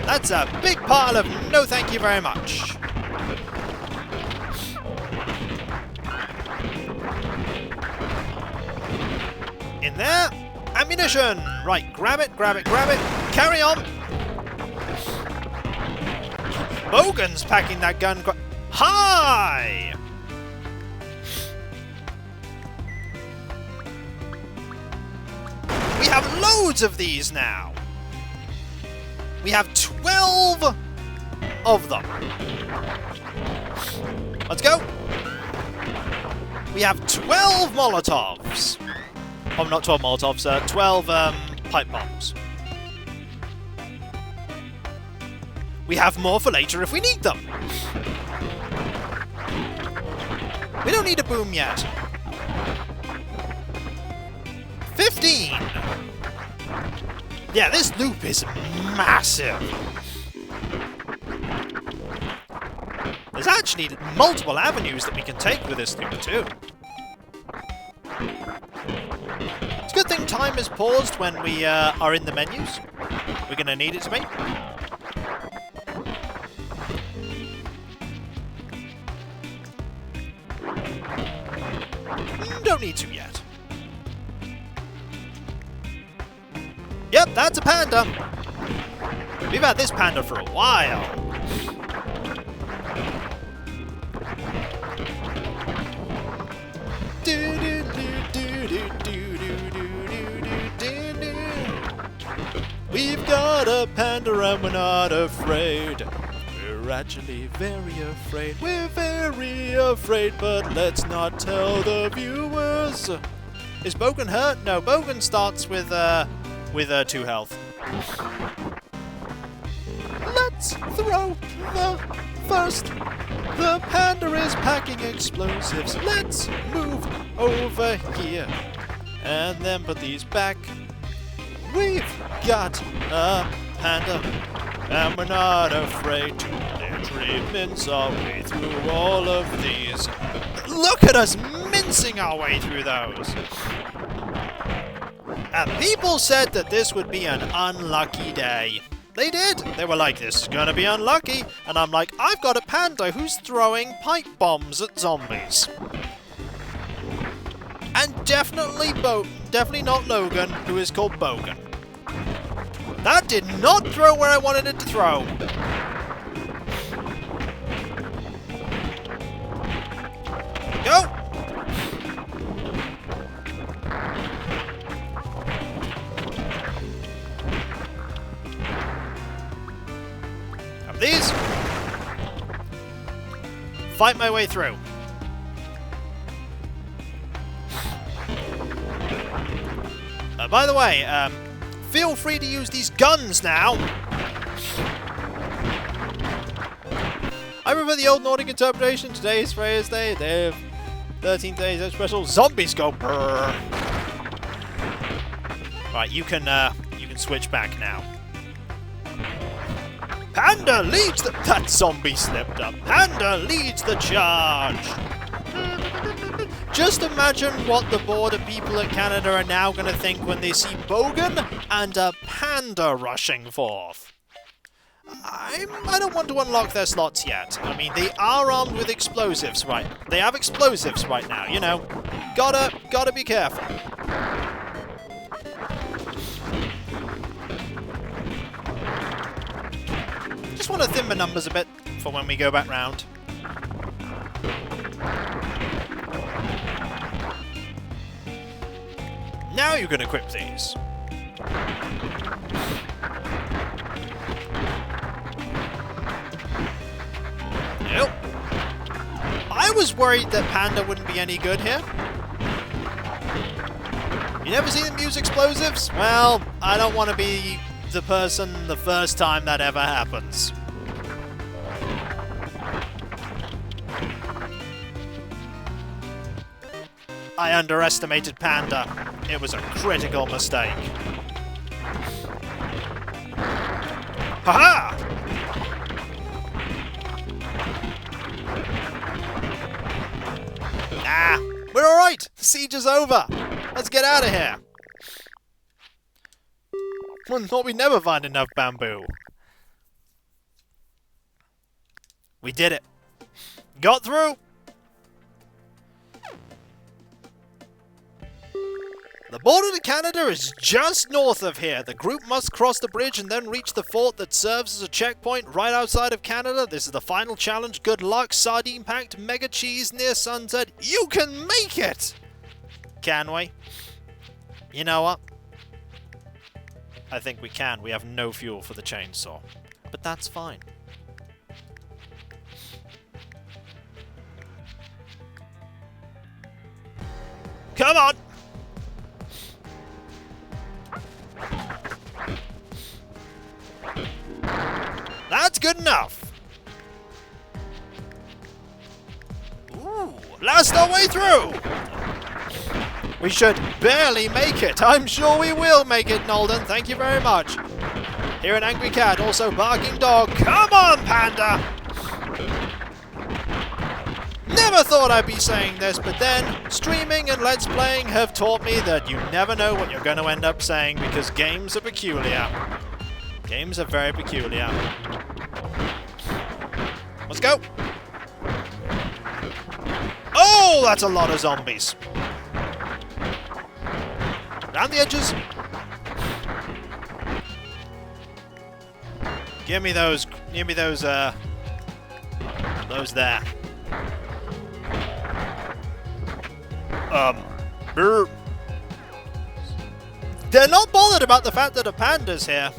That's a big pile of no thank you very much. In there. Ammunition! Right, grab it, grab it, grab it. Carry on! Bogan's packing that gun. Hi! We have loads of these now. We have 12 of them. Let's go. We have 12 Molotovs. Oh, not 12 Molotovs, 12 pipe bombs. We have more for later if we need them. We don't need a boom yet. 15! Yeah, this loop is massive. There's actually multiple avenues that we can take with this loop too. It's a good thing time is paused when we are in the menus. We're going to need it to be. Don't need to yet. Yep, that's a panda. We've had this panda for a while. We've got a panda and we're not afraid. We're actually very afraid. We're very afraid, but let's not tell the viewers. Is Bogan hurt? No, Bogan starts with 2 health. Let's throw the first. The panda is packing explosives. Let's move over here and then put these back. We've got a panda and we're not afraid to literally mince our way through all of these. Look at us mincing our way through those. And people said that this would be an unlucky day. They did. They were like, this is gonna be unlucky. And I'm like, I've got a panda who's throwing pipe bombs at zombies. And definitely not Logan, who is called Bogan. That did not throw where I wanted it to throw. Go! Have these. Fight my way through. By the way, feel free to use these guns now. I prefer the old Nordic interpretation. Today's phrase they have 13 days of special zombie scope. Right, you can switch back now. Panda leads the... That zombie slipped up. Panda leads the charge. Just imagine what the border people in Canada are now going to think when they see Bogan and a panda rushing forth. I don't want to unlock their slots yet. I mean, they are armed with explosives, right? They have explosives right now, you know. Gotta be careful. Just want to thin the numbers a bit for when we go back round. Now you can equip these. Nope. I was worried that Panda wouldn't be any good here. You never see them use explosives? Well, I don't want to be the person the first time that ever happens. I underestimated Panda. It was a critical mistake. Haha! Ah, we're alright! The siege is over! Let's get out of here! One thought we'd never find enough bamboo. We did it. Got through! The border to Canada is just north of here. The group must cross the bridge and then reach the fort that serves as a checkpoint right outside of Canada. This is the final challenge. Good luck. Sardine-packed mega cheese near sunset. You can make it! Can we? You know what? I think we can. We have no fuel for the chainsaw. But that's fine. Come on! That's good enough. Ooh, blast our way through. We should barely make it. I'm sure we will make it, Nolden. Thank you very much. Hear an angry cat, also barking dog. Come on, Panda. Never thought I'd be saying this, but then streaming and Let's Playing have taught me that you never know what you're going to end up saying because games are peculiar. Games are very peculiar. Let's go! Oh, that's a lot of zombies. Down the edges. Give me those there. Brr. They're not bothered about the fact that a panda's here.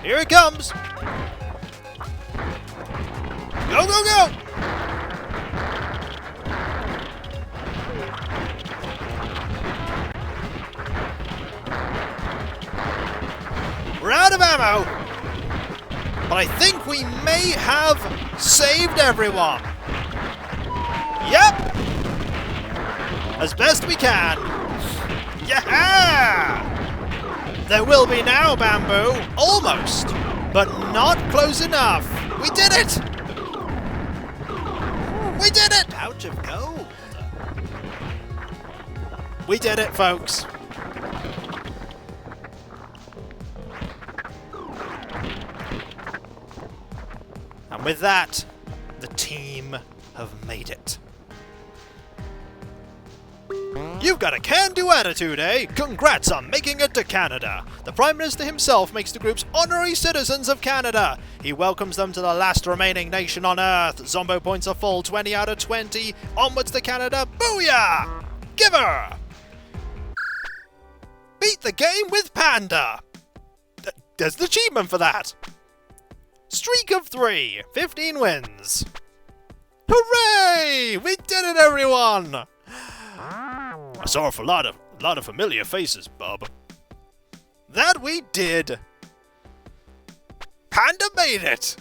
Here it comes! Go, go, go! We're out of ammo! But I think we may have saved everyone! Yep! As best we can! Yeah! There will be now, bamboo! Almost! But not close enough! We did it! We did it! Pouch of gold. We did it, folks. And with that, the team have made it. You've got a can-do attitude, eh? Congrats on making it to Canada. The Prime Minister himself makes the groups honorary citizens of Canada. He welcomes them to the last remaining nation on Earth. Zombo points are full, 20 out of 20. Onwards to Canada. Booyah! Giver! Beat the game with Panda. There's an achievement for that. Streak of 3, 15 wins. Hooray! We did it, everyone! I saw a lot of familiar faces, Bob. That we did. Panda made it.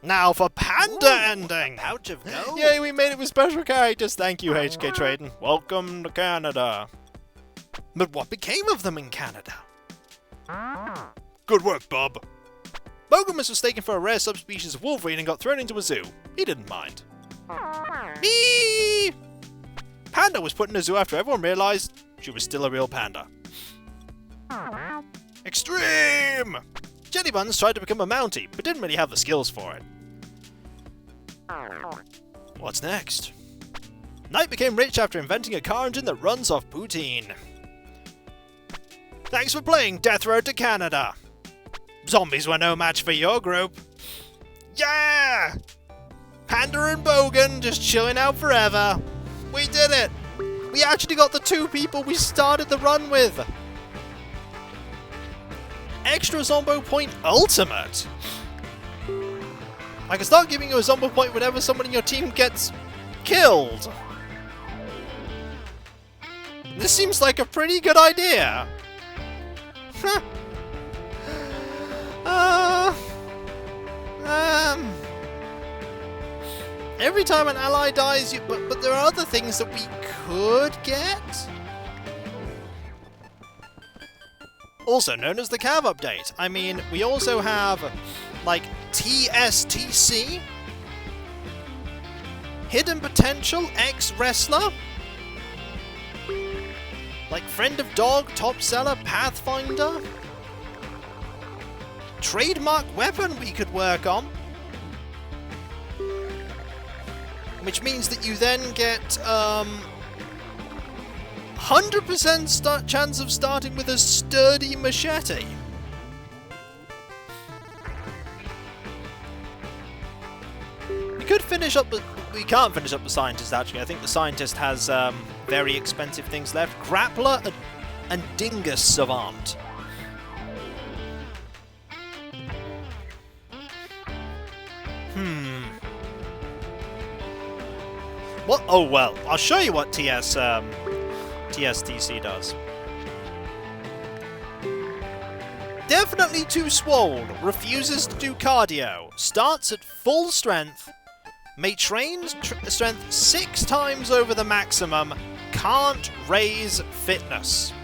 Now for Panda ending. Pouch of go. Yay, we made it with special characters. Thank you, HK Trading. Welcome to Canada. But what became of them in Canada? Good work, Bob. Bogan was mistaken for a rare subspecies of Wolverine and got thrown into a zoo. He didn't mind. Me! Panda was put in a zoo after everyone realized she was still a real panda. Extreme! JellyBuns tried to become a Mountie, but didn't really have the skills for it. What's next? Knight became rich after inventing a car engine that runs off poutine. Thanks for playing Death Road to Canada. Zombies were no match for your group. Yeah! Panda and Bogan just chilling out forever. We did it! We actually got the 2 people we started the run with. Extra Zombo Point Ultimate. I can start giving you a Zombo Point whenever someone in your team gets killed. This seems like a pretty good idea. Every time an ally dies, but there are other things that we could get. Also known as the Cav update. I mean, we also have, like, TSTC, Hidden Potential, Ex-Wrestler, like Friend of Dog, Top Seller, Pathfinder, Trademark Weapon we could work on. Which means that you then get 100% chance of starting with a sturdy machete. We could finish up, but we can't finish up the scientist actually. I think the scientist has very expensive things left. Grappler and Dingus Savant. What? Oh well, I'll show you what TSTC does. Definitely too swole, refuses to do cardio, starts at full strength, may train strength 6 times over the maximum, can't raise fitness.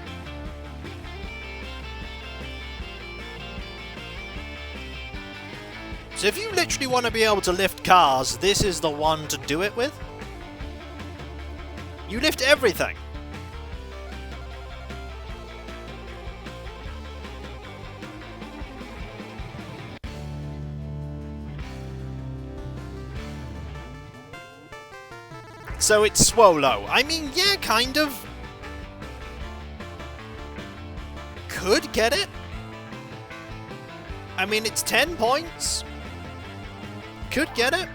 So if you literally want to be able to lift cars, this is the one to do it with. You lift everything. So it's Swolo. I mean, yeah, kind of. Could get it. I mean, it's 10 points. Could get it.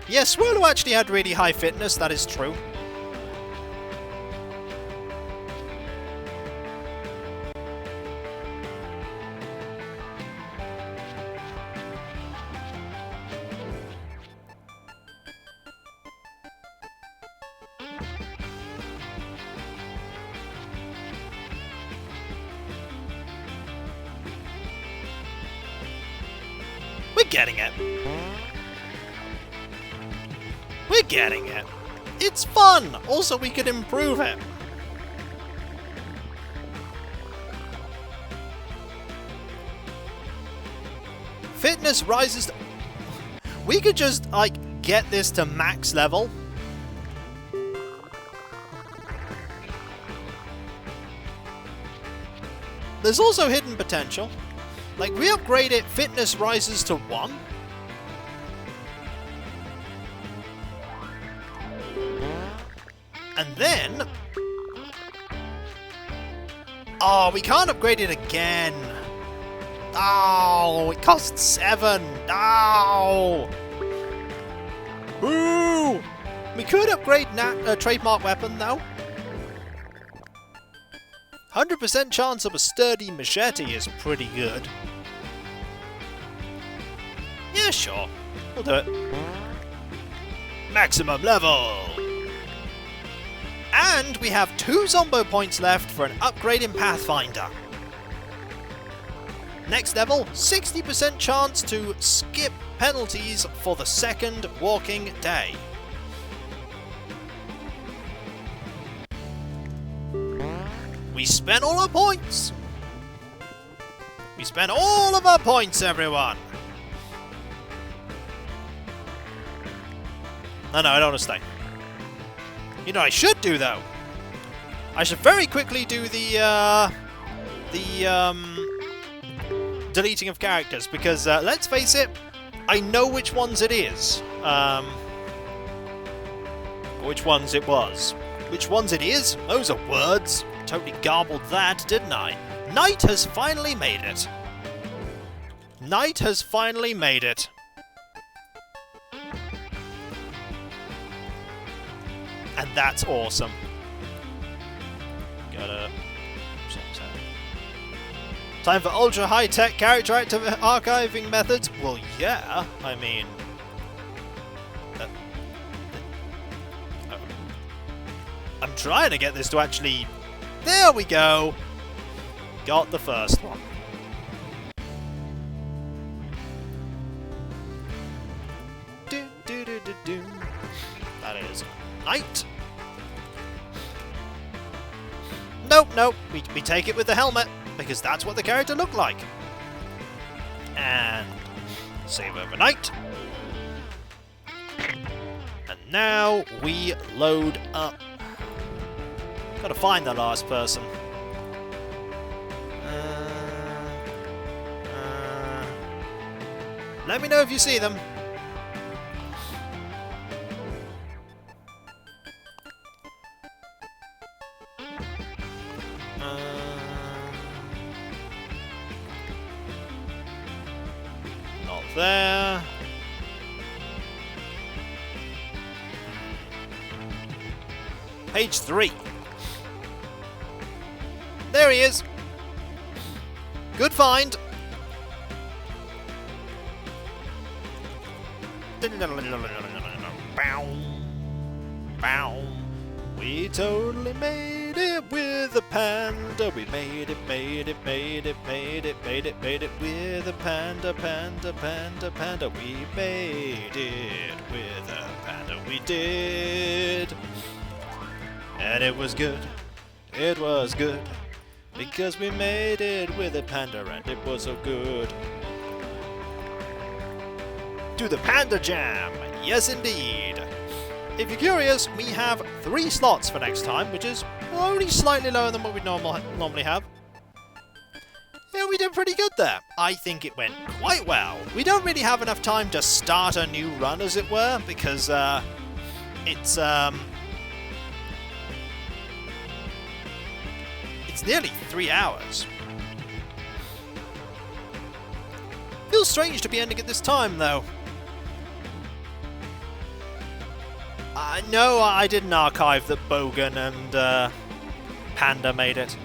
Yeah, Swirlo actually had really high fitness, that is true. We're getting it. We're getting it. It's fun! Also, we could improve it. Fitness rises... We could just, like, get this to max level. There's also hidden potential. Like, we upgrade it, fitness rises to 1. And then... Oh, we can't upgrade it again. Oh, it costs 7. Oh! Boo! We could upgrade trademark weapon, though. 100% chance of a sturdy machete is pretty good. Yeah, sure. We'll do it. Maximum level! And we have 2 Zombo points left for an upgrade in Pathfinder. Next level, 60% chance to skip penalties for the second walking day. We spent all our points! We spent all of our points, everyone! No, I don't want to stay. You know what I should do, though? I should very quickly do the deleting of characters, because, let's face it, I know which ones it is. Which ones it was. Which ones it is? Those are words. Totally garbled that, didn't I? Knight has finally made it. Knight has finally made it. And that's awesome. Gotta... Time for ultra high-tech character archiving methods? Well, yeah. I mean... I'm trying to get this to actually... There we go! Got the first one. That is Knight. Nope. We take it with the helmet, because that's what the character looked like. And save overnight. And now we load up. Gotta find the last person. Let me know if you see them. Not there. Page 3. There he is. Good find. We totally made it with a panda. We made it with a panda. We made it with a panda. We did. And it was good. It was good. Because we made it with a panda and it was so good. To the Panda Jam! Yes, indeed! If you're curious, we have 3 slots for next time, which is only slightly lower than what we normally have. Yeah, we did pretty good there. I think it went quite well. We don't really have enough time to start a new run, as it were, because it's nearly 3 hours. Feels strange to be ending at this time, though. No, I didn't archive that Bogan and Panda made it.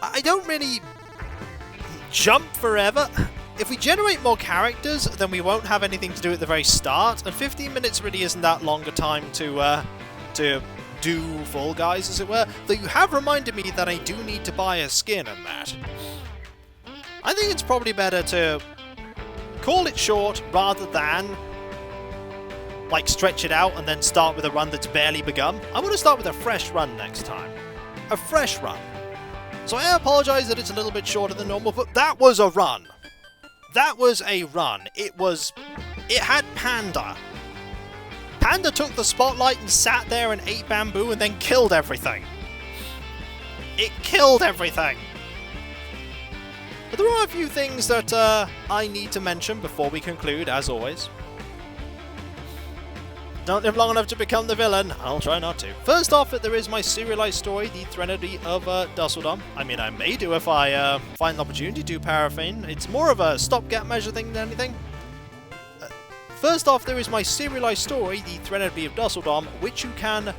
I don't really jump forever. If we generate more characters, then we won't have anything to do at the very start, and 15 minutes really isn't that long a time to do Fall Guys, as it were. Though you have reminded me that I do need to buy a skin and that. I think it's probably better to call it short rather than like stretch it out and then start with a run that's barely begun. I want to start with a fresh run next time. A fresh run. So I apologise that it's a little bit shorter than normal, but that was a run. That was a run. It had Panda. Panda took the spotlight and sat there and ate bamboo and then killed everything. It killed everything. But there are a few things that I need to mention before we conclude, as always. don't live long enough to become the villain. I'll try not to. First off, there is my serialized story, The Threnody of Dusseldom. I mean, I may do if I find the opportunity to do Paraffin. It's more of a stopgap measure thing than anything. First off, there is my serialized story, The Threnody of Dusseldom, which you can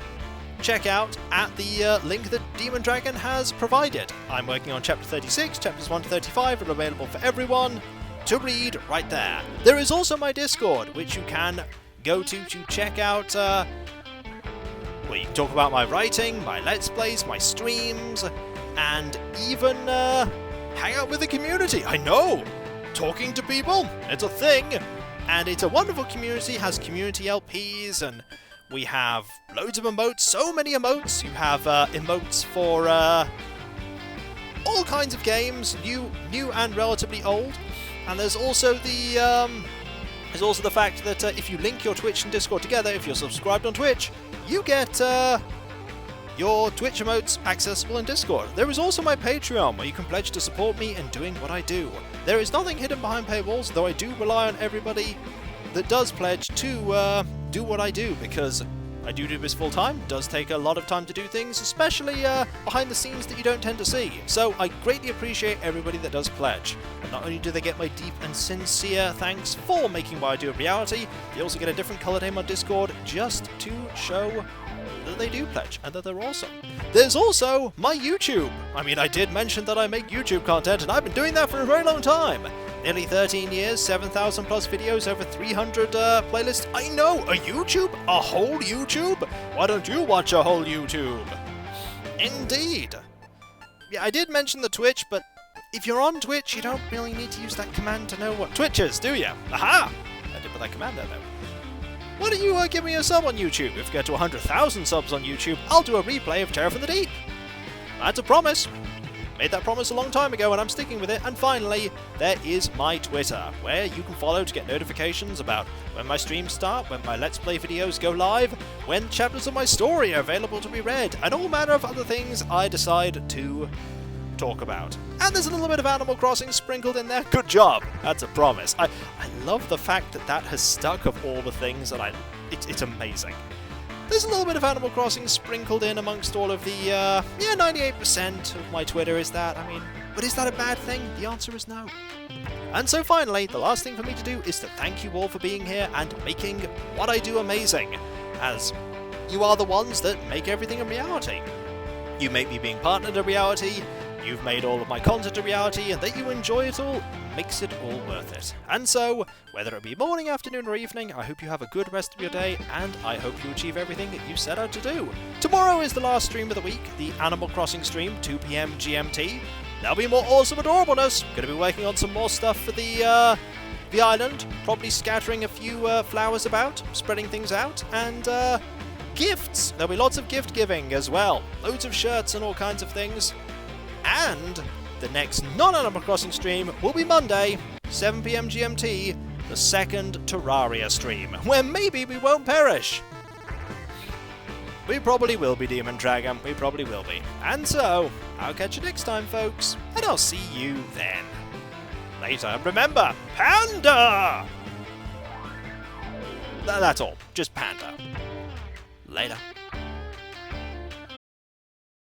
check out at the link that Demon Dragon has provided. I'm working on Chapter 36, Chapters 1 to 35 are available for everyone to read right there. There is also my Discord, which you can go to check out, where you can talk about my writing, my Let's Plays, my streams, and even hang out with the community. I know! Talking to people, it's a thing! And it's a wonderful community, has community LPs, and we have loads of emotes, so many emotes. You have emotes for all kinds of games, new and relatively old. And there's also the fact that if you link your Twitch and Discord together, if you're subscribed on Twitch, you get your Twitch emotes accessible in Discord. There is also my Patreon, where you can pledge to support me in doing what I do. There is nothing hidden behind paywalls, though I do rely on everybody that does pledge to do what I do, because I do this full time. It does take a lot of time to do things, especially behind the scenes that you don't tend to see. So I greatly appreciate everybody that does pledge. And not only do they get my deep and sincere thanks for making what I do a reality, they also get a different coloured name on Discord just to show that they do pledge and that they're awesome. There's also my YouTube. I mean, I did mention that I make YouTube content, and I've been doing that for a very long time. Nearly 13 years, 7,000 plus videos, over 300 playlists. I know! A YouTube? A whole YouTube? Why don't you watch a whole YouTube? Indeed! Yeah, I did mention the Twitch, but if you're on Twitch, you don't really need to use that command to know what Twitch is, do you? Aha! I did put that command there, though. Why don't you give me a sub on YouTube? If you get to 100,000 subs on YouTube, I'll do a replay of Terror from the Deep. That's a promise. Made that promise a long time ago, and I'm sticking with it. And finally, there is my Twitter, where you can follow to get notifications about when my streams start, when my Let's Play videos go live, when chapters of my story are available to be read, and all manner of other things I decide to talk about. And there's a little bit of Animal Crossing sprinkled in there. Good job! That's a promise. I love the fact that that has stuck of all the things, and it's amazing. There's a little bit of Animal Crossing sprinkled in amongst all of the, 98% of my Twitter is that. I mean, but is that a bad thing? The answer is no. And so finally, the last thing for me to do is to thank you all for being here and making what I do amazing, as you are the ones that make everything a reality. You make me being partnered a reality, you've made all of my content a reality, and that you enjoy it all makes it all worth it. And so, whether it be morning, afternoon, or evening, I hope you have a good rest of your day, and I hope you achieve everything that you set out to do. Tomorrow is the last stream of the week, the Animal Crossing stream, 2 PM GMT. There'll be more awesome adorableness. Going to be working on some more stuff for the island, probably scattering a few flowers about, spreading things out, and gifts. There'll be lots of gift giving as well. Loads of shirts and all kinds of things. And the next non-Animal Crossing stream will be Monday, 7 PM GMT, the second Terraria stream, where maybe we won't perish. We probably will be, Demon Dragon, we probably will be. And so, I'll catch you next time, folks, and I'll see you then. Later, remember, Panda! That's all, just Panda. Later.